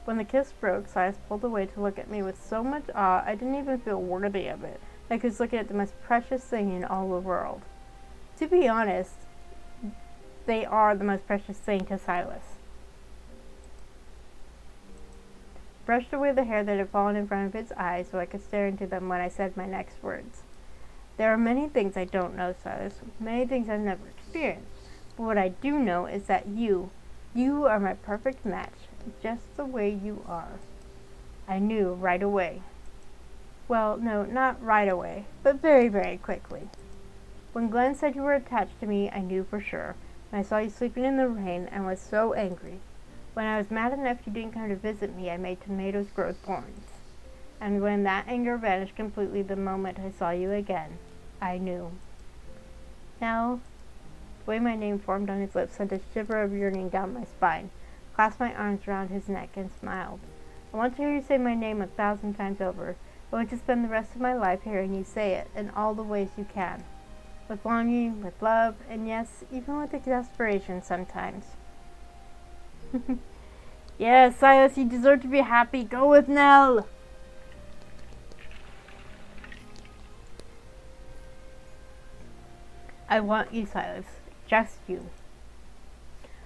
When the kiss broke, Silas pulled away to look at me with so much awe I didn't even feel worthy of it, like he was looking at the most precious thing in all the world. To be honest, they are the most precious thing to Silas. Brushed away the hair that had fallen in front of his eyes so I could stare into them when I said my next words. There are many things I don't know, Silas, many things I've never experienced, but what I do know is that you are my perfect match, just the way you are. I knew right away. Well, no, not right away, but very, very quickly. When Glenn said you were attached to me, I knew for sure. And I saw you sleeping in the rain and was so angry. When I was mad enough you didn't come to visit me, I made tomatoes grow thorns. And when that anger vanished completely the moment I saw you again, I knew. Now, the way my name formed on his lips sent a shiver of yearning down my spine, clasped my arms around his neck, and smiled. I want to hear you say my name 1,000 times over. I want to spend the rest of my life hearing you say it in all the ways you can. With longing, with love, and yes, even with exasperation sometimes. Yes, Silas, you deserve to be happy. Go with Nell! I want you, Silas. Just you.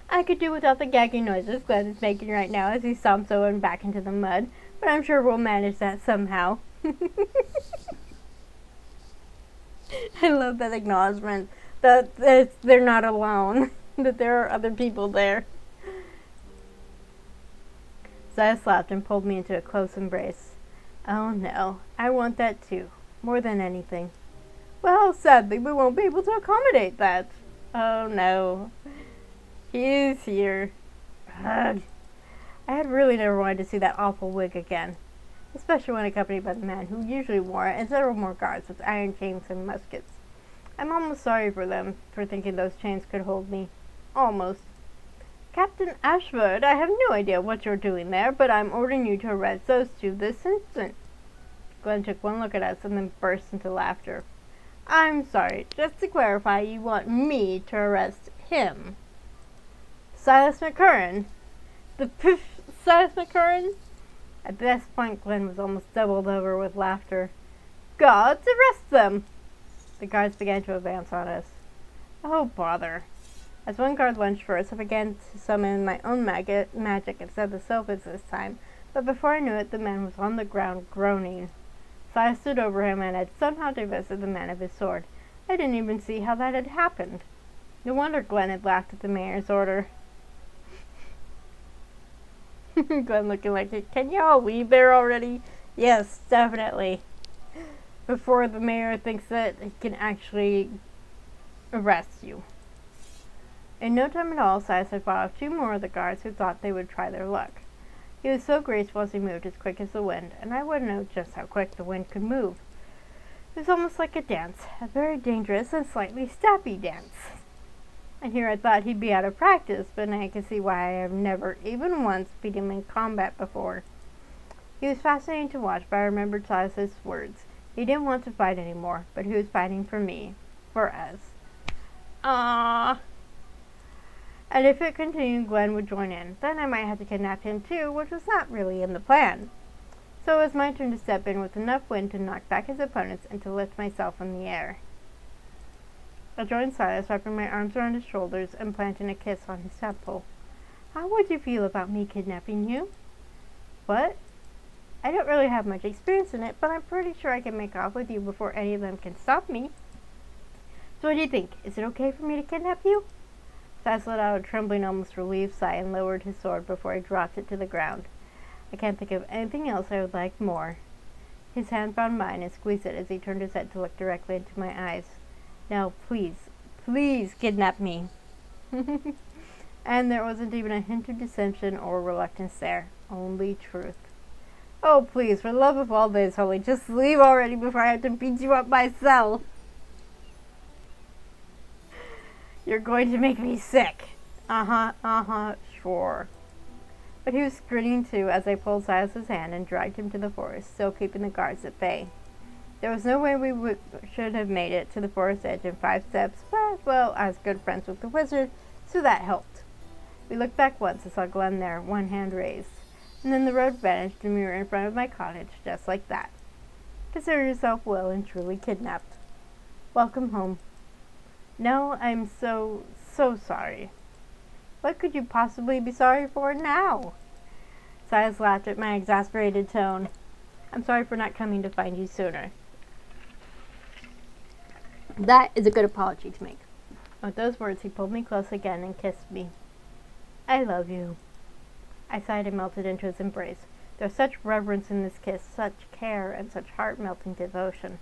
I could do without the gagging noises Glenn is making right now as he stomps Owen back into the mud, but I'm sure we'll manage that somehow. I love that acknowledgement that they're not alone, that there are other people there. Silas laughed and pulled me into a close embrace. Oh no, I want that too, more than anything. Well, sadly, we won't be able to accommodate that. Oh no. He is here. Ugh. I had really never wanted to see that awful wig again, especially when accompanied by the man who usually wore it and several more guards with iron chains and muskets. I'm almost sorry for them for thinking those chains could hold me. Almost. Captain Ashford, I have no idea what you're doing there, but I'm ordering you to arrest those two this instant. Glenn took one look at us and then burst into laughter. I'm sorry, just to clarify, you want me to arrest him. Silas McCurran? Silas McCurran? At this point, Glenn was almost doubled over with laughter. Guards, arrest them! The guards began to advance on us. Oh, bother. As one guard lunged first, I began to summon my own magic instead of the sofas this time, but before I knew it, the man was on the ground groaning. Silas stood over him and had somehow divested the man of his sword. I didn't even see how that had happened. No wonder Glenn had laughed at the mayor's order. Glenn looking like it. Can y'all leave there already? Yes, definitely. Before the mayor thinks that he can actually arrest you. In no time at all, Silas had fought off 2 more of the guards who thought they would try their luck. He was so graceful as he moved as quick as the wind, and I wouldn't know just how quick the wind could move. It was almost like a dance, a very dangerous and slightly snappy dance. And here I thought he'd be out of practice, but now I can see why I have never even once beat him in combat before. He was fascinating to watch, but I remembered Silas's words. He didn't want to fight anymore, but he was fighting for me, for us. Ah. And if it continued, Glenn would join in. Then I might have to kidnap him too, which was not really in the plan. So it was my turn to step in with enough wind to knock back his opponents and to lift myself in the air. I joined Silas, wrapping my arms around his shoulders and planting a kiss on his temple. How would you feel about me kidnapping you? What? I don't really have much experience in it, but I'm pretty sure I can make off with you before any of them can stop me. So what do you think? Is it okay for me to kidnap you? Silas let out a trembling, almost relieved sigh and lowered his sword before he dropped it to the ground. I can't think of anything else I would like more. His hand found mine and squeezed it as he turned his head to look directly into my eyes. Now, please, please kidnap me. And there wasn't even a hint of deception or reluctance there. Only truth. Oh, please, for the love of all that is holy, just leave already before I have to beat you up myself. You're going to make me sick. Sure. But he was grinning too as I pulled Silas's hand and dragged him to the forest, still keeping the guards at bay. There was no way should have made it to the forest edge in 5 steps, but, well, I was good friends with the wizard, so that helped. We looked back once and saw Glenn there, one hand raised. And then the road vanished and we were in front of my cottage, just like that. Consider yourself well and truly kidnapped. Welcome home. No, I'm so sorry. What could you possibly be sorry for now? Silas laughed at my exasperated tone. I'm sorry for not coming to find you sooner. That is a good apology to make. With those words, he pulled me close again and kissed me. I love you. I sighed and melted into his embrace. There was such reverence in this kiss, such care, and such heart-melting devotion.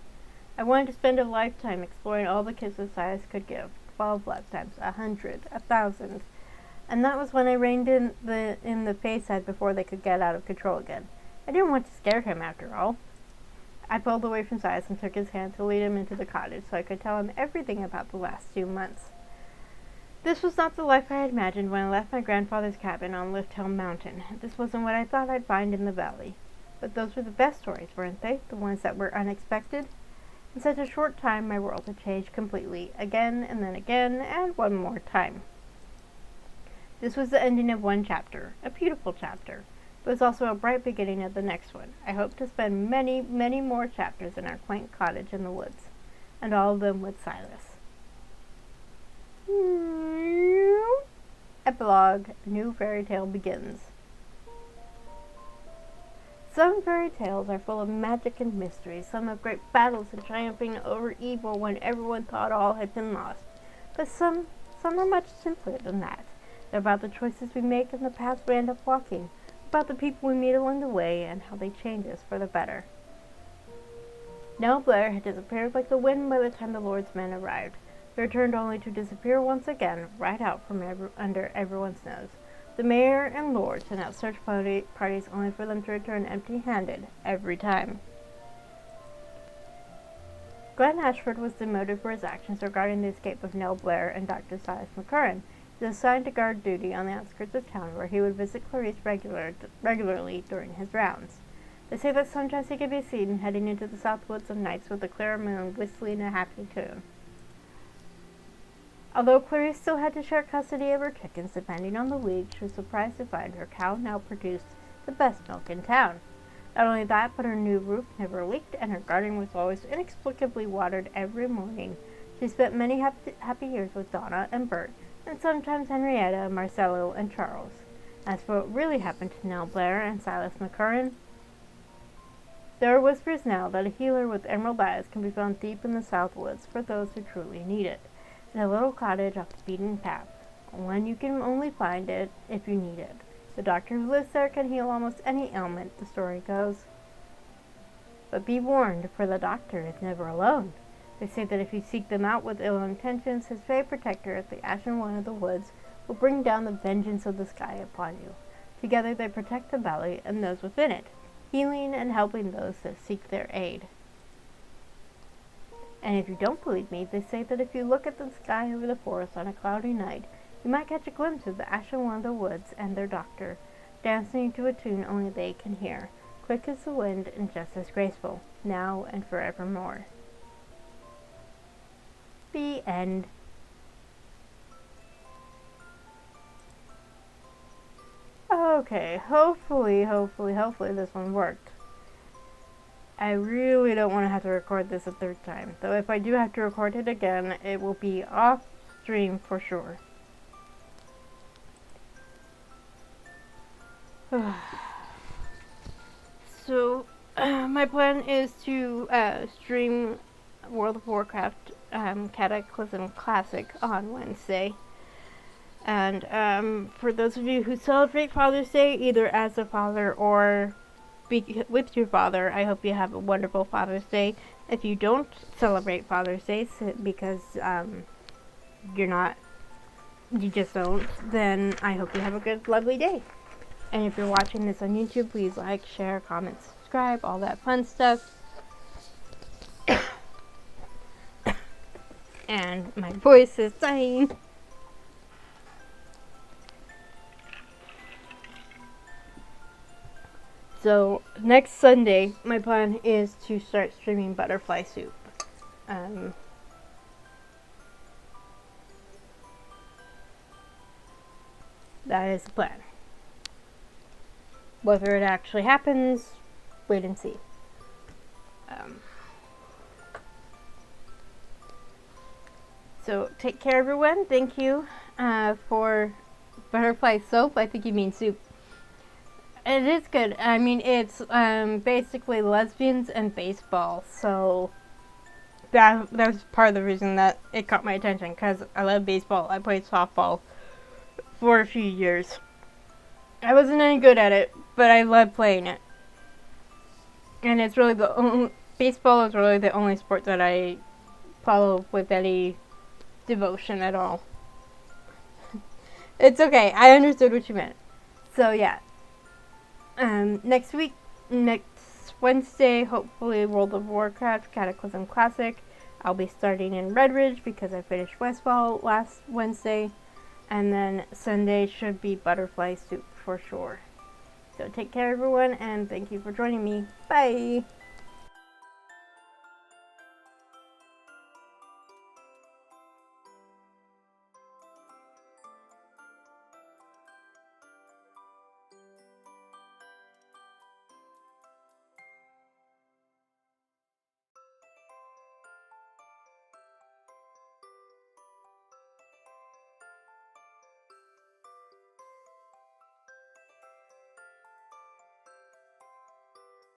I wanted to spend a lifetime exploring all the kisses Silas could give. 12 lifetimes, 100, 1,000. And that was when I reined in the Faerie before they could get out of control again. I didn't want to scare him after all. I pulled away from Silas and took his hand to lead him into the cottage so I could tell him everything about the last 2 months. This was not the life I had imagined when I left my grandfather's cabin on Lift Hill Mountain. This wasn't what I thought I'd find in the valley. But those were the best stories, weren't they? The ones that were unexpected? In such a short time, my world had changed completely, again and then again, and one more time. This was the ending of one chapter, a beautiful chapter. It was also a bright beginning of the next one. I hope to spend many, many more chapters in our quaint cottage in the woods, and all of them with Silas. Epilogue. New fairy tale begins. Some fairy tales are full of magic and mystery. Some have great battles and triumphing over evil when everyone thought all had been lost. But some are much simpler than that. They're about the choices we make and the paths we end up walking, about the people we meet along the way and how they change us for the better. Nell Blair had disappeared like the wind by the time the Lord's men arrived. They returned only to disappear once again, right out from under everyone's nose. The mayor and lord sent out search parties only for them to return empty-handed every time. Glenn Ashford was demoted for his actions regarding the escape of Nell Blair and Dr. Silas McCurran. He was assigned to guard duty on the outskirts of town, where he would visit Clarice regularly during his rounds. They say that sometimes he could be seen heading into the south woods of nights with a clear moon whistling a happy tune. Although Clarice still had to share custody of her chickens depending on the week, she was surprised to find her cow now produced the best milk in town. Not only that, but her new roof never leaked, and her garden was always inexplicably watered every morning. She spent many happy years with Donna and Bert, and sometimes Henrietta, Marcello, and Charles. As for what really happened to Nell Blair and Silas McCurran, there are whispers now that a healer with emerald eyes can be found deep in the south woods for those who truly need it, in a little cottage off the beaten path. One you can only find it if you need it. The doctor who lives there can heal almost any ailment, the story goes. But be warned, for the doctor is never alone. They say that if you seek them out with ill intentions, his fae protector, the Ashen One of the Woods, will bring down the vengeance of the sky upon you. Together they protect the valley and those within it, healing and helping those that seek their aid. And if you don't believe me, they say that if you look at the sky over the forest on a cloudy night, you might catch a glimpse of the Ashen One of the Woods and their doctor, dancing to a tune only they can hear, quick as the wind and just as graceful, now and forevermore. The end. Okay, hopefully this one worked. I really don't want to have to record this a third time, though if I do have to record it again, it will be off stream for sure. So, my plan is to stream World of Warcraft Cataclysm Classic on Wednesday. And for those of you who celebrate Father's Day, either as a father or with your father, I hope you have a wonderful Father's Day. If you don't celebrate Father's Day because you just don't, then I hope you have a good, lovely day. And if you're watching this on YouTube, please like, share, comment, subscribe, all that fun stuff. And my voice is dying. So next Sunday, my plan is to start streaming Butterfly Soup. That is the plan. Whether it actually happens, wait and see. So take care, everyone. Thank you for Butterfly Soap. I think you mean soup. It is good. I mean, it's basically lesbians and baseball. So that was part of the reason that it caught my attention, because I love baseball. I played softball for a few years. I wasn't any good at it, but I loved playing it. And it's really baseball is really the only sport that I follow with any devotion at all. It's okay. I understood what you meant. So yeah. Next Wednesday, hopefully World of Warcraft Cataclysm Classic. I'll be starting in Redridge because I finished Westfall last Wednesday. And then Sunday should be Butterfly Soup for sure. So take care, everyone, and thank you for joining me. Bye!